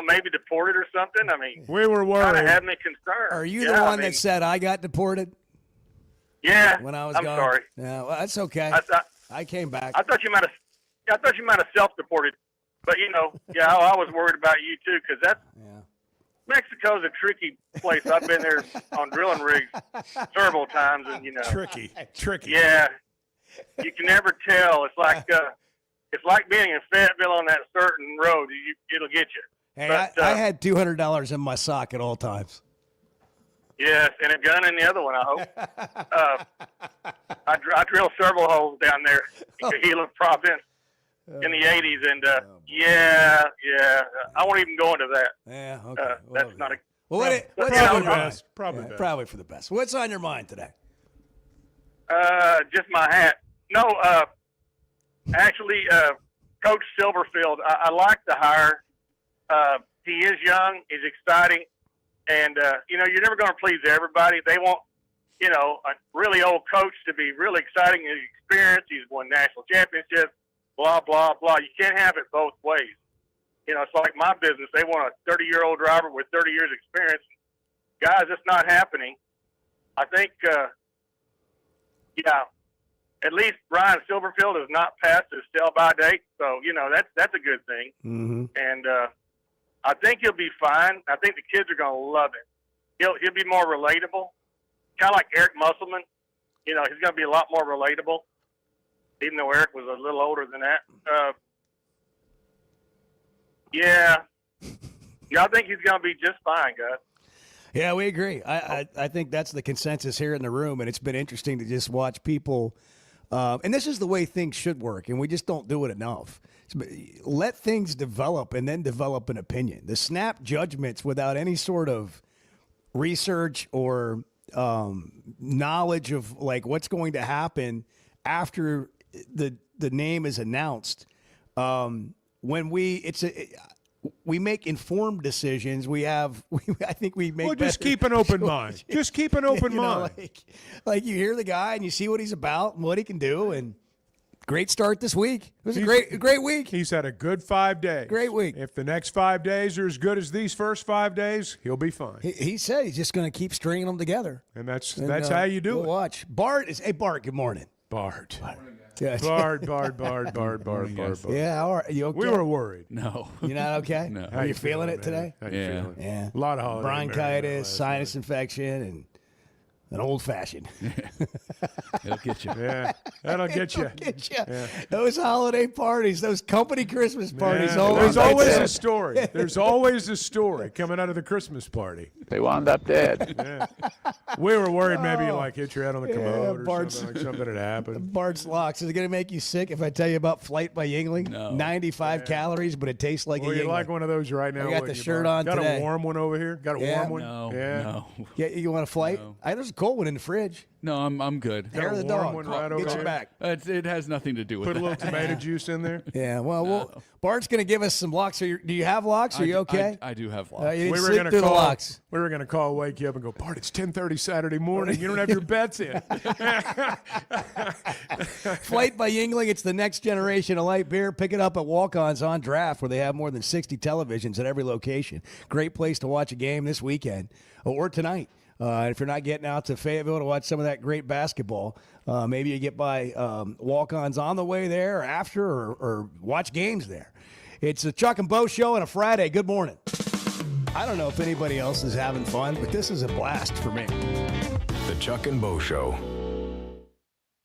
maybe deported or something. I mean, we were worried. Kind of had me concerned. Are you the one that said I got deported? Yeah. When I was I'm gone. sorry. Yeah, well, that's okay. I came back. I thought you might have self-deported, but I was worried about you too because Mexico's a tricky place. I've been there on drilling rigs several times, and tricky. Yeah, you can never tell. It's like being in Fayetteville on that certain road. It'll get you. Hey, But, I had $200 in my sock at all times. Yes, and a gun in the other one, I hope. I drilled several holes down there in Gila Province in the 80s, and I won't even go into that. Yeah, okay. That's not a... Well, probably for the best. What's on your mind today? Just my hat. No, actually, Coach Silverfield, I like the hire. He is young. He's exciting. And, you're never going to please everybody. They want, a really old coach to be really exciting and experienced. He's won national championships, blah, blah, blah. You can't have it both ways. It's like my business. They want a 30-year-old driver with 30 years experience. Guys, it's not happening. I think, at least Brian Silverfield has not passed his sell-by date. So, that's a good thing. Mm-hmm. And, I think he'll be fine. I think the kids are going to love him. He'll be more relatable, kind of like Eric Musselman. He's going to be a lot more relatable, even though Eric was a little older than that. I think he's going to be just fine, guys. Yeah, we agree. I think that's the consensus here in the room, and it's been interesting to just watch people. And this is the way things should work, and we just don't do it enough. Let things develop and then develop an opinion. The snap judgments without any sort of research or knowledge of like what's going to happen after the name is announced. When we make informed decisions. I think we make. Well, just keep an open mind. Just keep an open mind. Like you hear the guy and you see what he's about and what he can do, and great start this week. It was a great week. He's had a good 5 days. Great week. If the next 5 days are as good as these first 5 days, he'll be fine. He said he's just going to keep stringing them together, and that's how you do it. Watch. Bart is. Hey, Bart. Good morning. Bart. Yes. Bart. Yeah, how are you? Okay? We were worried. No. You're not okay? No. Are you feeling it today? How you feeling? Yeah. A lot of holiday bronchitis, sinus infection, and an old-fashioned. It'll get you. Yeah, that'll get you. Yeah. Those holiday parties, those company Christmas parties. Yeah. There's always a story. There's always a story coming out of the Christmas party. They wound up dead. Yeah. We were worried maybe you hit your head on the commode or something, like something had happened. Bart's Locks. Is it going to make you sick if I tell you about Flight by Yingling? No. 95 calories, but it tastes like a Yingling. You like one of those right now? I got the shirt on Got today. a warm one over here? Got a warm one? No. Yeah, you want a flight? No. There's a cold one in the fridge. No, I'm good. Hair of the dog. One right Get over your back. It has nothing to do with Put that. a little tomato juice in there. Yeah, well, Bart's going to give us some locks. Do you have locks? Are you okay? I do have locks. You didn't sleep through the locks. We were going to call, wake you up and go, Bart, it's 10:30 Saturday morning. You don't have your bets in. Flight by Yingling. It's the next generation of light beer. Pick it up at Walk-Ons on Draft, where they have more than 60 televisions at every location. Great place to watch a game this weekend or tonight. If you're not getting out to Fayetteville to watch some of that great basketball, maybe you get by Walk-Ons on the way there or after or watch games there. It's a Chuck and Bo show on a Friday. Good morning. I don't know if anybody else is having fun, but this is a blast for me. The Chuck and Bo Show.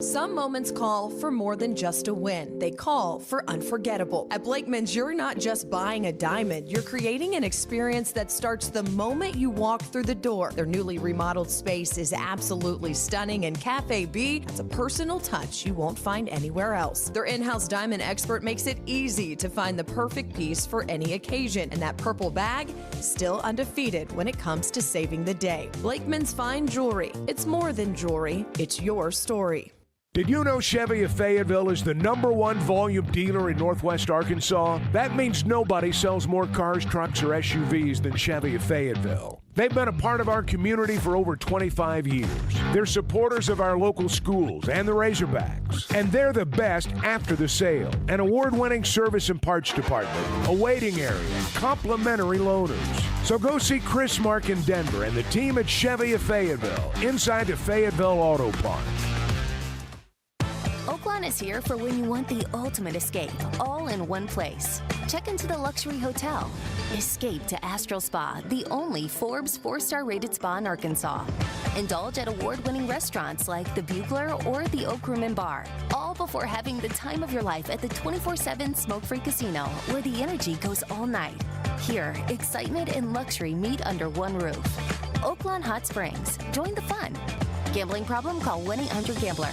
Some moments call for more than just a win. They call for unforgettable. At Blakeman's, you're not just buying a diamond. You're creating an experience that starts the moment you walk through the door. Their newly remodeled space is absolutely stunning, and Cafe B has a personal touch you won't find anywhere else. Their in-house diamond expert makes it easy to find the perfect piece for any occasion, and that purple bag, still undefeated when it comes to saving the day. Blakeman's Fine Jewelry. It's more than jewelry. It's your story. Did you know Chevy of Fayetteville is the #1 volume dealer in Northwest Arkansas? That means nobody sells more cars, trucks, or SUVs than Chevy of Fayetteville. They've been a part of our community for over 25 years. They're supporters of our local schools and the Razorbacks. And they're the best after the sale. An award-winning service and parts department, a waiting area, complimentary loaners. So go see Chris, Mark, in Denver and the team at Chevy of Fayetteville, inside the Fayetteville Auto Park. Oaklawn is here for when you want the ultimate escape, all in one place. Check into the luxury hotel. Escape to Astral Spa, the only Forbes 4-star rated spa in Arkansas. Indulge at award-winning restaurants like the Bugler or the Oak Room and Bar, all before having the time of your life at the 24/7 smoke-free casino, where the energy goes all night. Here, excitement and luxury meet under one roof. Oaklawn Hot Springs. Join the fun. Gambling problem? Call 1-800-GAMBLER.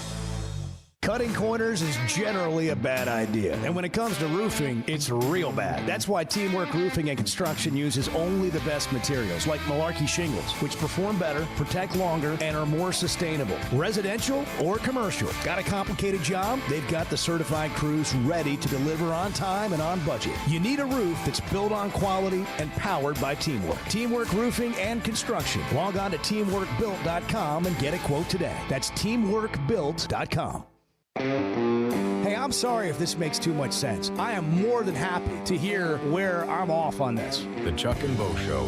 Cutting corners is generally a bad idea. And when it comes to roofing, it's real bad. That's why Teamwork Roofing and Construction uses only the best materials, like Malarkey shingles, which perform better, protect longer, and are more sustainable. Residential or commercial. Got a complicated job? They've got the certified crews ready to deliver on time and on budget. You need a roof that's built on quality and powered by teamwork. Teamwork Roofing and Construction. Log on to teamworkbuilt.com and get a quote today. That's teamworkbuilt.com. Hey, I'm sorry if this makes too much sense. I am more than happy to hear where I'm off on this. The Chuck and Bo Show.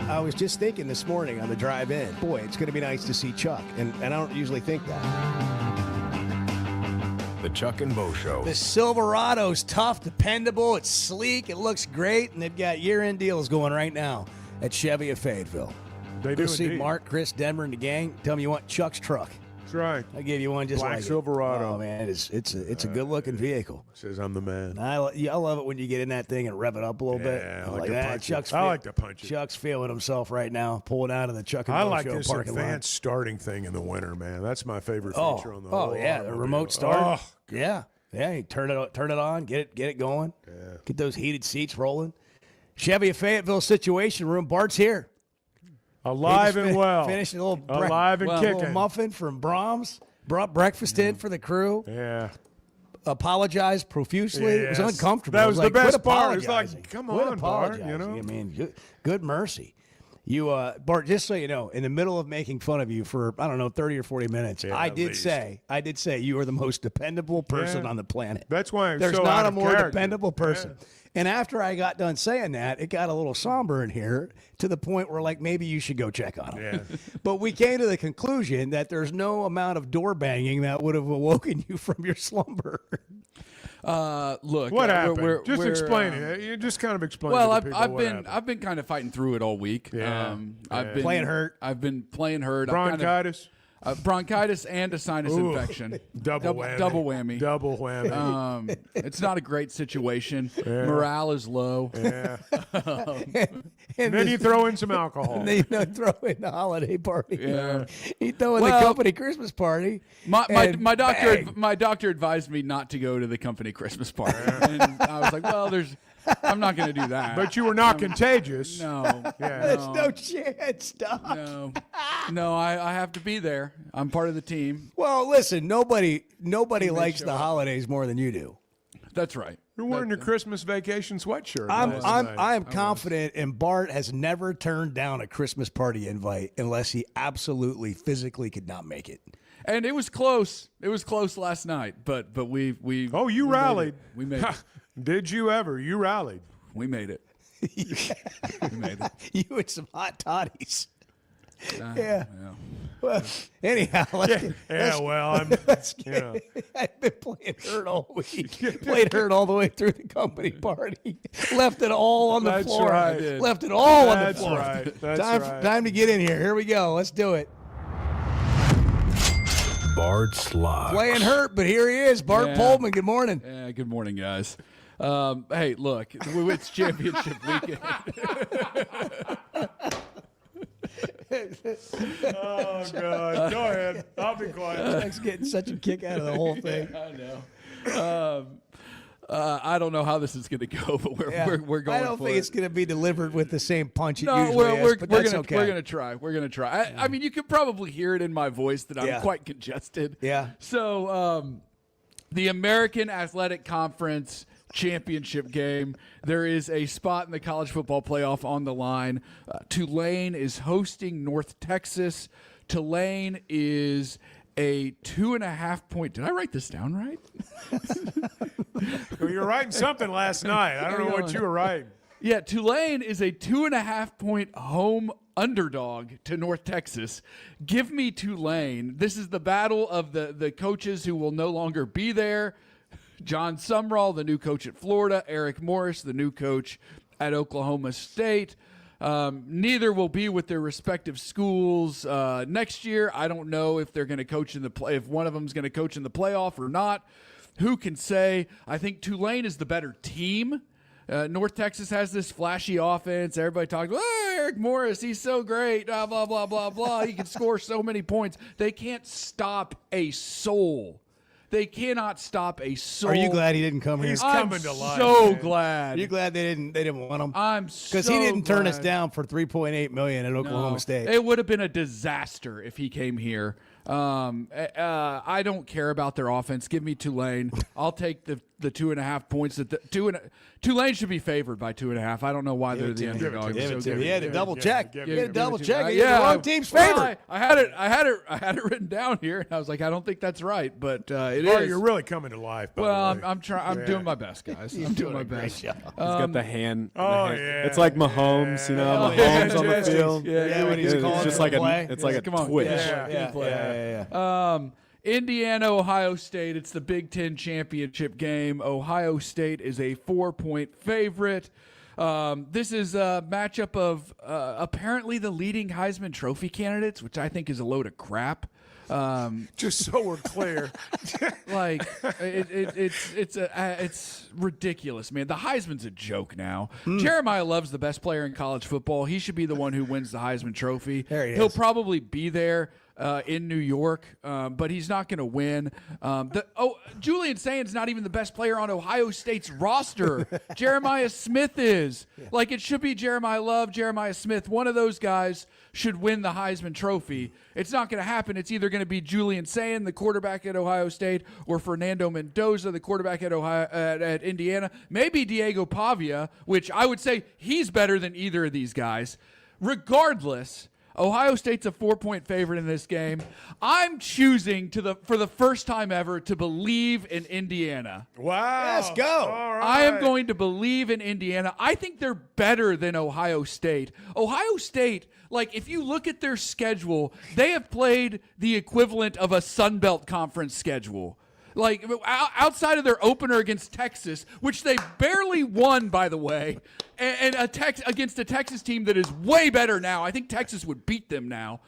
I was just thinking this morning on the drive in, boy, it's going to be nice to see Chuck. And I don't usually think that. The Chuck and Bo Show. The Silverado's tough, dependable, it's sleek, it looks great, and they've got year-end deals going right now at Chevy of Fayetteville. They Go do see indeed. Mark, Chris, Denver, and the gang. Tell them you want Chuck's truck. That's right. I'll give you one just Black like Silverado. Oh, man, it's a good-looking vehicle. Says I'm the man. I love it when you get in that thing and rev it up a little bit. I like to that. punch Chuck's it. I like to punch it. Chuck's feeling himself right now, pulling out of the Chuck and I Bo like Show this parking lot. advanced starting thing in the winter, man. That's my favorite feature on the whole yeah, the automobile. remote start. Oh, yeah. You turn it on, get it going. Yeah. Get those heated seats rolling. Chevy of Fayetteville Situation Room. Bart's here. alive He just and well. Finished a little alive and little kicking. muffin from Brahms. Brought breakfast in for the crew. Yeah. Apologized profusely. It was Yes. uncomfortable. That I was the like, best quit part. It's like, apologizing. come Quit on, Bart, you apologizing. know? I mean, good mercy. You, Bart, just so you know, in the middle of making fun of you for, I don't know, 30 or 40 minutes, I did say you are the most dependable person on the planet. That's why I'm There's so not out a of more character. dependable person. Yeah. And after I got done saying that, it got a little somber in here to the point where, like, maybe you should go check on him. Yeah. But we came to the conclusion that there's no amount of door banging that would have awoken you from your slumber. Look, what happened? Just explain it. You just kind of explain. Well, it to people I've been kind of fighting through it all week. Yeah. I've been playing hurt. I've been playing hurt. Bronchitis. Bronchitis and a sinus infection. Double whammy. Double whammy. Double whammy. It's not a great situation. Yeah. Morale is low. Yeah. And then you throw in some alcohol. And then you throw in the holiday party. Yeah. You throw in the company Christmas party. My doctor advised me not to go to the company Christmas party. And I was like, well, I'm not going to do that. But you were not contagious. No. Yeah. There's no chance, Doc. No, I have to be there. I'm part of the team. Well, listen, nobody likes the holidays more than you do. That's right. You're wearing your Christmas vacation sweatshirt. I'm confident, and Bart has never turned down a Christmas party invite unless he absolutely physically could not make it. And it was close. It was close last night, but we you rallied. We made it. Did you ever? You rallied. We made it. We made it. You and some hot toddies. Yeah. Well, anyhow, let's get I've been playing hurt all week. Played hurt all the way through the company party. Left it all on the floor. Right. Left it all on the That's floor. Right. That's right. Time to get in here. Here we go. Let's do it. Bart's Locks. Playing hurt, but here he is. Bart Pullman. Good morning. Yeah, good morning, guys. Hey, look, it's championship weekend. Oh, God. Go ahead. I'll be quiet. Jack's getting such a kick out of the whole thing. I know. I don't know how this is going to go, but we're going. I don't think it's going to be delivered with the same punch it usually we're is, but that's okay. We're going to try. We're going to try. I mean, you can probably hear it in my voice that I'm quite congested. Yeah. So, the American Athletic Conference championship game. There is a spot in the college football playoff on the line. Tulane is hosting North Texas. Tulane is a 2.5 point. Did I write this down right? Well, you were writing something last night. I don't know what you were writing. Yeah, Tulane is a 2.5 point home underdog to North Texas. Give me Tulane. This is the battle of the coaches who will no longer be there. John Sumrall, the new coach at Florida. Eric Morris, the new coach at Oklahoma State. Neither will be with their respective schools next year. I don't know if they're going to coach in the play. If one of them is going to coach in the playoff or not. Who can say? I think Tulane is the better team. North Texas has this flashy offense. Everybody talks, oh, Eric Morris, he's so great, blah, blah, blah, blah, blah. He can score so many points. They can't stop a soul. They cannot stop a soul. Are you glad he didn't come here? He's coming to life. So man. glad. Are you glad they didn't want him? I'm so because he didn't turn glad. us down for $3.8 million at Oklahoma State. It would have been a disaster if he came here. I don't care about their offense. Give me Tulane. I'll take the 2.5 points. Tulane should be favored by 2.5. I don't know why they're the underdog. He had to double check. He had to double check. Yeah, the wrong team's favorite. I had it written down here, and I was like, I don't think that's right, but it is. You're really coming to life. Well, I'm trying. I'm doing my best, guys. I'm doing my best. He's got the hand. Oh, yeah. It's like Mahomes, Mahomes on the field. Yeah, when he's calling just like play. It's like a twitch. Yeah. Indiana, Ohio State. It's the Big Ten championship game. Ohio State is a 4-point favorite. This is a matchup of apparently the leading Heisman Trophy candidates, which I think is a load of crap. Just so we're clear, like it's ridiculous, man. The Heisman's a joke now. Jeremiah Love's the best player in college football. He should be the one who wins the Heisman Trophy. He'll probably be there in New York, but he's not going to win. Julian Saint's not even the best player on Ohio State's roster. Jeremiah Smith is. Like, it should be Jeremiah Love, Jeremiah Smith. One of those guys should win the Heisman Trophy. It's not going to happen. It's either going to be Julian Saint, the quarterback at Ohio State, or Fernando Mendoza, the quarterback at at Indiana. Maybe Diego Pavia, which I would say he's better than either of these guys. regardless, Ohio State's a 4-point favorite in this game. I'm choosing for the first time ever to believe in Indiana. Wow. Let's go. All right. I am going to believe in Indiana. I think they're better than Ohio State. Ohio State, like, if you look at their schedule, they have played the equivalent of a Sun Belt Conference schedule. Like, outside of their opener against Texas, which they barely won, by the way, and against a Texas team that is way better now. I think Texas would beat them now.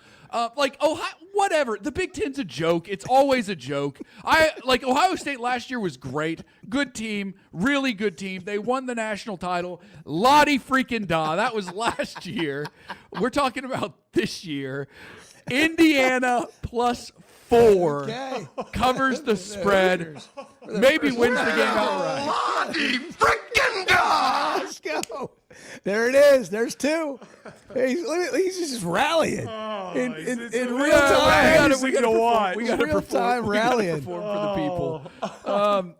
Whatever. The Big Ten's a joke. It's always a joke. Ohio State last year was great. Good team. Really good team. They won the national title. Lottie freaking da. That was last year. We're talking about this year. Indiana plus 4 covers the spread. Maybe wins the game outright. Lottie freaking da. Let's go. There it is. There's 2. He's just rallying in real time. We got to real time rallying for the people.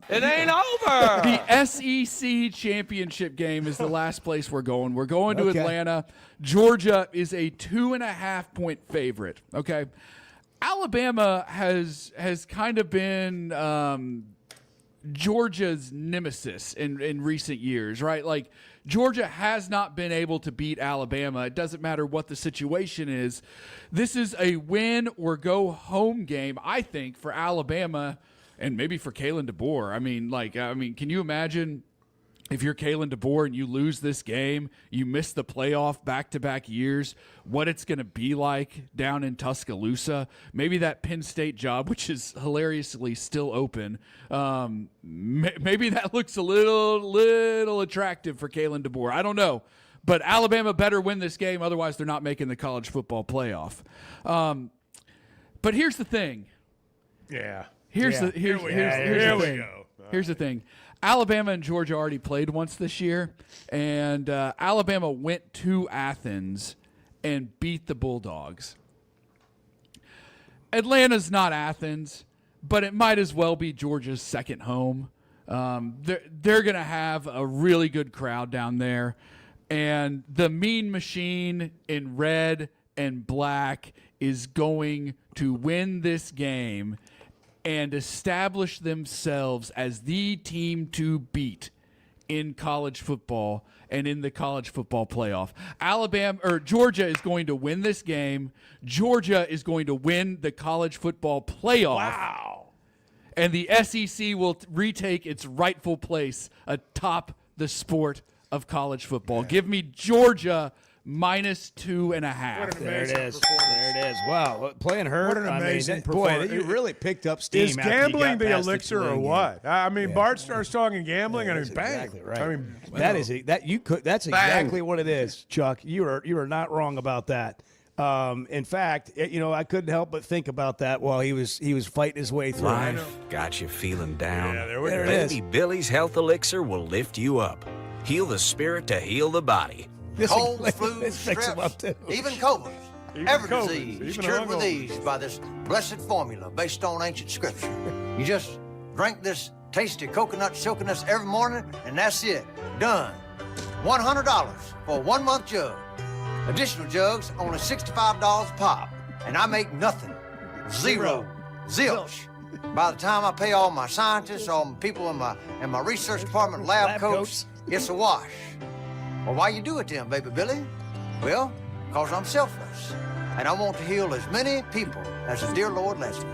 It ain't over. The SEC championship game is the last place we're going. We're going to Atlanta. Georgia is a 2.5-point favorite. Okay. Alabama has kind of been Georgia's nemesis in recent years, right? Like, Georgia has not been able to beat Alabama. It doesn't matter what the situation is. This is a win or go home game, I think, for Alabama and maybe for Kalen DeBoer. I mean, can you imagine if you're Kalen DeBoer and you lose this game, you miss the playoff back-to-back years, what it's going to be like down in Tuscaloosa? Maybe that Penn State job, which is hilariously still open, maybe that looks a little attractive for Kalen DeBoer. I don't know. But Alabama better win this game, otherwise they're not making the college football playoff. But here's the thing. Yeah. Here's the Here we go. Here's the thing. Alabama and Georgia already played once this year, and Alabama went to Athens and beat the Bulldogs. Atlanta's not Athens, but it might as well be Georgia's second home. They're going to have a really good crowd down there, and the Mean Machine in red and black is going to win this game and establish themselves as the team to beat in college football and in the college football playoff. Georgia is going to win this game. Georgia is going to win the college football playoff. Wow. And the SEC will retake its rightful place atop the sport of college football. Give me Georgia minus 2.5. There it is. There it is. Wow, playing her. What an amazing performance. Boy, you really picked up steam. Is gambling the elixir or what? I mean, Bart starts talking gambling, and I mean, bang. Exactly right. I mean, that's exactly what it is, Chuck. You are not wrong about that. In fact, I couldn't help but think about that while he was fighting his way through. Life got you feeling down. Yeah, there we go. Baby Billy's Health Elixir will lift you up. Heal the spirit to heal the body. Colds, flu, strips, even cobras. Every cobras, disease is even cured with hungovers. ease by this blessed formula based on ancient scripture. You just drink this tasty coconut silkiness every morning, and that's it. Done. $100 for a 1-month jug. Additional jugs, only $65 a pop. And I make nothing. Zero. Zilch. By the time I pay all my scientists, all my people in my research department, lab coats, it's a wash. Well, why you do it then, baby Billy? Well, because I'm selfless. And I want to heal as many people as the dear Lord lets me.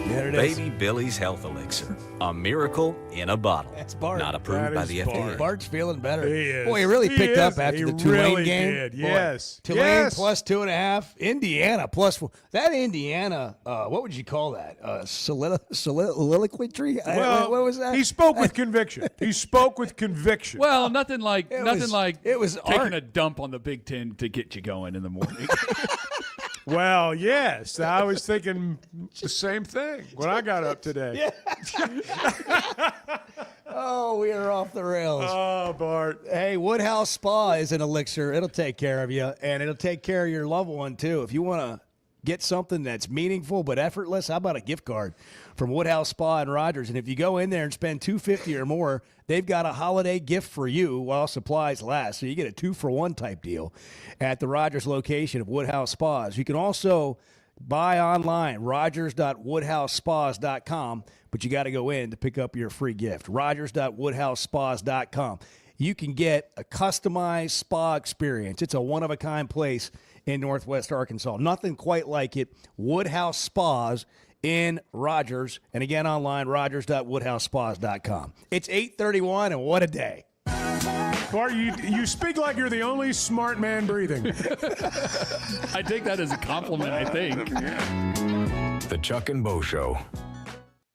There it is. Baby Billy's Health Elixir. A miracle in a bottle. That's Bart. Not approved by the FDA. Bart's feeling better. He is. Boy, he really picked up after He the Tulane really game. did. Boy, Yes. Tulane Yes. plus 2.5. Indiana plus 4. That Indiana, what would you call that? Soliloquy? Well, what was that? He spoke with conviction. He spoke with conviction. Well, nothing like It was taking art. a dump on the Big Ten to get you going in the morning. Well, yes. I was thinking the same thing when I got up today. Oh, we are off the rails. Oh, Bart. Hey, Woodhouse Spa is an elixir. It'll take care of you, and it'll take care of your loved one, too. If you want to get something that's meaningful but effortless, how about a gift card from Woodhouse Spa and Rogers? And if you go in there and spend $250 or more, they've got a holiday gift for you while supplies last. So you get a 2-for-1 type deal at the Rogers location of Woodhouse Spas. You can also buy online, rogers.woodhousespas.com, but you got to go in to pick up your free gift. rogers.woodhousespas.com. You can get a customized spa experience. It's a one-of-a-kind place in Northwest Arkansas. Nothing quite like it. Woodhouse Spas in Rogers. And again, online, rogers.woodhousespas.com. It's 8:31, and what a day. Bart, you speak like you're the only smart man breathing. I take that as a compliment, I think. The Chuck and Bo Show.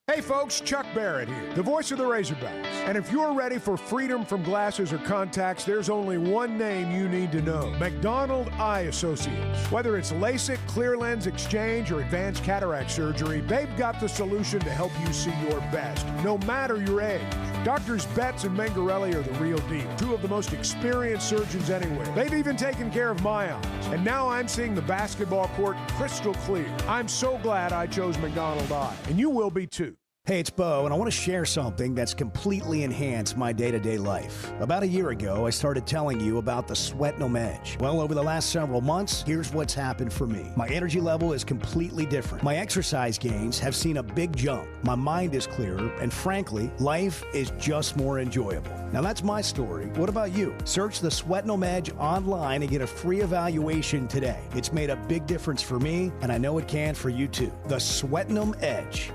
Hey folks, Chuck Barrett here, the voice of the Razorbacks. And if you're ready for freedom from glasses or contacts, there's only one name you need to know: McDonald Eye Associates. Whether it's LASIK, clear lens exchange, or advanced cataract surgery, they've got the solution to help you see your best, no matter your age. Doctors Betts and Mengarelli are the real deal, two of the most experienced surgeons anywhere. They've even taken care of my eyes, and now I'm seeing the basketball court crystal clear. I'm so glad I chose McDonald Eye, and you will be too. Hey, it's Bo, and I want to share something that's completely enhanced my day-to-day life. About a year ago, I started telling you about the Sweatnum Edge. Well, over the last several months, here's what's happened for me. My energy level is completely different. My exercise gains have seen a big jump. My mind is clearer, and frankly, life is just more enjoyable. Now, that's my story. What about you? Search the Sweatnum Edge online and get a free evaluation today. It's made a big difference for me, and I know it can for you too. The Sweatnum Edge.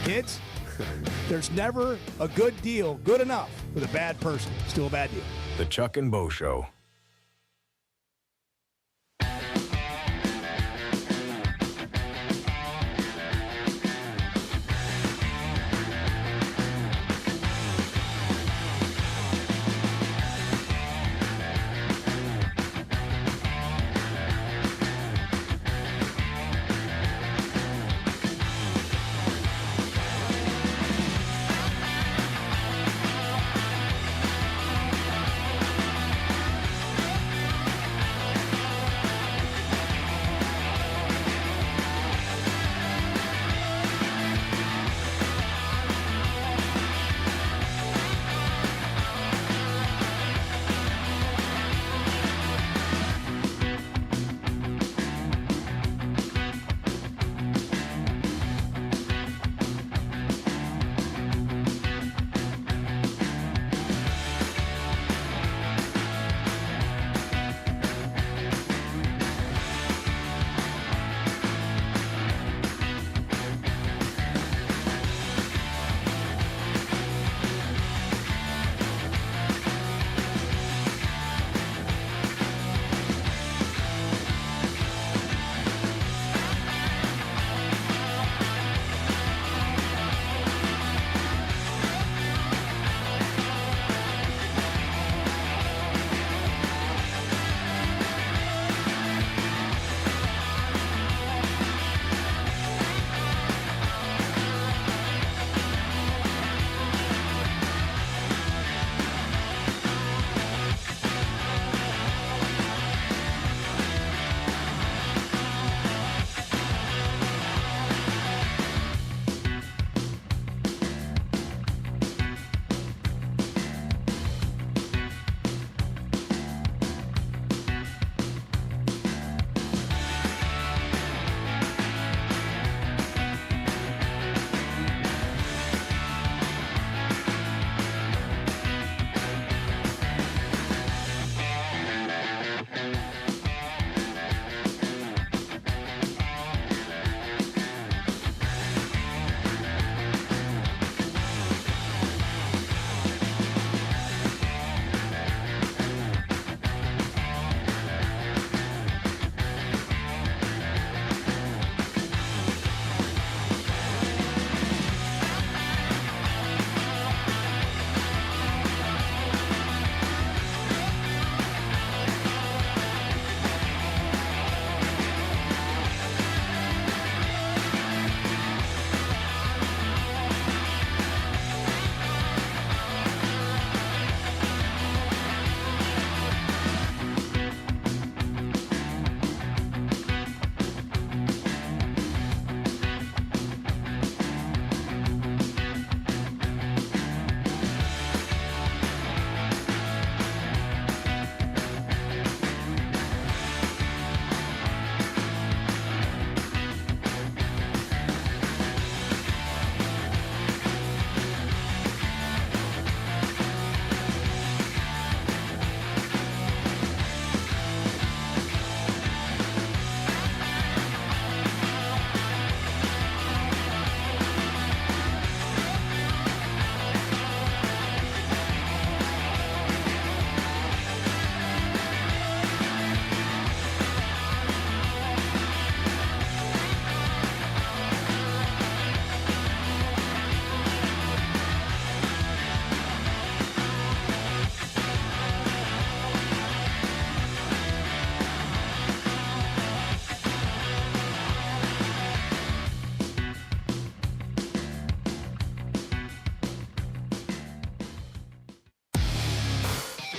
Kids, there's never a good deal good enough with a bad person. Still a bad deal. The Chuck and Bo Show.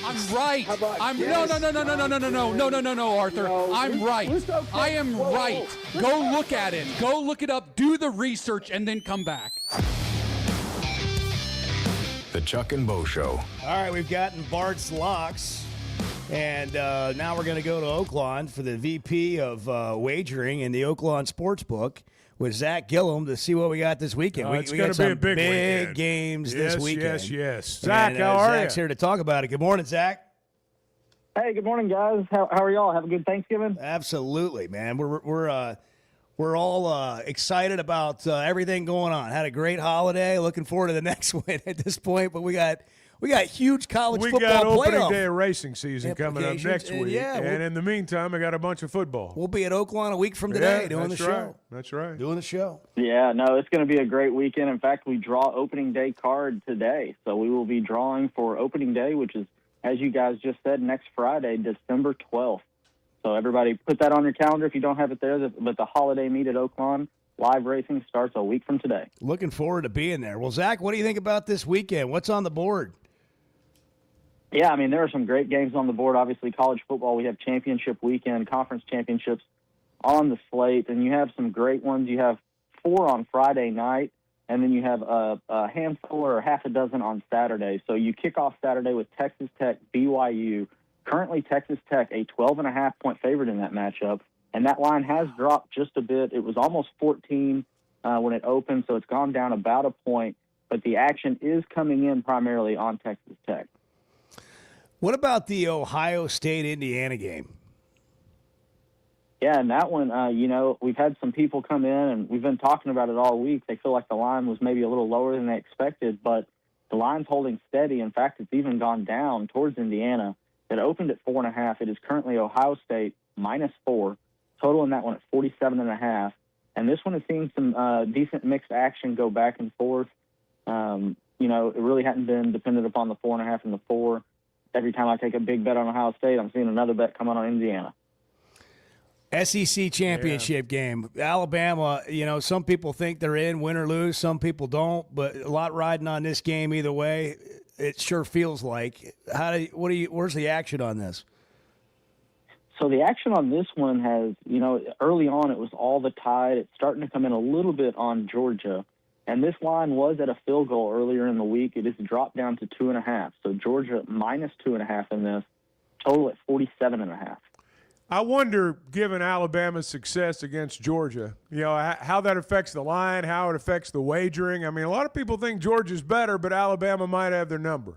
I'm right. No, Arthur. I'm right. I am right. Go look at it. Go look it up. Do the research and then come back. The Chuck and Bo Show. All right, we've gotten Bart's locks, and now we're going to go to Oaklawn for the VP of wagering in the Oaklawn Sportsbook with Zach Gillum to see what we got this weekend. It's we going got to be a some big weekend. Games this weekend. Yes. Zach, how are you? Zach's here to talk about it. Good morning, Zach. Hey, good morning, guys. How are y'all? Have a good Thanksgiving? Absolutely, man. We're all excited about everything going on. Had a great holiday. Looking forward to the next one at this point. But we got huge college football playoff. We got opening day of racing season coming up next week. And in the meantime, I got a bunch of football. We'll be at Oaklawn a week from today doing the show. That's right. Doing the show. Yeah, no, it's going to be a great weekend. In fact, we draw opening day card today. So we will be drawing for opening day, which is, as you guys just said, next Friday, December 12th. So everybody put that on your calendar if you don't have it there. But the holiday meet at Oaklawn, live racing starts a week from today. Looking forward to being there. Well, Zach, what do you think about this weekend? What's on the board? Yeah, I mean, there are some great games on the board. Obviously, college football, we have championship weekend, conference championships on the slate, and you have some great ones. You have 4 on Friday night, and then you have a handful or half a dozen on Saturday. So you kick off Saturday with Texas Tech, BYU. Currently, Texas Tech, a 12.5-point favorite in that matchup, and that line has dropped just a bit. It was almost 14 when it opened, so it's gone down about a point, but the action is coming in primarily on Texas Tech. What about the Ohio State-Indiana game? Yeah, and that one, we've had some people come in, and we've been talking about it all week. They feel like the line was maybe a little lower than they expected, but the line's holding steady. In fact, it's even gone down towards Indiana. It opened at 4.5. It is currently Ohio State -4. Total in that one at 47.5. And this one is seeing some decent mixed action go back and forth. It really hadn't been dependent upon the 4.5 and the 4. Every time I take a big bet on Ohio State, I'm seeing another bet come on Indiana. SEC championship game. Alabama, some people think they're in, win or lose. Some people don't, but a lot riding on this game either way. It sure feels like. Where's the action on this? So the action on this one has, early on it was all the Tide. It's starting to come in a little bit on Georgia. And this line was at a field goal earlier in the week. It has dropped down to 2.5. So Georgia -2.5 in this. Total at 47.5. I wonder, given Alabama's success against Georgia, how that affects the line, how it affects the wagering. I mean, a lot of people think Georgia's better, but Alabama might have their number.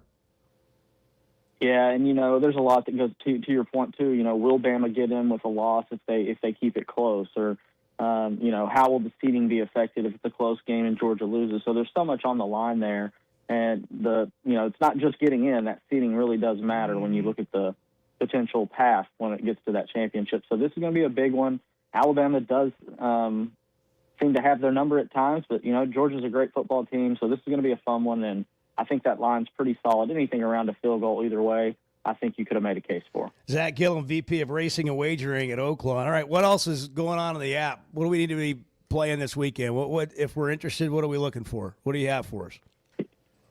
Yeah, and there's a lot that goes to your point too. Will Bama get in with a loss if they keep it close, or how will the seeding be affected if it's a close game and Georgia loses? So there's so much on the line there, and it's not just getting in. That seeding really does matter when you look at the potential path when it gets to that championship. So this is going to be a big one. Alabama does seem to have their number at times, but Georgia's a great football team, so this is going to be a fun one, and I think that line's pretty solid. Anything around a field goal either way, I think you could have made a case for. Zach Gillum, VP of Racing and Wagering at Oaklawn. All right, what else is going on in the app? What do we need to be playing this weekend? What if we're interested, what are we looking for? What do you have for us?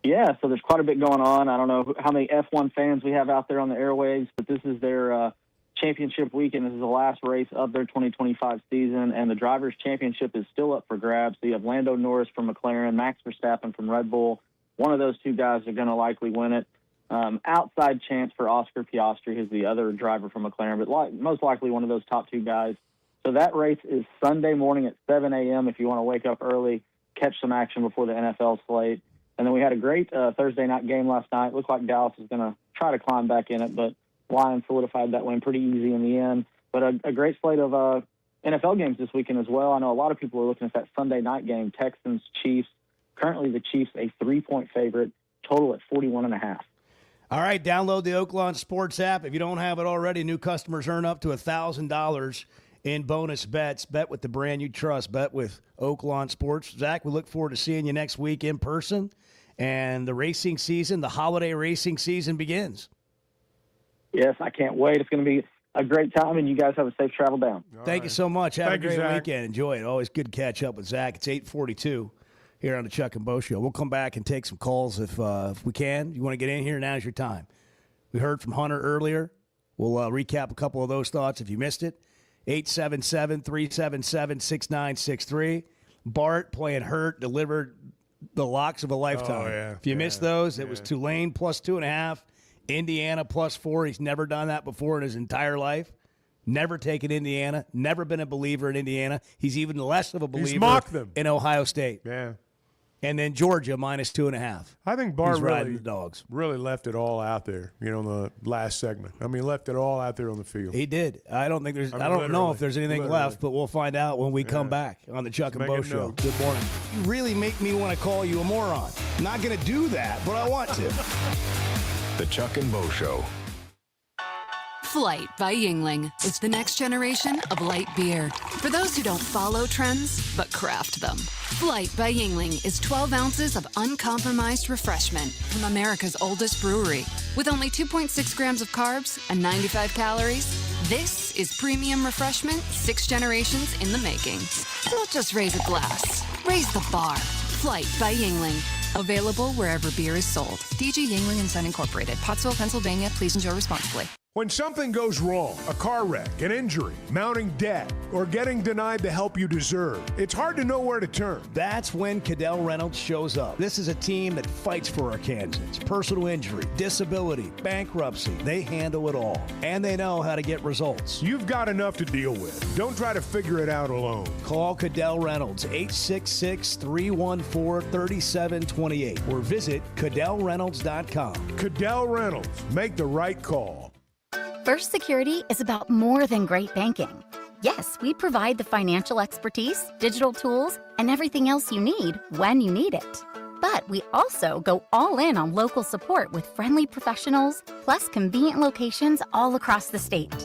Yeah, so there's quite a bit going on. I don't know how many F1 fans we have out there on the airwaves, but this is their championship weekend. This is the last race of their 2025 season, and the Drivers' Championship is still up for grabs. So you have Lando Norris from McLaren, Max Verstappen from Red Bull. One of those two guys are going to likely win it. Outside chance for Oscar Piastri, who's the other driver from McLaren, but most likely one of those top two guys. So that race is Sunday morning at 7 a.m. if you want to wake up early, catch some action before the NFL slate. And then we had a great Thursday night game last night. Looked like Dallas was going to try to climb back in it, but Lions solidified that win pretty easy in the end. But a great slate of NFL games this weekend as well. I know a lot of people are looking at that Sunday night game, Texans-Chiefs. Currently the Chiefs a 3-point favorite, total at 41.5. All right, download the Oaklawn Sports app. If you don't have it already, new customers earn up to $1,000 in bonus bets. Bet with the brand you trust. Bet with Oaklawn Sports. Zach, we look forward to seeing you next week in person. And the racing season, the holiday racing season begins. Yes, I can't wait. It's going to be a great time, and you guys have a safe travel down. Thank you so much. Have a great weekend. Enjoy it. Always good to catch up with Zach. It's 8:42 here on the Chuck and Bo Show. We'll come back and take some calls if we can. You want to get in here, now's your time. We heard from Hunter earlier. We'll recap a couple of those thoughts if you missed it. 877-377-6963. Bart playing hurt, delivered the locks of a lifetime. Oh, yeah. If you missed those, it was Tulane plus 2.5, Indiana plus 4. He's never done that before in his entire life. Never taken Indiana. Never been a believer in Indiana. He's even less of a believer mocked them. in Ohio State. Yeah. And then Georgia minus 2.5. I think Bart He's riding the dogs. really left it all out there, in the last segment. I mean, left it all out there on the field. He did. I don't know if there's anything left, but we'll find out when we come back on the Chuck and Bo Show. Good morning. You really make me want to call you a moron. Not going to do that, but I want to. The Chuck and Bo Show. Flight by Yingling is the next generation of light beer. For those who don't follow trends, but craft them. Flight by Yingling is 12 ounces of uncompromised refreshment from America's oldest brewery. With only 2.6 grams of carbs and 95 calories, this is premium refreshment 6 generations in the making. Don't just raise a glass, raise the bar. Flight by Yingling. Available wherever beer is sold. DG Yingling & Son Incorporated, Pottsville, Pennsylvania. Please enjoy responsibly. When something goes wrong, a car wreck, an injury, mounting debt, or getting denied the help you deserve, it's hard to know where to turn. That's when Cadell Reynolds shows up. This is a team that fights for Arkansans. Personal injury, disability, bankruptcy, they handle it all. And they know how to get results. You've got enough to deal with. Don't try to figure it out alone. Call Cadell Reynolds, 866-314-3728, or visit CadellReynolds.com. Cadell Reynolds. Make the right call. First Security is about more than great banking. Yes, we provide the financial expertise, digital tools, and everything else you need when you need it. But we also go all in on local support with friendly professionals, plus convenient locations all across the state.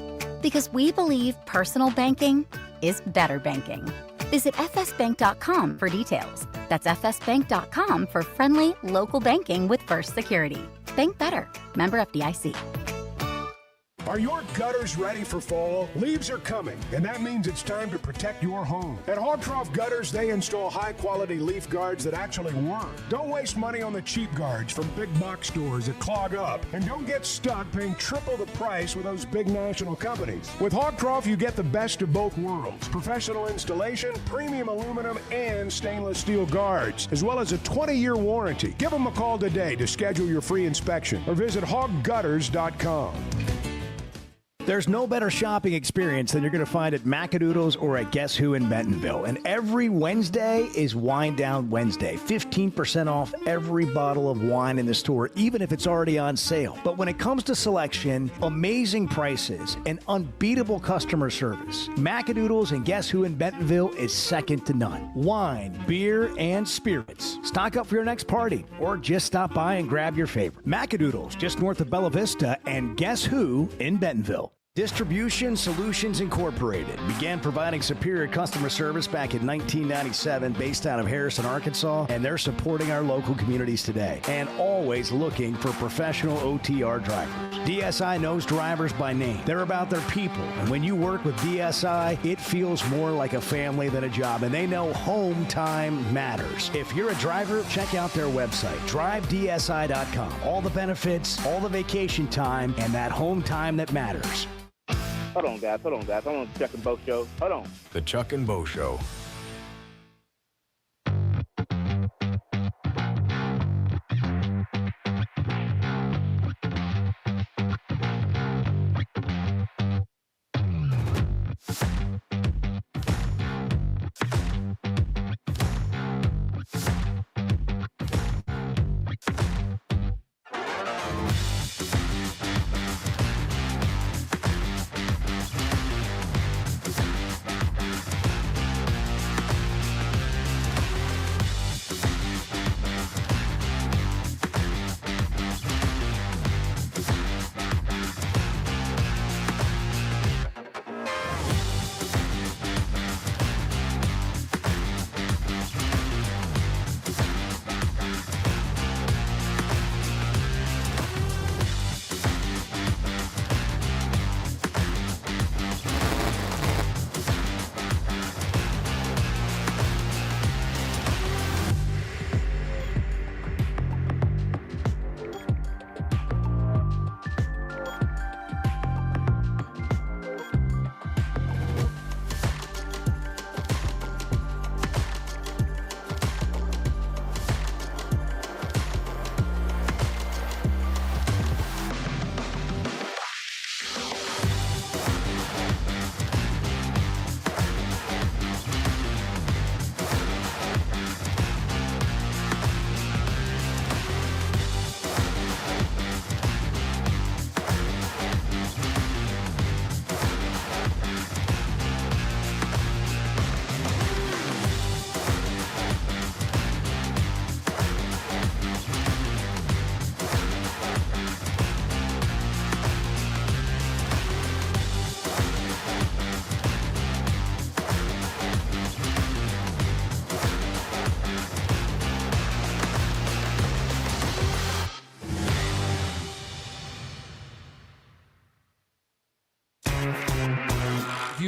Because we believe personal banking is better banking. Visit fsbank.com for details. That's fsbank.com for friendly, local banking with First Security. Bank better. Member FDIC. Are your gutters ready for fall? Leaves are coming, and that means it's time to protect your home. At Hogtroff Gutters, they install high-quality leaf guards that actually work. Don't waste money on the cheap guards from big box stores that clog up, and don't get stuck paying triple the price with those big national companies. With Hogtroff, you get the best of both worlds. Professional installation, premium aluminum, and stainless steel guards, as well as a 20-year warranty. Give them a call today to schedule your free inspection, or visit hoggutters.com. There's no better shopping experience than you're going to find at Macadoodles or at Guess Who in Bentonville. And every Wednesday is Wine Down Wednesday. 15% off every bottle of wine in the store, even if it's already on sale. But when it comes to selection, amazing prices, and unbeatable customer service, Macadoodles and Guess Who in Bentonville is second to none. Wine, beer, and spirits. Stock up for your next party, or just stop by and grab your favorite. Macadoodles, just north of Bella Vista, and Guess Who in Bentonville. Distribution Solutions Incorporated began providing superior customer service back in 1997 based out of Harrison, Arkansas, and they're supporting our local communities today and always looking for professional OTR drivers. DSI knows drivers by name. They're about their people, and when you work with DSI, it feels more like a family than a job, and they know home time matters. If you're a driver, check out their website, drivedsi.com. All the benefits, all the vacation time, and that home time that matters. Hold on, guys. I'm on the Chuck and Bo Show. Hold on. The Chuck and Bo Show.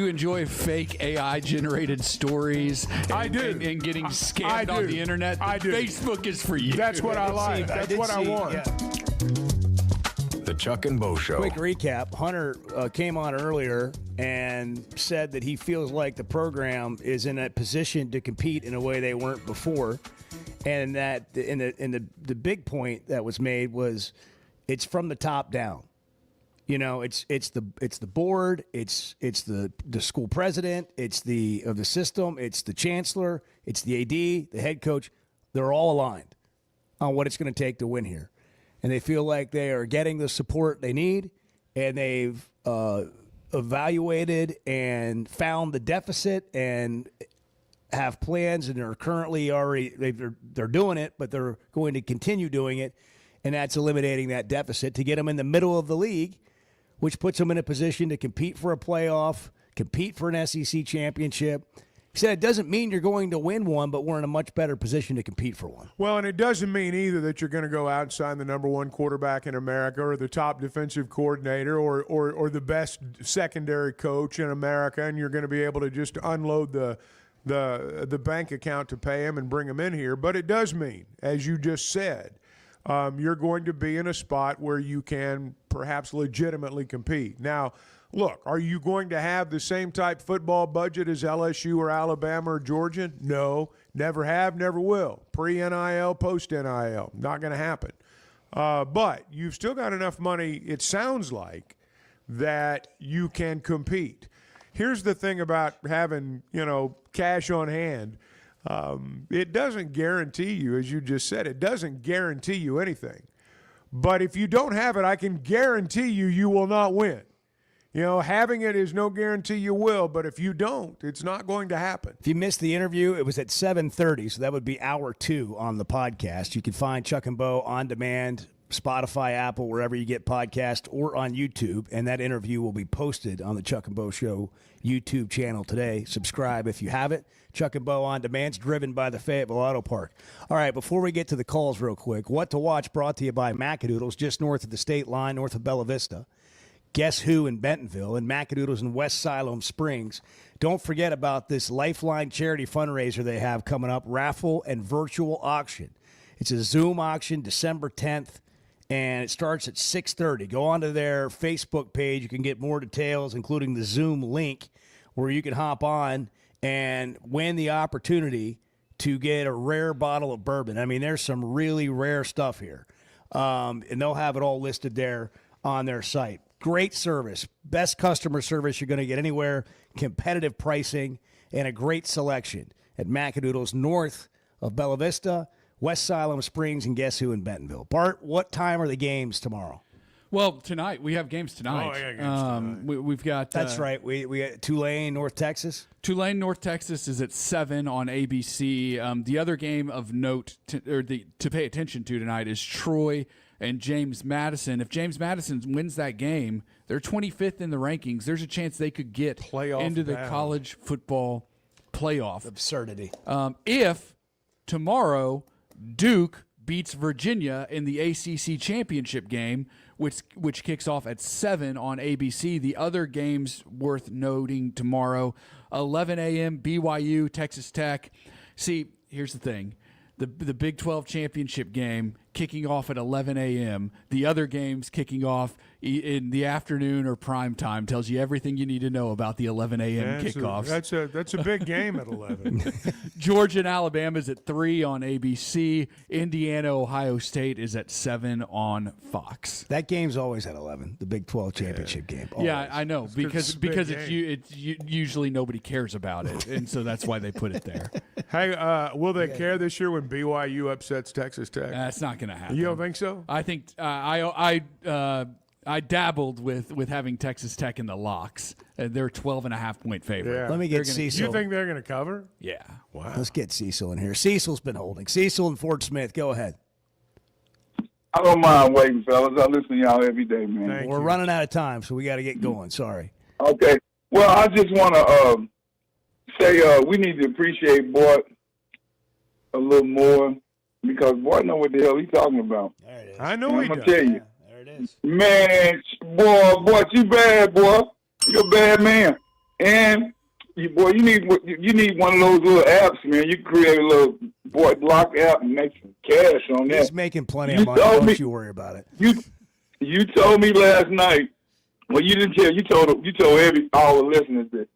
you enjoy fake AI-generated stories? I do. And getting scammed on the internet? I do. Facebook is for you. That's what I like. That's what I want. Yeah. The Chuck and Bo Show. Quick recap. Hunter came on earlier and said that he feels like the program is in a position to compete in a way they weren't before. And that the big point that was made was it's from the top down. You know, it's the board, it's the school president, it's the system, it's the chancellor, it's the AD, the head coach. They're all aligned on what it's going to take to win here. And they feel like they are getting the support they need, and they've evaluated and found the deficit and have plans, and are currently they're doing it, but they're going to continue doing it, and that's eliminating that deficit to get them in the middle of the league, which puts them in a position to compete for a playoff, compete for an SEC championship. He said it doesn't mean you're going to win one, but we're in a much better position to compete for one. Well, and it doesn't mean either that you're going to go out and sign the number one quarterback in America, or the top defensive coordinator, or the best secondary coach in America, and you're going to be able to just unload the bank account to pay him and bring him in here. But it does mean, as you just said, you're going to be in a spot where you can perhaps legitimately compete. Now, look, are you going to have the same type football budget as LSU or Alabama or Georgia? No, never have, never will. Pre-NIL, post-NIL, not going to happen. But you've still got enough money, it sounds like, that you can compete. Here's the thing about having, cash on hand. It doesn't guarantee you, as you just said, it doesn't guarantee you anything. But if you don't have it, I can guarantee you will not win. Having it is no guarantee you will, but if you don't, it's not going to happen. If you missed the interview, it was at 7:30, so that would be hour 2 on the podcast. You can find Chuck and Bo on demand, Spotify, Apple, wherever you get podcasts, or on YouTube, and that interview will be posted on the Chuck and Bo Show YouTube channel today. Subscribe if you haven't. Chuck and Bo on Demand's driven by the Fayetteville Auto Park. All right, before we get to the calls real quick, What to Watch brought to you by Macadoodles, just north of the state line, north of Bella Vista. Guess Who in Bentonville, and Macadoodles in West Siloam Springs. Don't forget about this Lifeline charity fundraiser they have coming up, raffle and virtual auction. It's a Zoom auction December 10th, and it starts at 6:30. Go onto their Facebook page. You can get more details, including the Zoom link, where you can hop on and win the opportunity to get a rare bottle of bourbon. I mean, there's some really rare stuff here, and they'll have it all listed there on their site. Great service, best customer service you're going to get anywhere, competitive pricing, and a great selection at Macadoodles north of Bella Vista, West Siloam Springs, and Guess Who in Bentonville. Bart, what time are the games tomorrow? Well, tonight. We have games tonight. Oh, yeah, games tonight. We've got... That's right. We got Tulane, North Texas. Tulane, North Texas is at 7 on ABC. The other game of note to pay attention to tonight is Troy and James Madison. If James Madison wins that game, they're 25th in the rankings. There's a chance they could get into the college football playoff. Absurdity. If tomorrow Duke beats Virginia in the ACC championship game, which kicks off at 7 on ABC. The other games worth noting tomorrow, 11 a.m., BYU, Texas Tech. See, here's the thing. The Big 12 championship game kicking off at 11 a.m. The other games kicking off in the afternoon or prime time tells you everything you need to know about the 11 a.m. kickoffs. That's a big game at 11. Georgia and Alabama is at 3 on ABC. Indiana, Ohio State is at 7 on Fox. That game's always at 11, the Big 12 championship game. Always. Yeah, I know, because it's usually nobody cares about it, and so that's why they put it there. Hey, will they care this year when BYU upsets Texas Tech? That's not going to happen. You don't think so? I think I dabbled with having Texas Tech in the locks. They're 12.5-point favorite. Yeah. Let me get Cecil. You think they're going to cover? Yeah. Wow. Let's get Cecil in here. Cecil's been holding. Cecil and Fort Smith, go ahead. I don't mind waiting, fellas. I listen to y'all every day, man. We're running out of time, so we got to get going. Sorry. Okay. Well, I just want to say we need to appreciate Bart a little more, because Bart know what the hell he's talking about. There it is. I know he I'm does. going to tell you. Yeah, there it is. Man, boy, you bad, boy. You're a bad man. And you need one of those little apps, man. You can create a little block app and make some cash on that. He's making plenty of money. Don't you worry about it. You told me last night. Well, you didn't tell. You told all the listeners that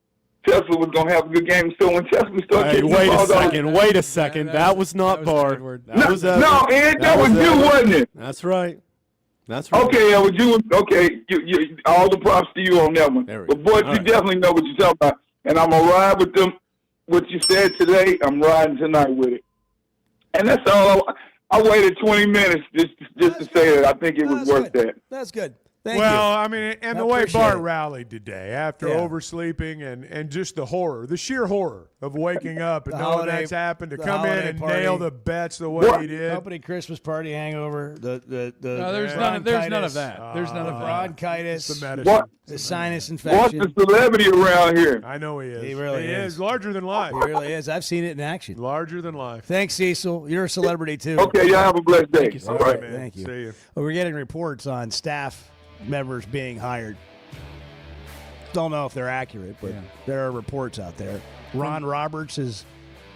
Tesla was going to have a good game. So when Tesla started Hey, getting wait the a ball second. Wait a second. That was not Bart. That was Evan. No, Ed, that was you, wasn't it? That's right. That's right. Okay, it was you. Okay, you all the props to you on that one. But boy, you definitely know what you're talking about. And I'm gonna ride with them. What you said today, I'm riding tonight with it. And that's all. I waited 20 minutes just to say that. I think it was worth that. That's good. Thank well, you. I mean, and I the way appreciate Bart it. rallied today after oversleeping and just the horror, the sheer horror of waking up and The knowing holiday- that's happened, to the come in holiday and party. nail the bets the way he did. Company Christmas party hangover. The No, there's none of that. There's none of that. Bronchitis. It's the medicine. The sinus What's infection. the celebrity around here? I know he is. He really is. larger than life. He really is. I've seen it in action. Larger than life. Thanks, Cecil. You're a celebrity too. Okay, y'all have a blessed day. Thank you, sir. All right, man. Thank you. See you. Well, we're getting reports on staff members being hired. Don't know if they're accurate, but there are reports out there. Ron Roberts is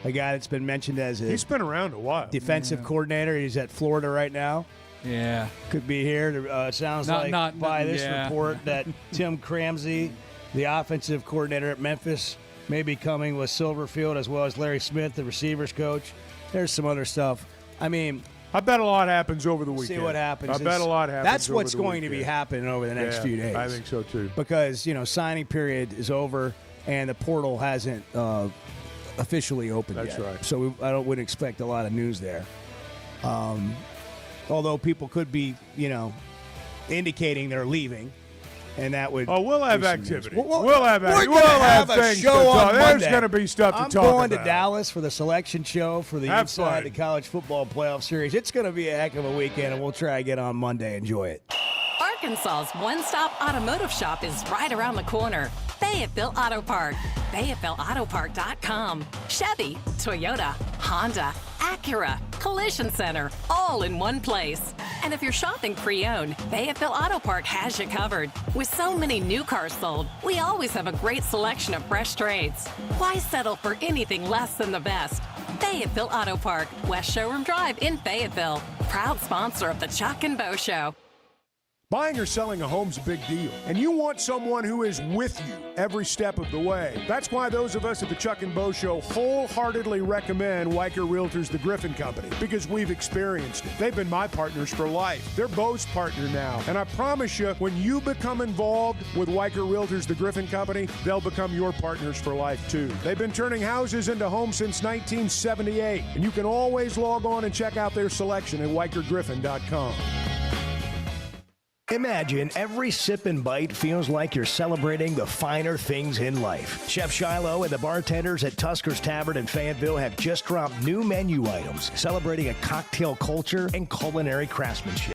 a guy that's been mentioned as a He's been around a while. defensive coordinator. He's at Florida right now. Yeah. Could be here. It sounds by this report that Tim Cramsey, the offensive coordinator at Memphis, may be coming with Silverfield, as well as Larry Smith, the receivers coach. There's some other stuff. I mean, I bet a lot happens over the weekend. see what happens. I bet a lot happens. That's over what's the going to weekend. be happening over the next few days. I think so too. Because, signing period is over and the portal hasn't officially opened yet. That's right. So I wouldn't expect a lot of news there. Although people could be, indicating they're leaving. And that would. Oh, we'll have be some activity. news. We'll have We're we'll gonna have a things show to talk. on There's Monday. going to be stuff to I'm talk going about. to Dallas for the selection show for the Have Inside fun. the College Football Playoff Series. It's going to be a heck of a weekend, and we'll try to get on Monday. Enjoy it. Arkansas's one-stop automotive shop is right around the corner. Fayetteville Auto Park. FayettevilleAutoPark.com. Chevy, Toyota, Honda, Acura, Collision Center, all in one place. And if you're shopping pre-owned, Fayetteville Auto Park has you covered. With so many new cars sold, we always have a great selection of fresh trades. Why settle for anything less than the best? Fayetteville Auto Park, West Showroom Drive in Fayetteville. Proud sponsor of the Chuck and Bo Show. Buying or selling a home's a big deal, and you want someone who is with you every step of the way. That's why those of us at the Chuck and Bo Show wholeheartedly recommend Weicker Realtors, the Griffin Company, because we've experienced it. They've been my partners for life. They're Bo's partner now, and I promise you, when you become involved with Weicker Realtors, the Griffin Company, they'll become your partners for life too. They've been turning houses into homes since 1978, and you can always log on and check out their selection at WeicherGriffin.com. Imagine every sip and bite feels like you're celebrating the finer things in life. Chef Shiloh and the bartenders at Tusker's Tavern in Fayetteville have just dropped new menu items celebrating a cocktail culture and culinary craftsmanship.